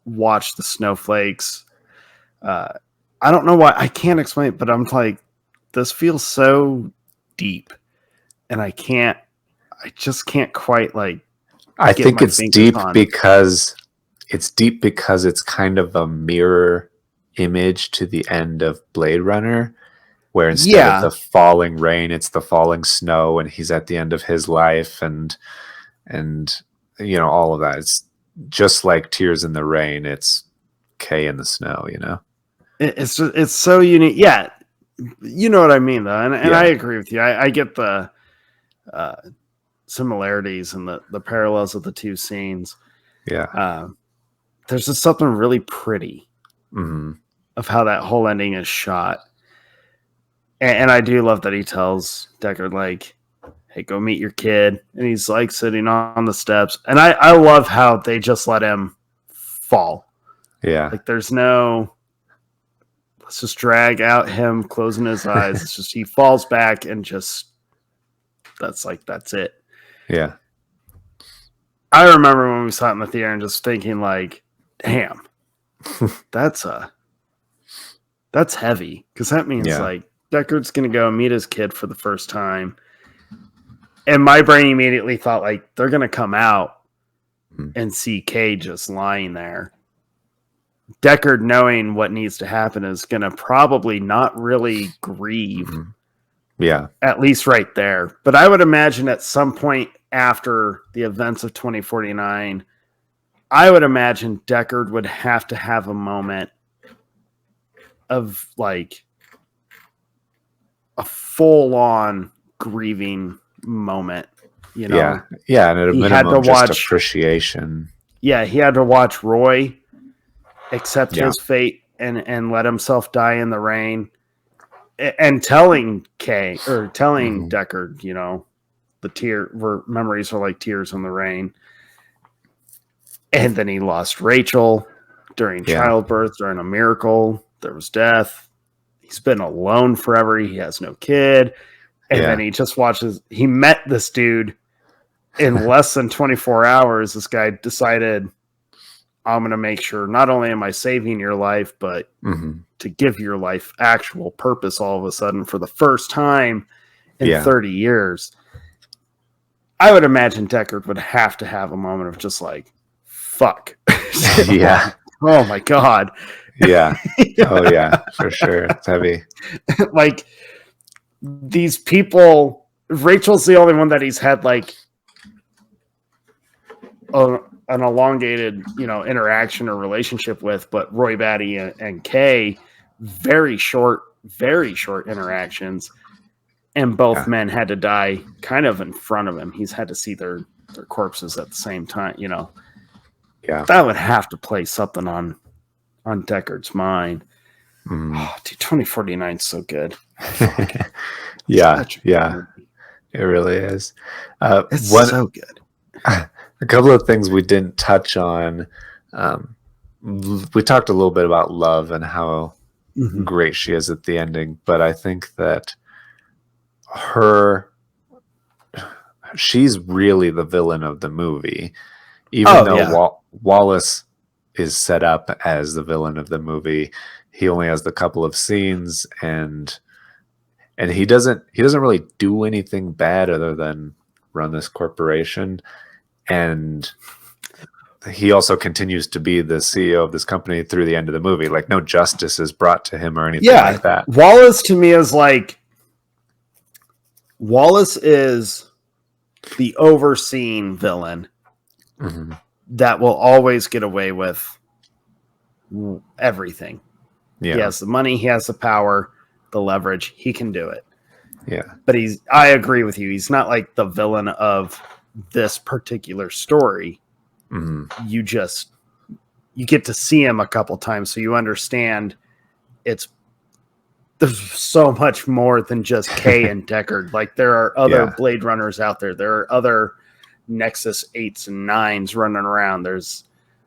watch the snowflakes. I don't know why, I can't explain it, but I'm like, this feels so deep, and I just can't quite like. I think it's deep because it's kind of a mirror image to the end of Blade Runner, where instead of the falling rain, it's the falling snow, and he's at the end of his life, and all of that. It's just like Tears in the Rain. It's Kay in the snow. It's so unique. Yeah, you know what I mean, though, and I agree with you. I get the similarities and the parallels of the two scenes. There's just something really pretty of how that whole ending is shot. And I do love that he tells Deckard, like, hey, go meet your kid. And he's like sitting on the steps. And I love how they just let him fall. Like there's no, let's just drag out him closing his eyes. It's just, he falls back and just, that's it. Yeah. I remember when we saw it in the theater and just thinking like, damn, that's heavy. Because that means like Deckard's going to go meet his kid for the first time. And my brain immediately thought like, they're going to come out and see Kay just lying there. Deckard, knowing what needs to happen, is going to probably not really grieve. At least right there. But I would imagine at some point after the events of 2049, I would imagine Deckard would have to have a moment of like a full-on grieving moment. And at a minimum, just appreciation. Yeah, he had to watch Roy accept his fate and let himself die in the rain. And telling Kay, or telling Deckard, the memories are like tears in the rain. And then he lost Rachel during childbirth, during a miracle. There was death. He's been alone forever. He has no kid. And then he just he met this dude in less than 24 hours. This guy decided, I'm going to make sure not only am I saving your life, but to give your life actual purpose all of a sudden for the first time in 30 years. I would imagine Deckard would have to have a moment of just like, fuck. Oh my God. Oh yeah, for sure. It's heavy. Like these people, Rachel's the only one that he's had like an elongated, interaction or relationship with, but Roy Batty and Kay, very short interactions, and both men had to die kind of in front of him. He's had to see their corpses at the same time, That would have to play something on Deckard's mind. Oh, dude, 2049 is so good. Yeah, it really is. It's so good. A couple of things we didn't touch on. we talked a little bit about love and how Mhm. great she is at the ending, but I think that her she's really the villain of the movie, even Oh though yeah, Wallace is set up as the villain of the movie. He only has the couple of scenes, and he doesn't really do anything bad other than run this corporation, and he also continues to be the CEO of this company through the end of the movie. Like no justice is brought to him or anything yeah. like that. Wallace to me is like Wallace is the overseen villain Hmm. that will always get away with everything. He Yeah, has the money, he has the power, the leverage, he can do it. yeah, But I agree with you. He's not like the villain of this particular story. hmm, You get to see him a couple times so you understand there's so much more than just Kay and Deckard. Like there are other yeah, Blade Runners out there. There are other Nexus 8s and 9s running around. There's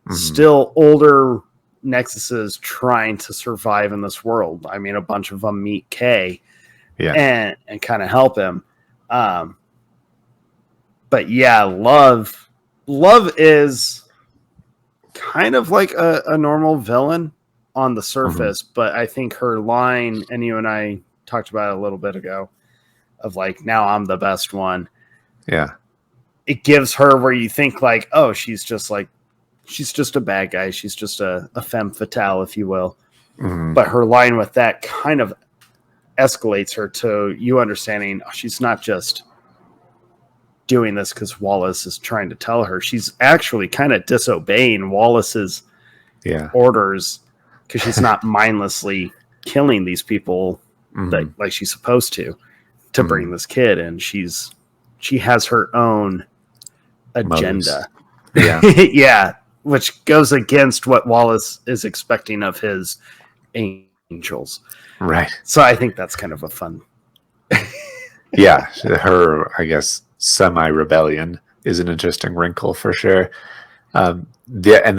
hmm, still older Nexuses trying to survive in this world. I mean, a bunch of them meet Kay yeah, and kind of help him. Um, but yeah, love is kind of like a normal villain on the hmm, surface, but I think her line, and you and I talked about it a little bit ago, of like, now I'm the best one. yeah, It gives her where you think like, oh, she's just a bad guy. She's just a femme fatale, if you will. hmm, But her line with that kind of escalates her to you understanding she's not just doing this because Wallace is trying to tell her. She's actually kind of disobeying Wallace's yeah, orders because she's not mindlessly killing these people that hmm, like she's supposed to hmm. bring this kid in. She has her own Motives. agenda. Yeah, Yeah, which goes against what Wallace is expecting of his angels. right. So I think that's kind of a fun. Yeah, her, I guess, semi-rebellion is an interesting wrinkle for sure. And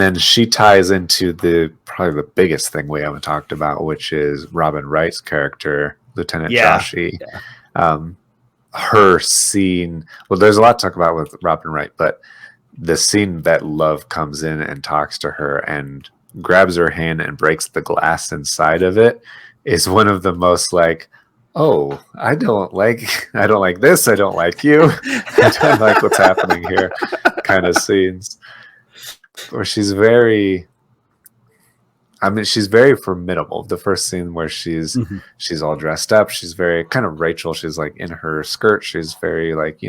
then she ties into the probably the biggest thing we haven't talked about, which is Robin Wright's character, Lieutenant Yeah, Joshi. yeah. Um, her scene. Well, there's a lot to talk about with Robin Wright, but the scene that Love comes in and talks to her and grabs her hand and breaks the glass inside of it is one of the most like, oh, I don't like this, I don't like you, I don't like what's happening here kind of scenes where she's very formidable. The first scene where Mhm. she's all dressed up, she's very kind of Rachel, she's like in her skirt, she's very like,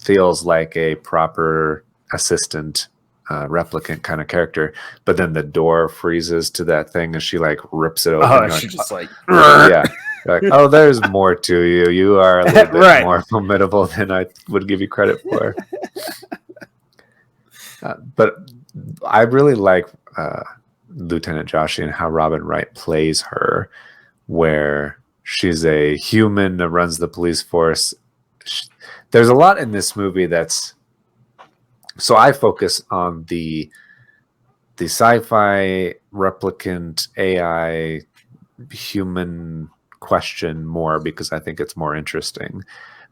feels like a proper assistant replicant kind of character. But then the door freezes to that thing and she like rips it open. Oh, You're she like, just like yeah. You're like, oh, there's more to you. You are a little bit right. more formidable than I would give you credit for. But I really like Lieutenant Joshi and how Robin Wright plays her, where she's a human that runs the police force. There's a lot in this movie that's so I focus on the sci-fi replicant AI human question more because I think it's more interesting.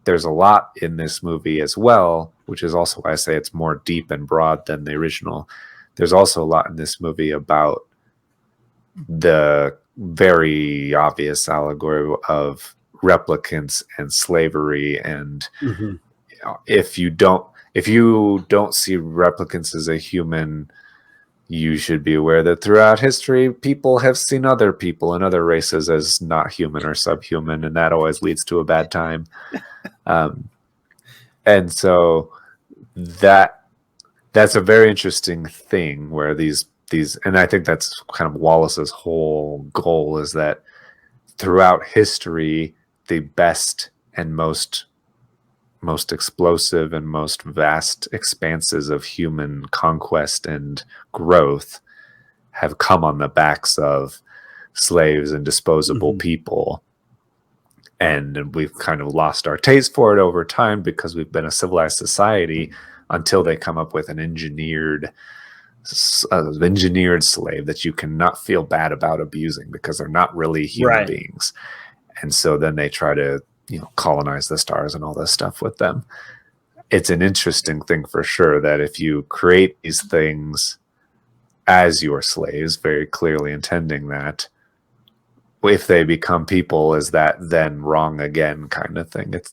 There's a lot in this movie as well, which is also why I say it's more deep and broad than the original. There's also a lot in this movie about the very obvious allegory of replicants and slavery, and Mhm. if you don't see replicants as a human, you should be aware that throughout history people have seen other people and other races as not human or subhuman, and that always leads to a bad time. um, and so that that's a very interesting thing where these and I think that's kind of Wallace's whole goal, is that throughout history the best and most explosive and most vast expanses of human conquest and growth have come on the backs of slaves and disposable Mhm. people. And we've kind of lost our taste for it over time because we've been a civilized society until they come up with an engineered engineered slave that you cannot feel bad about abusing because they're not really human Right. beings. And so then they try to, colonize the stars and all this stuff with them. It's an interesting thing for sure that if you create these things as your slaves, very clearly intending that, if they become people, is that then wrong again kind of thing? It's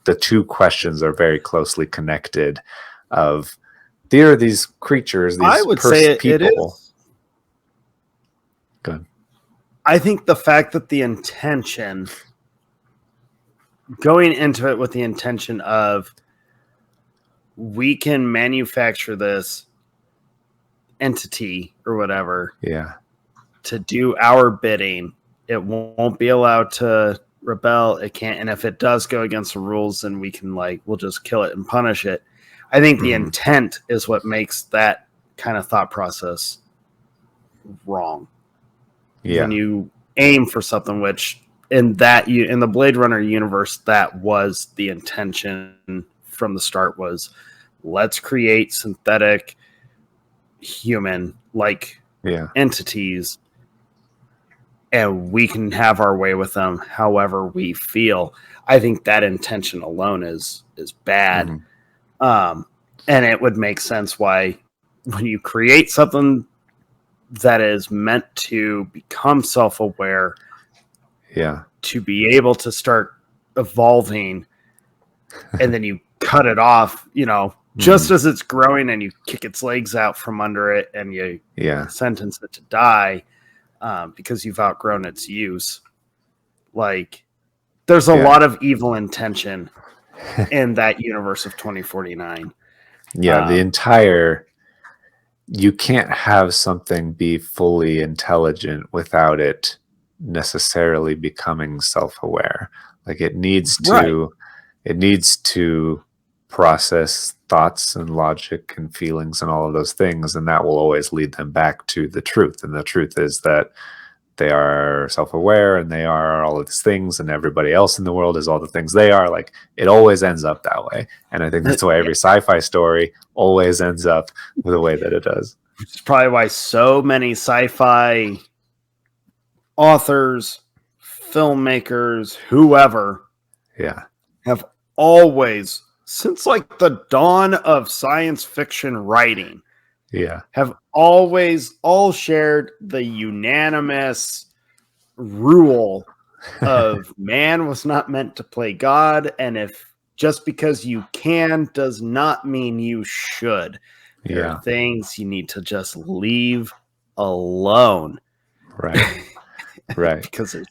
the two questions are very closely connected. Of there are these creatures, these I would say it is. Good. I think the fact that the intention, going into it with the intention of, we can manufacture this entity or whatever, to do our bidding. It won't be allowed to rebel. It can't, and if it does go against the rules, then we can we'll just kill it and punish it. I think the intent is what makes that kind of thought process wrong. Yeah. When you aim for something, which in the Blade Runner universe, that was the intention from the start, was let's create synthetic human entities, and we can have our way with them however we feel. I think that intention alone is bad. And it would make sense why, when you create something that is meant to become self-aware, to be able to start evolving, and then you cut it off, just as it's growing, and you kick its legs out from under it, and you sentence it to die because you've outgrown its use. There's a lot of evil intention in that universe of 2049. The entire, you can't have something be fully intelligent without it necessarily becoming self-aware. It needs to process thoughts and logic and feelings and all of those things, and that will always lead them back to the truth. And the truth is that they are self-aware, and they are all of these things, and everybody else in the world is all the things they are. It always ends up that way. And I think that's why every sci-fi story always ends up the way that it does. Which is probably why so many sci-fi authors, filmmakers, whoever, have always, since the dawn of science fiction writing, have always all shared the unanimous rule of man was not meant to play God, and if just because you can does not mean you should. There are things you need to just leave alone. Right. Because there's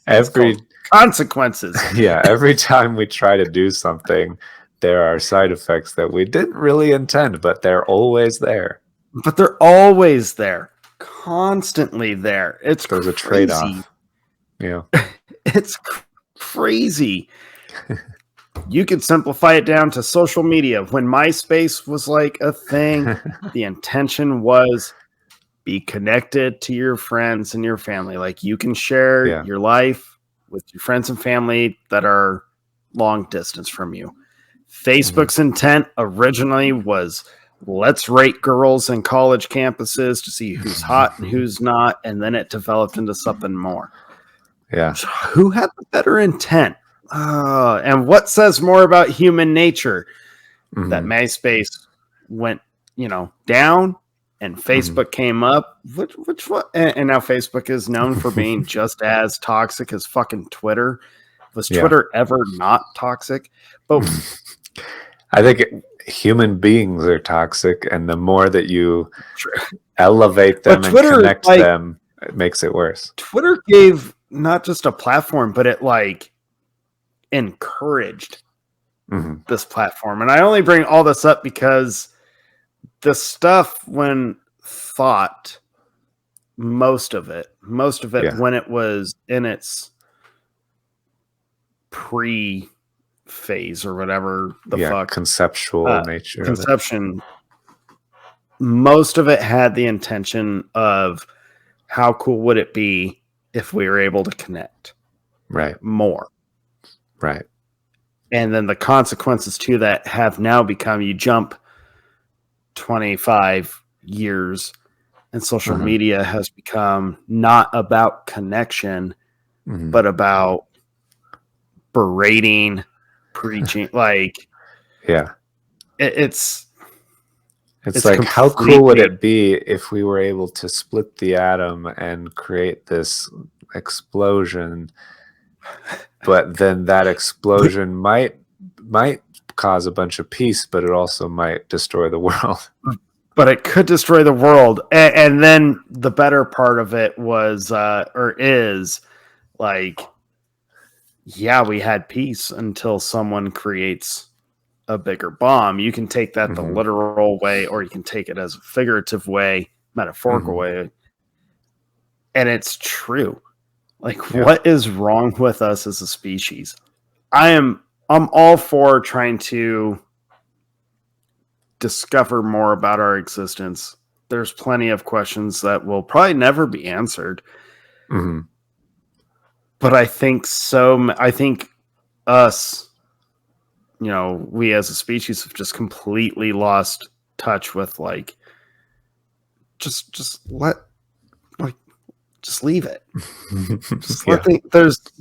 consequences. Every time we try to do something, there are side effects that we didn't really intend, but they're always there. But they're always there, constantly there. There's a trade-off. It's crazy. You could simplify it down to social media. When MySpace was a thing, the intention was be connected to your friends and your family. You can share your life with your friends and family that are long distance from you. Facebook's intent originally was, let's rate girls in college campuses to see who's hot and who's not, and then it developed into something more. So who had the better intent? And what says more about human nature? That MySpace went, down, and Facebook came up. Which one? And now Facebook is known for being just as toxic as fucking Twitter. Was Twitter ever not toxic? But I think human beings are toxic, and the more that you elevate them and connect them, it makes it worse. Twitter gave not just a platform, but it encouraged this platform. And I only bring all this up because the stuff, when thought, most of it when it was in its pre-phase or whatever the fuck, conceptual nature, conception, most of it had the intention of how cool would it be if we were able to connect more. And then the consequences to that have now become, you jump 25 years, and social media has become not about connection, but about berating, preaching. Like, it's like, how cool would it be if we were able to split the atom and create this explosion, but then that explosion might cause a bunch of peace, but it also might destroy the world. But it could destroy the world. And then the better part of it was, or is, like, yeah, we had peace until someone creates a bigger bomb. You can take that the literal way, or you can take it as a figurative way, metaphorical way. And it's true. Like, what is wrong with us as a species? I'm all for trying to discover more about our existence. There's plenty of questions that will probably never be answered. But I think us, we as a species have just completely lost touch with, like, just leave it.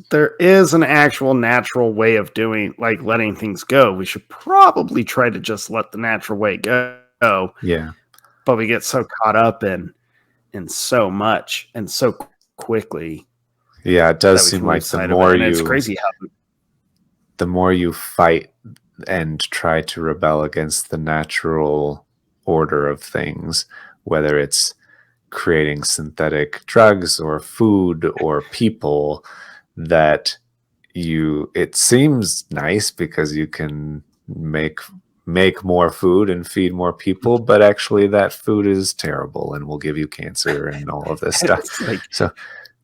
There is an actual natural way of doing, like, letting things go. We should probably try to just let the natural way go. Yeah. But we get so caught up in so much and so quickly. Yeah, it does seem like it's crazy how the more you fight and try to rebel against the natural order of things, whether it's creating synthetic drugs or food or people, that it seems nice because you can make more food and feed more people, but actually that food is terrible and will give you cancer and all of this stuff. Like, so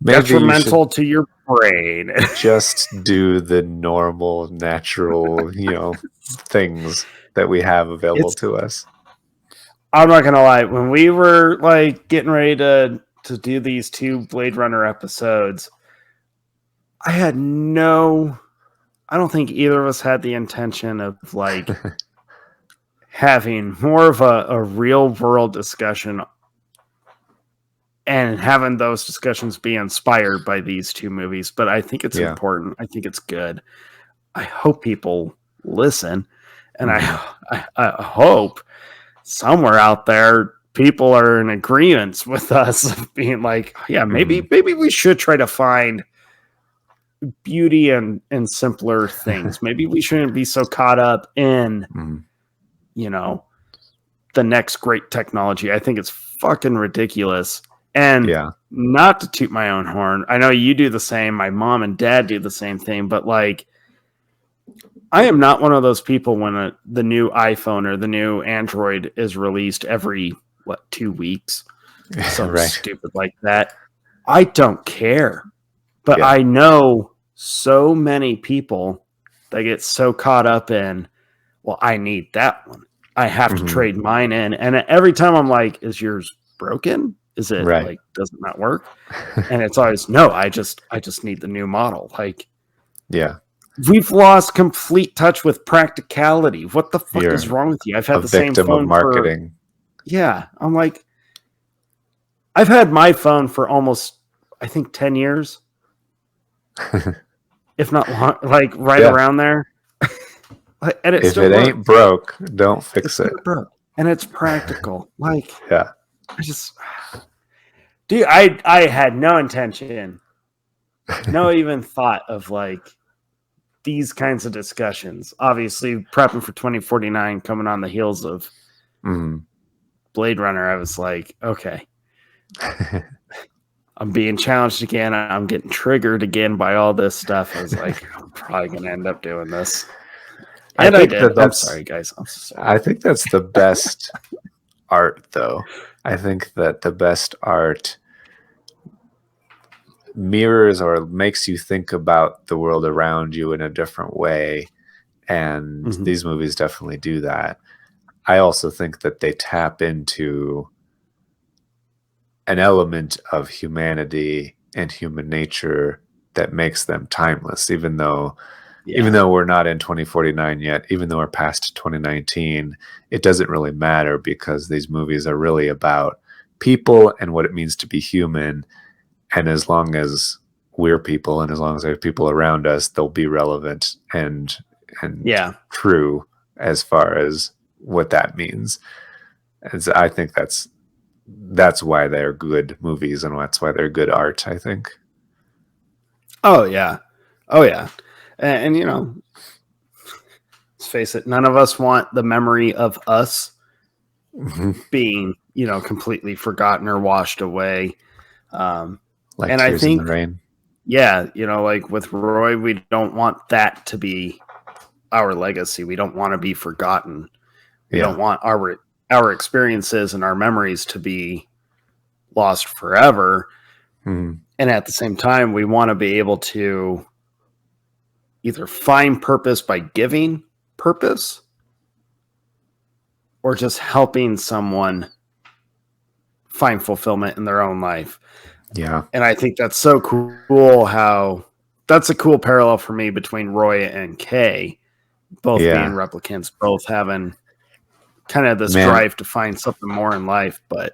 maybe detrimental to your brain. Just do the normal, natural, things that we have available to us. I'm not gonna lie. When we were, like, getting ready to do these 2 Blade Runner episodes, I don't think either of us had the intention of, like, having more of a real world discussion and having those discussions be inspired by these 2 movies. But I think it's important. I think it's good. I hope people listen, and I hope somewhere out there people are in agreement with us, being like, yeah, maybe we should try to find beauty in simpler things. Maybe we shouldn't be so caught up in the next great technology. I think it's fucking ridiculous. And not to toot my own horn, I know you do the same, my mom and dad do the same thing, but, like, I am not one of those people when the new iPhone or the new Android is released every 2 weeks, something stupid like that. I don't care, but I know so many people that get so caught up in, well, I need that one, I have to trade mine in, and every time I'm like, is yours broken? Is it like, does it not work? And it's always, no, I just need the new model. Like, we've lost complete touch with practicality. What the fuck is wrong with you? I've had the same phone of marketing. I'm like, I've had my phone for almost, I think, 10 years, if not long, like around there. And if it ain't broke, don't fix it. Broke. And it's practical. Like, dude, I had no intention, no even thought of, like, these kinds of discussions. Obviously, prepping for 2049, coming on the heels of Blade Runner, I was like, okay, I'm being challenged again. I'm getting triggered again by all this stuff. I was like, I'm probably going to end up doing this. And I did. I'm sorry, guys. I'm so sorry. I think that's the best art, though. I think that the best art mirrors or makes you think about the world around you in a different way. And these movies definitely do that. I also think that they tap into an element of humanity and human nature that makes them timeless, even though even though we're not in 2049 yet, even though we're past 2019, it doesn't really matter because these movies are really about people and what it means to be human. And as long as we're people and as long as there are people around us, they'll be relevant and true as far as what that means. And so I think that's why they're good movies and that's why they're good art, I think. Oh yeah. And you know, let's face it, none of us want the memory of us being, you know, completely forgotten or washed away. Like and Tears I think in the Rain. Yeah, you know, like with Roy, we don't want that to be our legacy. We don't want to be forgotten. We don't want our experiences and our memories to be lost forever. And at the same time, we want to be able to either find purpose by giving purpose or just helping someone find fulfillment in their own life. Yeah. And I think that's so cool how that's a cool parallel for me between Roy and Kay, both being replicants, both having kind of this drive to find something more in life. But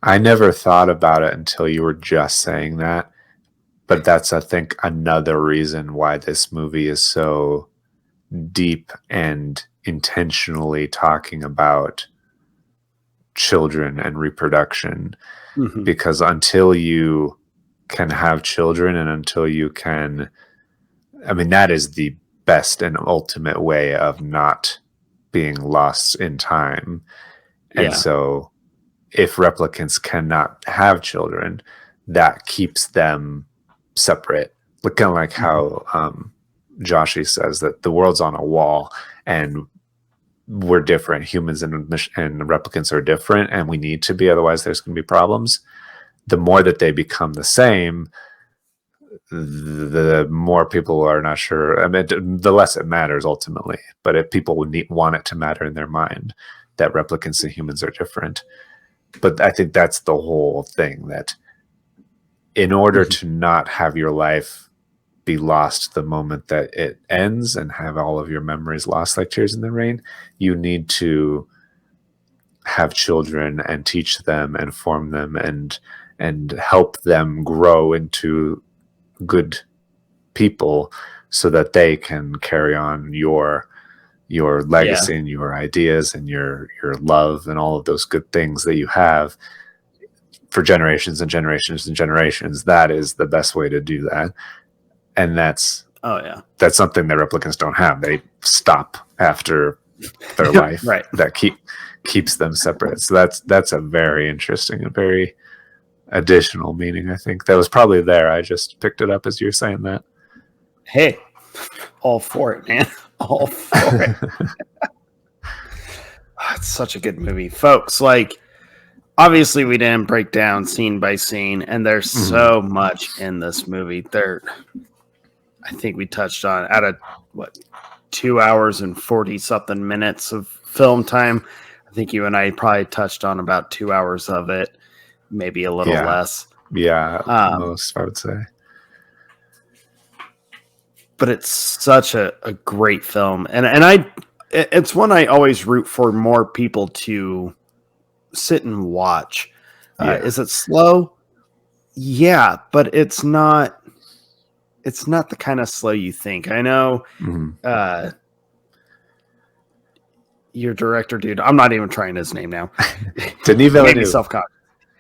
I never thought about it until you were just saying that. But that's, I think, another reason why this movie is so deep and intentionally talking about children and reproduction. Because until you can have children and until you can, I mean, that is the best and ultimate way of not being lost in time. And so if replicants cannot have children, that keeps them separate. Kind of like how Joshi says that the world's on a wall and we're different. Humans and replicants are different, and we need to be, otherwise there's going to be problems. The more that they become the same, the more people are not sure. I mean, the less it matters ultimately. But if people want it to matter in their mind that replicants and humans are different. But I think that's the whole thing, that in order to not have your life be lost the moment that it ends and have all of your memories lost like Tears in the Rain, you need to have children and teach them and form them and help them grow into good people so that they can carry on your legacy and your ideas and your love and all of those good things that you have for generations and generations and generations. That is the best way to do that. And that's something that replicants don't have. They stop after their life. Right. That keeps them separate. So that's a very interesting and very additional meaning, I think. That was probably there. I just picked it up as you're saying that. Hey, all for it, man. All for it. It's such a good movie. Folks, like, obviously we didn't break down scene by scene, and there's so much in this movie. I think we touched on out of 2 hours and 40 something minutes of film time. I think you and I probably touched on about 2 hours of it, maybe a little less. Yeah, most, I would say. But it's such a great film, and it's one I always root for more people to sit and watch. Is it slow? Yeah, but it's not the kind of slow you think. I know your director, dude. I'm not even trying his name now. Denis Villeneuve. Self-conscious.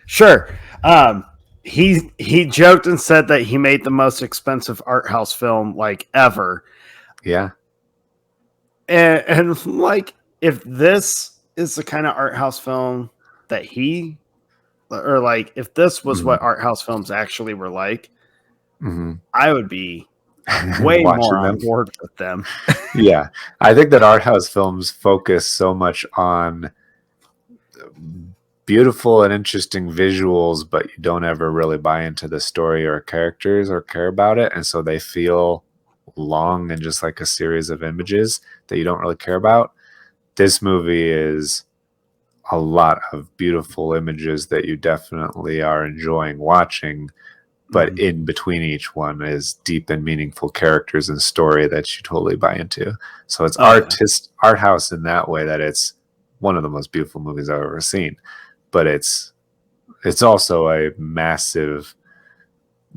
Sure. He joked and said that he made the most expensive art house film like ever. Yeah. And like, if this is the kind of art house film that if this was what art house films actually were like, I would be way more on board with them. Yeah. I think that art house films focus so much on beautiful and interesting visuals, but you don't ever really buy into the story or characters or care about it. And so they feel long and just like a series of images that you don't really care about. This movie is a lot of beautiful images that you definitely are enjoying watching, but in between each one is deep and meaningful characters and story that you totally buy into. So it's art house in that way, that it's one of the most beautiful movies I've ever seen, but it's also a massive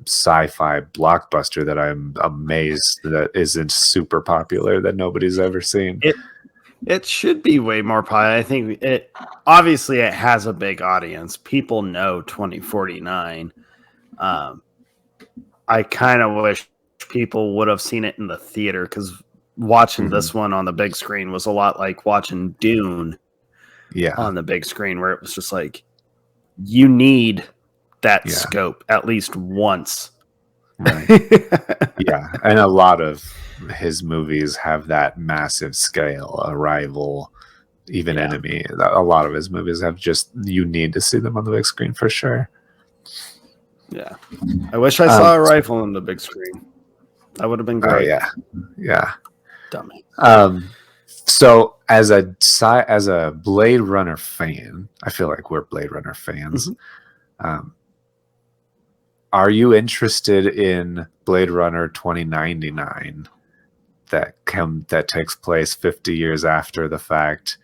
sci-fi blockbuster that I'm amazed that isn't super popular, that nobody's ever seen. It should be way more popular. I think it has a big audience. People know 2049. I kind of wish people would have seen it in the theater, because watching this one on the big screen was a lot like watching Dune on the big screen, where it was just like, you need that scope at least once. Right. Yeah. And a lot of his movies have that massive scale. Arrival, even Enemy. A lot of his movies have you need to see them on the big screen for sure. Yeah. I wish I saw Arrival on the big screen. That would have been great. Oh, yeah. Dummy. So as a Blade Runner fan, I feel like we're Blade Runner fans. Are you interested in Blade Runner 2099 that takes place 50 years after the fact?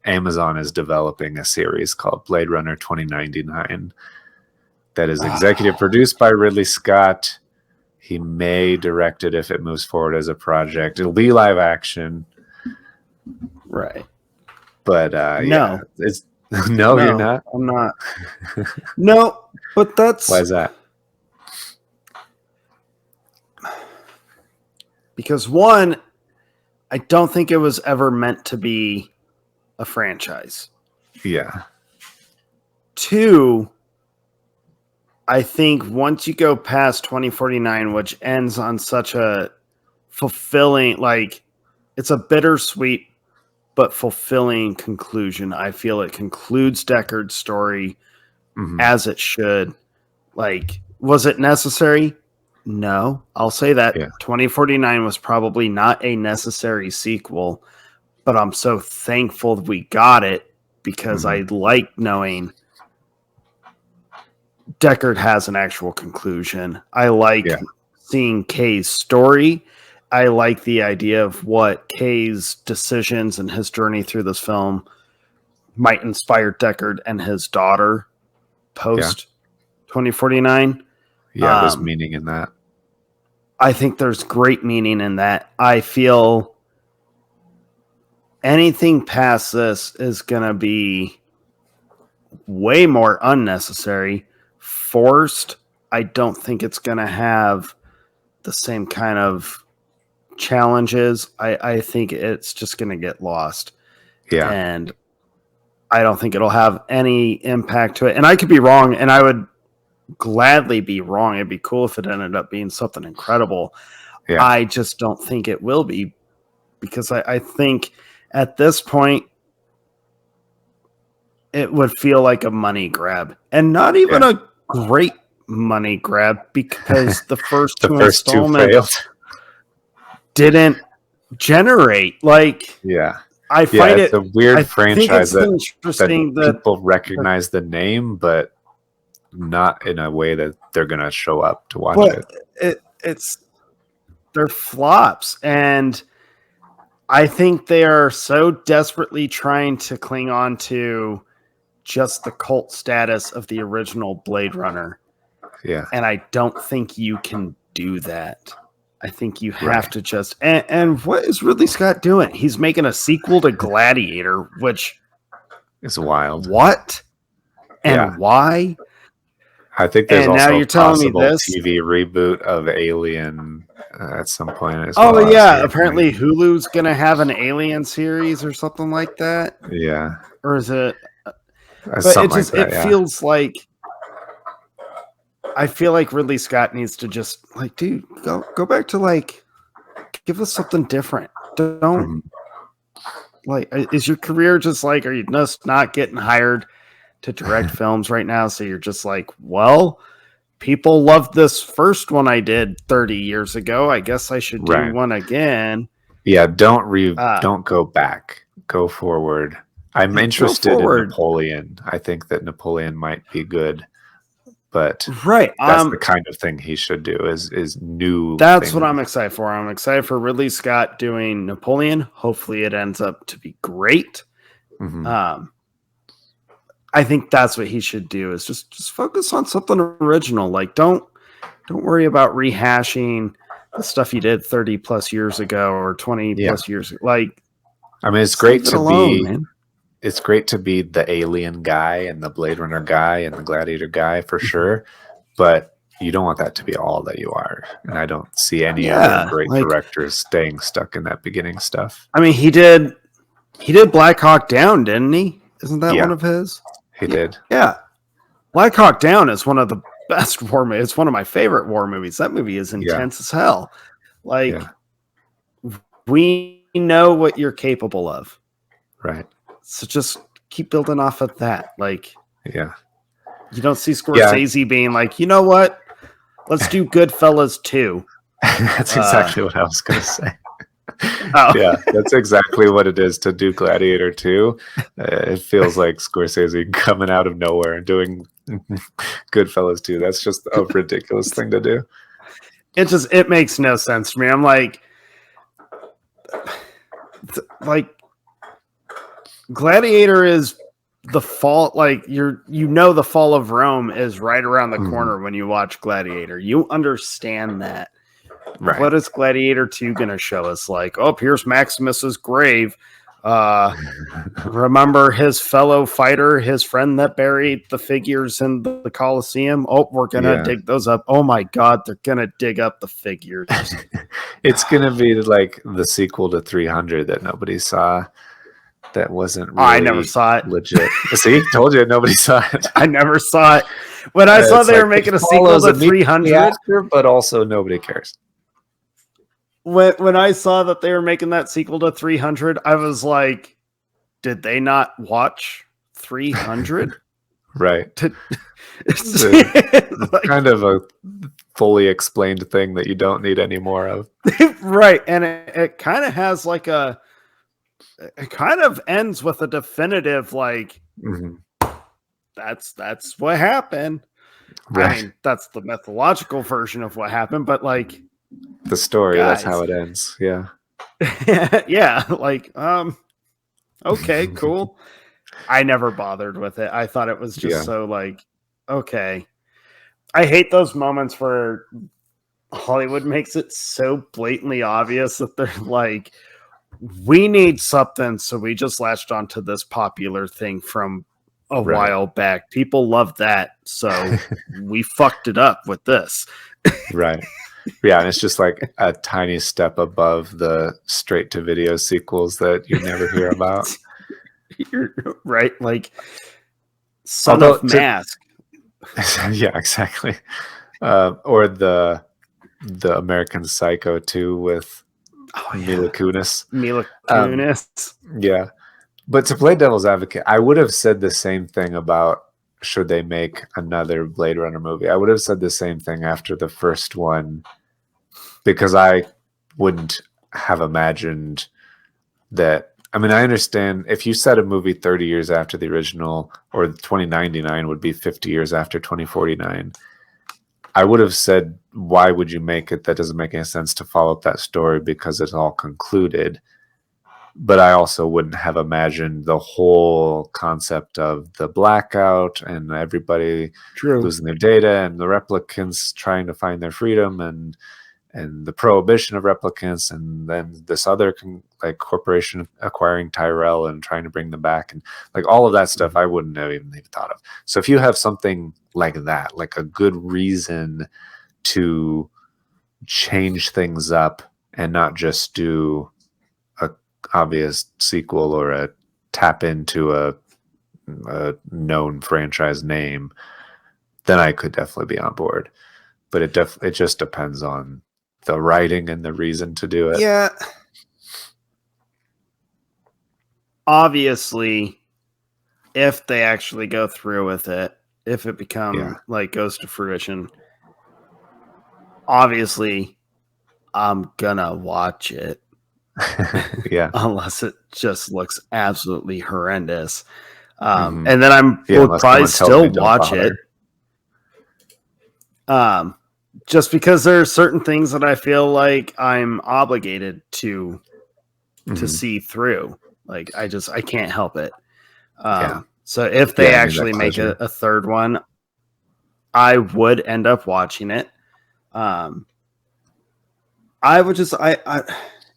Amazon is developing a series called Blade Runner 2099 that is executive produced by Ridley Scott. He may direct it if it moves forward as a project. It'll be live action. Right. But no. No, you're not? I'm not. No, but that's... Why is that? Because one, I don't think it was ever meant to be a franchise. Yeah. Two, I think once you go past 2049, which ends on such a fulfilling, like, it's a bittersweet but fulfilling conclusion. I feel it concludes Deckard's story as it should. Like, was it necessary? No, I'll say that. 2049 was probably not a necessary sequel, but I'm so thankful that we got it, because I like knowing Deckard has an actual conclusion. I like seeing Kay's story. I like the idea of what Kay's decisions and his journey through this film might inspire Deckard and his daughter post 2049. Yeah, there's meaning in that. I think there's great meaning in that. I feel anything past this is going to be way more unnecessary, forced. I don't think it's going to have the same kind of challenges. I think it's just going to get lost. Yeah. And I don't think it'll have any impact to it. And I could be wrong, and I would gladly be wrong. It'd be cool if it ended up being something incredible. Yeah. I just don't think it will be, because I think at this point it would feel like a money grab, and not even a great money grab, because the first two installments didn't generate. Like, I find it's a weird franchise that that people recognize the name, but not in a way that they're going to show up to watch it. They're flops, and I think they are so desperately trying to cling on to just the cult status of the original Blade Runner. Yeah. And I don't think you can do that. I think you have to just... And what is Ridley Scott doing? He's making a sequel to Gladiator, which... is wild. What? And why? I think there's also a possible TV reboot of Alien at some point. Apparently Hulu's going to have an Alien series or something like that. Yeah. Or is it... But it feels like... I feel like Ridley Scott needs to just, like, dude, go back to, like, give us something different. Don't, like, is your career just like, are you just not getting hired to direct films right now? So you're just like, well, people loved this first one I did 30 years ago. I guess I should do one again. Yeah, don't go back. Go forward. I'm interested in Napoleon. I think that Napoleon might be good. but Right. that's the kind of thing he should do is new. That's things. what I'm excited for. I'm excited for Ridley Scott doing Napoleon. Hopefully it ends up to be great. Mhm. I think that's what he should do is just focus on something original. Like don't worry about rehashing the stuff he did 30 plus years ago or 20 Yeah. plus years ago. Like, I mean, it's just great leave it to alone, be. man. It's great to be the alien guy and the Blade Runner guy and the Gladiator guy for sure, but you don't want that to be all that you are. And I don't see any other Yeah, great like directors staying stuck in that beginning stuff. I mean, he did Black Hawk Down, didn't he? Isn't that Yeah. one of his? He did. Yeah. Black Hawk Down is one of the best war movies. It's one of my favorite war movies. That movie is intense as hell. Like, we know what you're capable of. Right. So just keep building off of that. Like, Yeah. you don't see Scorsese being like, you know what? Let's do Goodfellas 2. That's exactly what I was going to say. Oh. Yeah, that's exactly what it is to do Gladiator 2. It feels like Scorsese coming out of nowhere and doing Goodfellas 2. That's just a ridiculous thing to do. It makes no sense to me. I'm like Gladiator is the fall. Like the fall of Rome is right around the corner when you watch Gladiator. You understand that. Right. What is Gladiator 2 going to show us? Like, oh, here's Maximus's grave. Remember his fellow fighter, his friend that buried the figures in the Colosseum? Oh, we're going to dig those up. Oh my God, they're going to dig up the figures. It's going to be like the sequel to 300 that nobody saw. That wasn't really I never saw it. Legit. See, told you nobody saw it. I never saw it. When I saw they were making a sequel to 300, after, but also nobody cares. When I saw that they were making that sequel to 300, I was like, did they not watch 300? Right. It's like, kind of a fully explained thing that you don't need any more of. Right. And it kind of has like it kind of ends with a definitive, like, that's what happened. Right. I mean, that's the mythological version of what happened, but like, the story, guys, that's how it ends. Yeah. Yeah. Like, okay, cool. I never bothered with it. I thought it was just so like, okay. I hate those moments where Hollywood makes it so blatantly obvious that they're like, we need something, so we just latched onto this popular thing from a while back. People love that, so we fucked it up with this. Right. Yeah, and it's just like a tiny step above the straight-to-video sequels that you never hear about. Right, like Son of Mask. Yeah, exactly. Or the American Psycho 2 with Mila Kunis. Mila Kunis. Yeah. But to play devil's advocate, I would have said the same thing about should they make another Blade Runner movie. I would have said the same thing after the first one, because I wouldn't have imagined that. I mean, I understand if you set a movie 30 years after the original, or 2099 would be 50 years after 2049. I would have said, why would you make it? That doesn't make any sense to follow up that story because it's all concluded. But I also wouldn't have imagined the whole concept of the blackout and everybody losing their data and the replicants trying to find their freedom and the prohibition of replicants, and then this other corporation acquiring Tyrell and trying to bring them back, and like all of that stuff I wouldn't have even thought of. So if you have something like that, like a good reason to change things up and not just do a obvious sequel or a tap into a known franchise name, then I could definitely be on board. But it just depends on the writing and the reason to do it. Yeah. Obviously, if they actually go through with it, if it goes to fruition, obviously I'm gonna watch it. Yeah. Unless it just looks absolutely horrendous. And then would probably still watch it. Just because there are certain things that I feel like I'm obligated to see through. Like I can't help it. So if they actually make a third one, I would end up watching it. I would just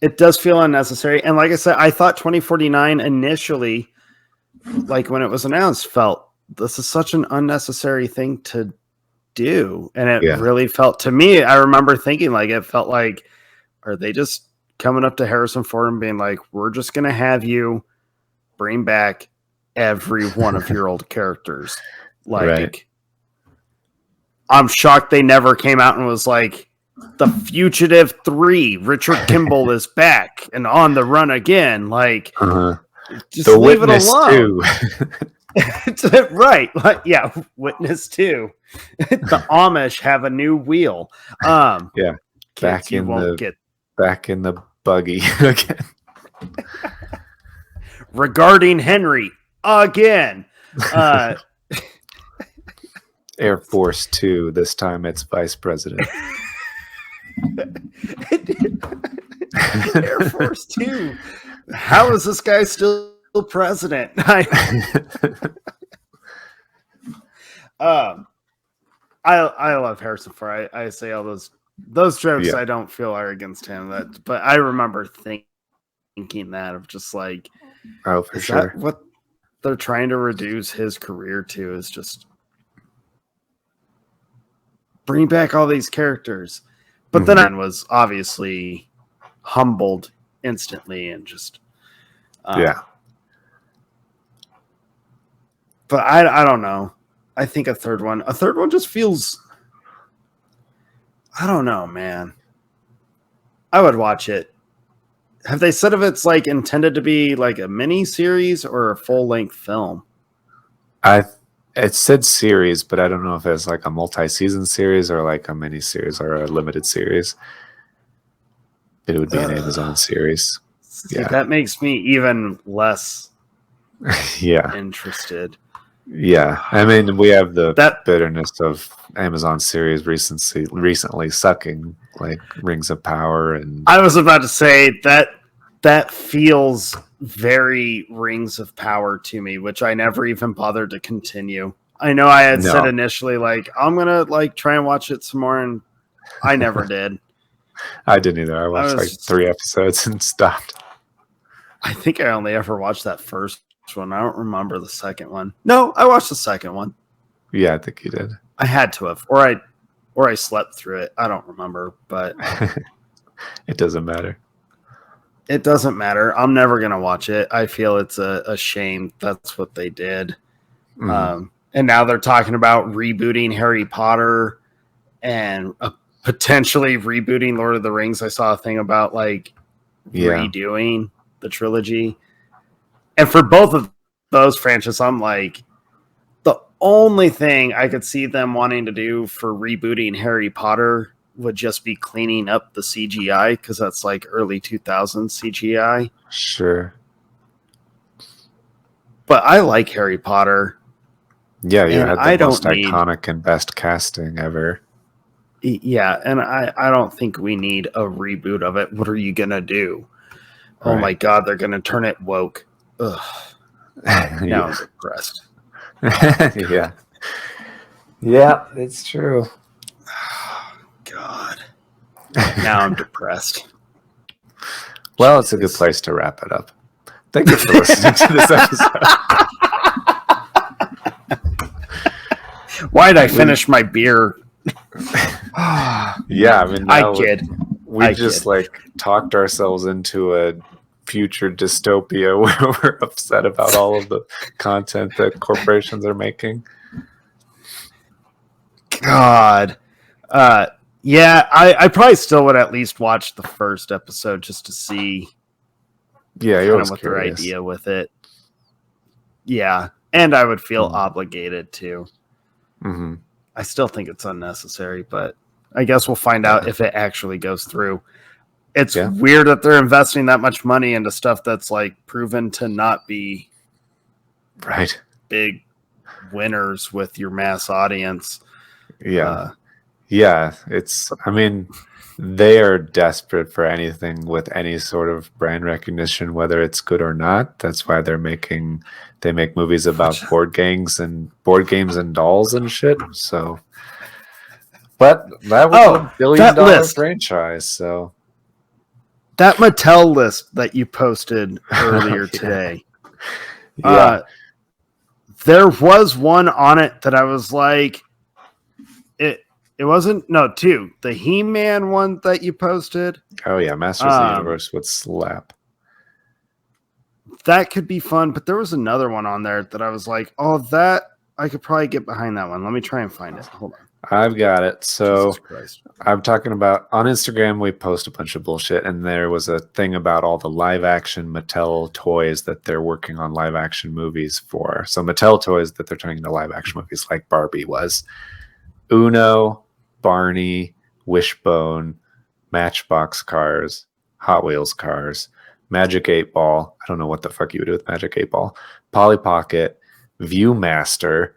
it does feel unnecessary. And like I said, I thought 2049 initially, like when it was announced, felt this is such an unnecessary thing to do. And it really felt to me, I remember thinking like it felt like, are they just coming up to Harrison Ford and being like, we're just gonna have you bring back every one of your old characters. Like I'm shocked they never came out and was like, The Fugitive 3, Richard Kimball is back and on the run again. Like, just the leave Witness it alone. Right. Like, yeah, Witness 2. The Amish have a new wheel. Back in the buggy again. Regarding Henry again. Air Force 2. This time it's Vice President. Air Force 2. How is this guy still president? I love Harrison Ford. I say all those jokes. I don't feel are against him. But I remember thinking that of just like, oh, for sure. That what they're trying to reduce his career to is just bring back all these characters. But then I was obviously humbled instantly and just But I don't know. I think a third one just feels, I don't know, man. I would watch it. Have they said if it's like intended to be like a mini series or a full length film? It said series, but I don't know if it's like a multi-season series or like a mini series or a limited series. It would be an Amazon series. See, that makes me even less interested. Yeah, I mean, we have the bitterness of Amazon series recently sucking, like Rings of Power, and I was about to say that feels very Rings of Power to me, which I never even bothered to continue. I know I had said initially, like, I'm gonna like try and watch it some more, and I never did. I didn't either. I watched like 3 episodes and stopped. I think I only ever watched that first one. I don't remember the second one. No, I watched the second one. Yeah, I think you did. I had to have, or I slept through it. I don't remember, but it doesn't matter. It doesn't matter. I'm never gonna watch it. I feel it's a shame that's what they did. And now they're talking about rebooting Harry Potter and potentially rebooting Lord of the Rings. I saw a thing about like redoing the trilogy. And for both of those franchises, I'm like, the only thing I could see them wanting to do for rebooting Harry Potter would just be cleaning up the CGI, because that's like early 2000s CGI. Sure. But I like Harry Potter. Yeah, you had the most iconic and best casting ever. Yeah, and I don't think we need a reboot of it. What are you going to do? Right. Oh my God, they're going to turn it woke. Ugh. Now I'm depressed. Yeah. Yeah, it's true. God. Now I'm depressed. Well, it's a good place to wrap it up. Thank you for listening to this episode. Why did I finish my beer? Yeah, I mean, I kid. We just like talked ourselves into a future dystopia where we're upset about all of the content that corporations are making. God. Yeah, I probably still would at least watch the first episode just to see what their idea with it. Yeah, and I would feel obligated to. Mm-hmm. I still think it's unnecessary, but I guess we'll find out if it actually goes through. It's weird that they're investing that much money into stuff that's like proven to not be right big winners with your mass audience. Yeah. Yeah, I mean, they are desperate for anything with any sort of brand recognition, whether it's good or not. That's why they make movies about board games and dolls and shit. So, but that was a Oh, that billion-dollar list, franchise. So, that Mattel list that you posted earlier today. yeah. There was one on it that I was like, it wasn't, no, two. The He-Man one that you posted. Oh yeah, Masters of the Universe would slap. That could be fun, but there was another one on there that I was like, oh, that I could probably get behind that one. Let me try and find it. Hold on. I've got it. So Jesus Christ. I'm talking about on Instagram, we post a bunch of bullshit, and there was a thing about all the live action Mattel toys that they're working on live action movies for. So Mattel toys that they're turning into live action movies, like Barbie was. Uno, Barney, Wishbone, Matchbox cars, Hot Wheels cars, Magic 8 Ball. I don't know what the fuck you would do with Magic 8 Ball. Polly Pocket, Viewmaster,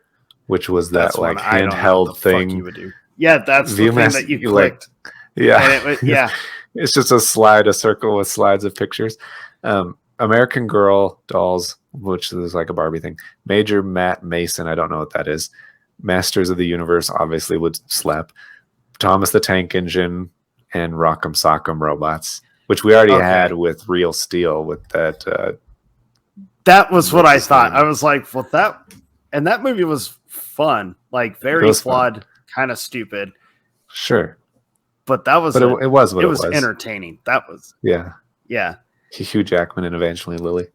which was that That's like one I don't know handheld what the fuck thing. you would do. Yeah, that's the thing that you clicked. Yeah. Yeah. It's just a circle with slides of pictures. American Girl dolls, which is like a Barbie thing. Major Matt Mason, I don't know what that is. Masters of the Universe obviously would slap. Thomas the Tank Engine and Rock'em Sock'em Robots, which we already had with Real Steel with that. That was what I thought. I was like, well, that movie was fun, like very flawed, kind of stupid. Sure. But that was, it was what it was. Entertaining. That was, yeah. Hugh Jackman and Evangeline Lilly.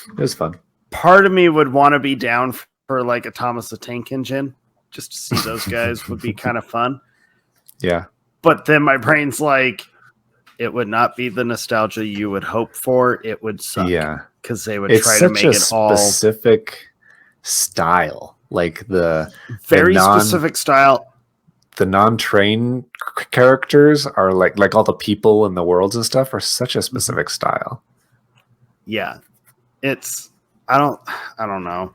It was fun. Part of me would want to be down for like a Thomas the Tank Engine, just to see those guys would be kind of fun. Yeah. But then my brain's like, it would not be the nostalgia you would hope for. It would suck. Yeah. Because they would try to make it all specific style, like the specific style. The non-trained characters are like all the people in the worlds and stuff are such a specific style. Yeah, it's I don't know.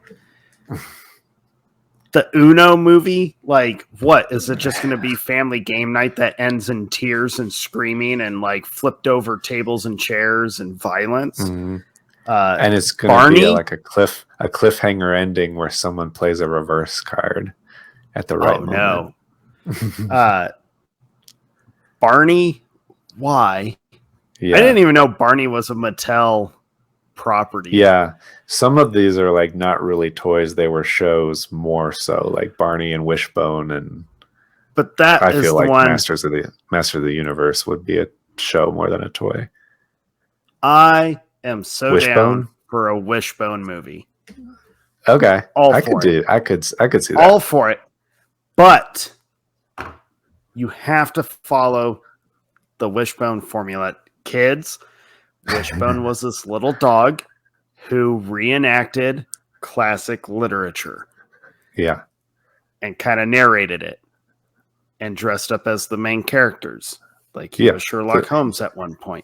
The Uno movie, like, what is it just going to be family game night that ends in tears and screaming and like flipped over tables and chairs and violence? Mm-hmm. And it's going to be like a cliffhanger ending where someone plays a reverse card at the right moment. No. Barney, why? Yeah. I didn't even know Barney was a Mattel property. Yeah. Some of these are like not really toys, they were shows more so, like Barney and Wishbone but that I is feel the like one Master of the Universe would be a show more than a toy. I am so Wishbone? down for a Wishbone movie. Okay. I could see that. All for it. But you have to follow the Wishbone formula. Kids, Wishbone was this little dog who reenacted classic literature. Yeah. And kind of narrated it. And dressed up as the main characters. Like he was Sherlock Holmes at one point.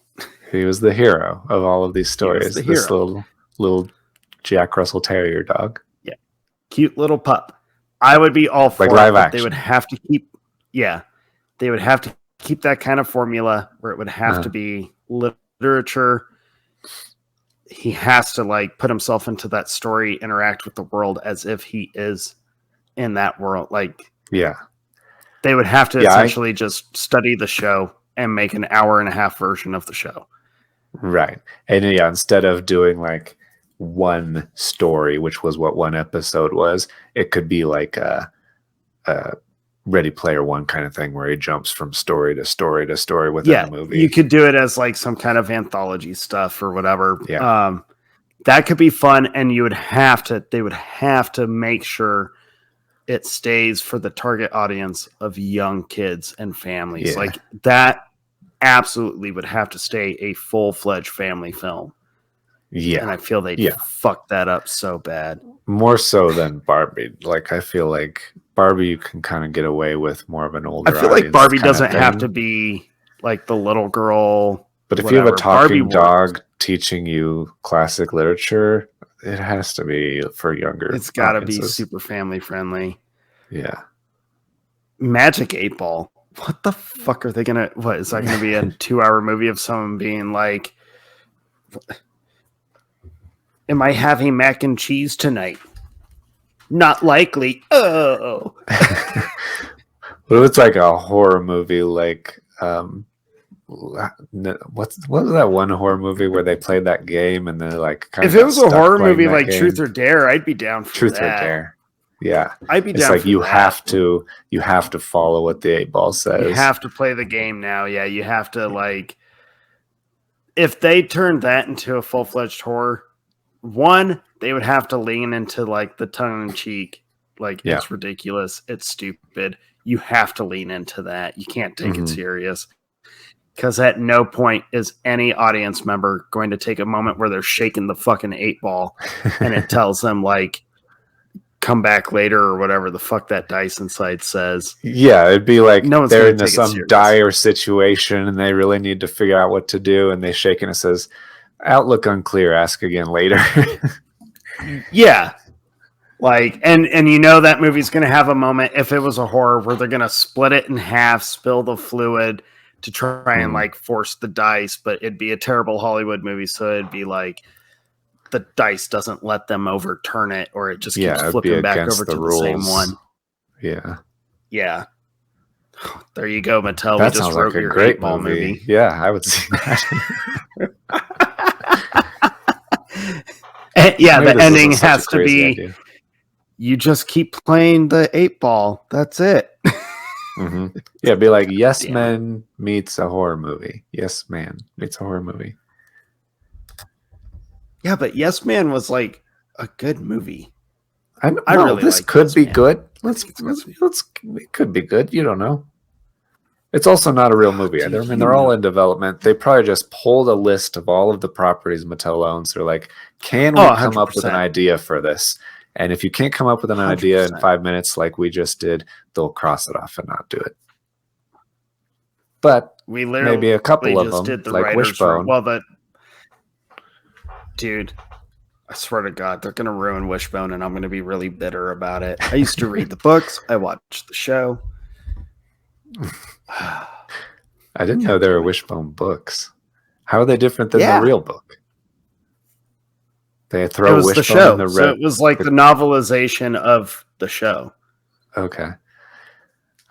He was the hero of all of these stories. This little Jack Russell Terrier dog. Yeah. Cute little pup. I would be all for like it. Live action. They would have to keep they would have to keep that kind of formula where it would have to be literature. He has to like put himself into that story, interact with the world as if he is in that world. Like, yeah, they would have to essentially just study the show and make an 1.5-hour version of the show. Right. And instead of doing like one story, which was what one episode was, it could be like a Ready Player One kind of thing where he jumps from story to story to story within the movie. You could do it as like some kind of anthology stuff or whatever. Yeah. That could be fun, and they would have to make sure it stays for the target audience of young kids and families. Yeah. Like that absolutely would have to stay a full-fledged family film. Yeah. And I feel they fucked that up so bad. More so than Barbie. Like, I feel like Barbie you can kind of get away with more of an older I feel like Barbie doesn't thing. have to be like the little girl. But if you have a talking dog teaching you classic literature, it has to be for younger. It's got to be super family friendly. Yeah. Magic 8 Ball. what the fuck are they gonna? What is that gonna be, a 2-hour movie of someone being like, "Am I having mac and cheese tonight?" Not likely. Oh, What if it's like a horror movie, like what was that one horror movie where they played that game and then like kind if of it was a horror movie like game? Truth or Dare, I'd be down for Truth that. or Dare. Yeah, I'd be it's down like for you that. have to follow what the 8 Ball says. You have to play the game now. Yeah, you have to, like, if they turned that into a full-fledged horror, one, they would have to lean into like the tongue-in-cheek, like it's ridiculous, it's stupid. You have to lean into that. You can't take it serious. Because at no point is any audience member going to take a moment where they're shaking the fucking 8 Ball and it tells them, like, come back later or whatever the fuck that dice inside says. Yeah, it'd be like no one's they're in some dire situation and they really need to figure out what to do, and they shake and it says, "Outlook unclear. Ask again later." Yeah, like, and you know that movie's gonna have a moment, if it was a horror, where they're gonna split it in half, spill the fluid to try and like force the dice, but it'd be a terrible Hollywood movie, so it'd be like the dice doesn't let them overturn it, or it just keeps flipping back over to the same one. Yeah. There you go, Mattel. That we just sounds wrote like a your great 8-Ball movie. Yeah, I would see that. Yeah, the ending has to be, you just keep playing the 8-Ball. That's it. Yeah, it'd be like Yes Man meets a horror movie. Yes Man meets a horror movie. Yeah, but Yes Man was like a good movie. I really this like could be good. It could be good. You don't know. It's also not a real movie either. I mean, they're all in development. They probably just pulled a list of all of the properties Mattel owns. They're like, can we come up with an idea for this? And if you can't come up with an idea in 5 minutes like we just did, they'll cross it off and not do it. But we literally maybe a couple of them, did the like Wishbone. Dude, I swear to God, they're going to ruin Wishbone, and I'm going to be really bitter about it. I used to read the books. I watched the show. I didn't know there were Wishbone books. How are they different than the real book? They throw Wishbone the show. in the red. So it was like the novelization of the show. Okay.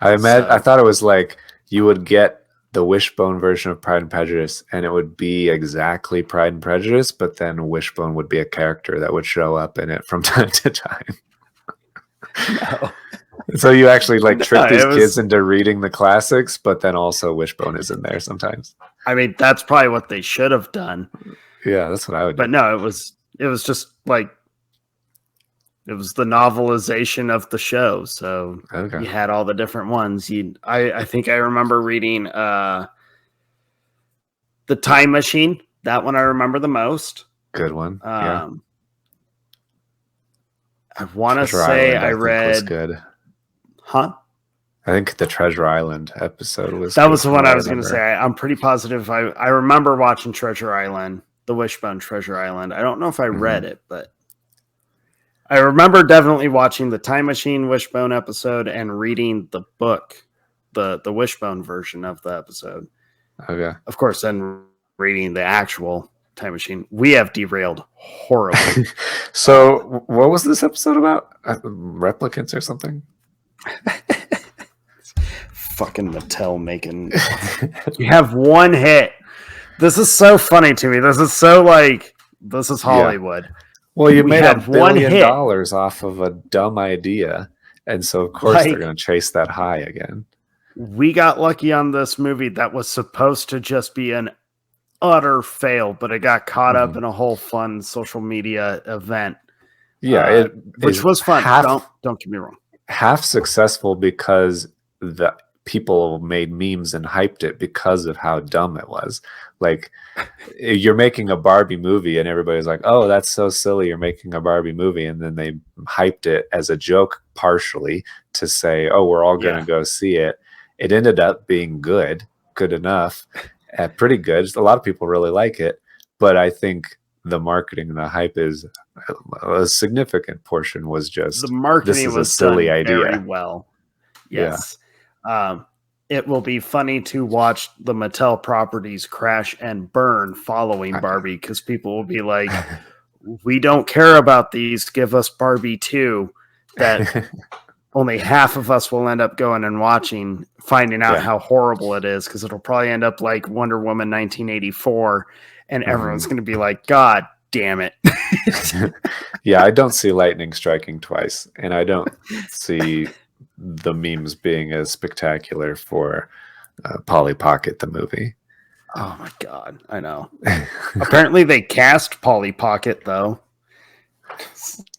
I thought it was like you would get the Wishbone version of Pride and Prejudice, and it would be exactly Pride and Prejudice, but then Wishbone would be a character that would show up in it from time to time. No. So you actually like trick these kids into reading the classics, but then also Wishbone is in there sometimes. I mean, that's probably what they should have done. Yeah, that's what I would do. But no, it was just like, it was the novelization of the show. So you had all the different ones. I think I remember reading The Time Machine. That one I remember the most. Good one. Yeah. I want to say I read. Was good. Huh? I think the Treasure Island episode was. That was the one I was going to say. I'm pretty positive. I remember watching Treasure Island, the Wishbone Treasure Island. I don't know if I read it, but I remember definitely watching the Time Machine Wishbone episode and reading the book, the Wishbone version of the episode. Okay. Of course, then reading the actual Time Machine. We have derailed horribly. So, what was this episode about? Replicants or something? Fucking Mattel making. You have one hit. This is so funny to me. This is so like, this is Hollywood. Yeah. Well, you made $1 billion off of a dumb idea, and so of course they're going to chase that high again. We got lucky on this movie that was supposed to just be an utter fail, but it got caught up in a whole fun social media event. Yeah, which was fun. Don't get me wrong. Half successful because the people made memes and hyped it because of how dumb it was. Like, you're making a Barbie movie and everybody's like, oh, that's so silly, you're making a Barbie movie. And then they hyped it as a joke partially to say, oh, we're all going to go see it. It ended up being good enough, pretty good. A lot of people really like it. But I think the marketing and the hype is a significant portion was just the marketing this is was a silly done idea. very well. Yes. it will be funny to watch the Mattel properties crash and burn following Barbie, because people will be like, we don't care about these, give us Barbie 2, that only half of us will end up going and watching, finding out how horrible it is, because it'll probably end up like Wonder Woman 1984, and everyone's going to be like, God damn it. Yeah, I don't see lightning striking twice, and I don't see the memes being as spectacular for Polly Pocket, the movie. Oh my God, I know. Apparently they cast Polly Pocket, though.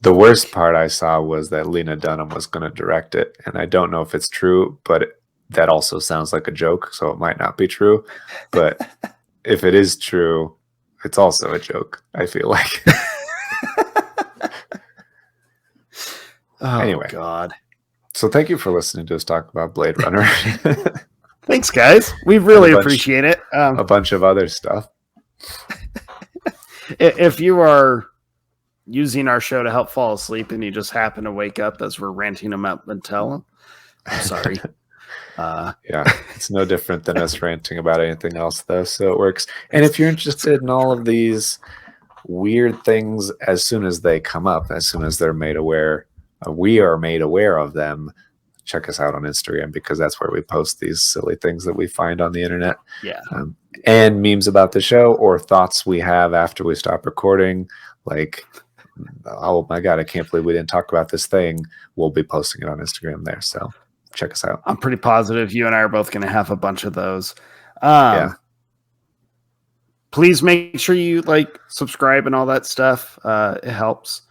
The worst part I saw was that Lena Dunham was going to direct it, and I don't know if it's true, but that also sounds like a joke, so it might not be true. But if it is true, it's also a joke, I feel like. Anyway. God. So thank you for listening to us talk about Blade Runner. Thanks, guys. We really appreciate it. A bunch of other stuff. If you are using our show to help fall asleep and you just happen to wake up as we're ranting about Mattel, I'm sorry. Yeah, it's no different than us ranting about anything else, though, so it works. And if you're interested in all of these weird things, as soon as they come up, as soon as they're made aware, we are made aware of them, check us out on Instagram, because that's where we post these silly things that we find on the internet. Yeah. And memes about the show, or thoughts we have after we stop recording, like, oh my God, I can't believe we didn't talk about this thing. We'll be posting it on Instagram there, so check us out. I'm pretty positive you and I are both going to have a bunch of those. Please make sure you like, subscribe, and all that stuff. It helps.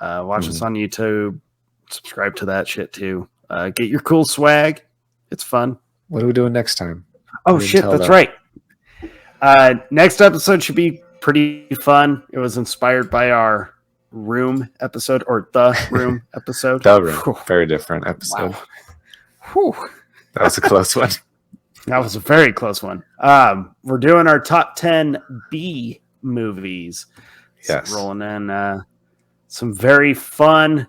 Watch us on YouTube. Subscribe to that shit too. Get your cool swag. It's fun. What are we doing next time? Oh shit, that's right. Next episode should be pretty fun. It was inspired by our Room episode, or The Room episode. The Room. Very different episode. Wow. Whew. That was a close one. That was a very close one. We're doing our top 10 B movies. Yes. So rolling in some very fun,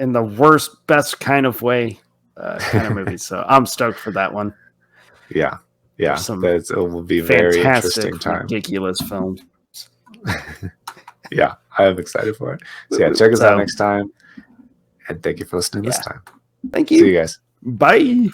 in the worst, best kind of way, kind of movies. So I'm stoked for that one. Yeah. Yeah. It will be very interesting time. Ridiculous films. Yeah. I'm excited for it. So yeah, check us out next time. And thank you for listening this time. Thank you. See you guys. Bye.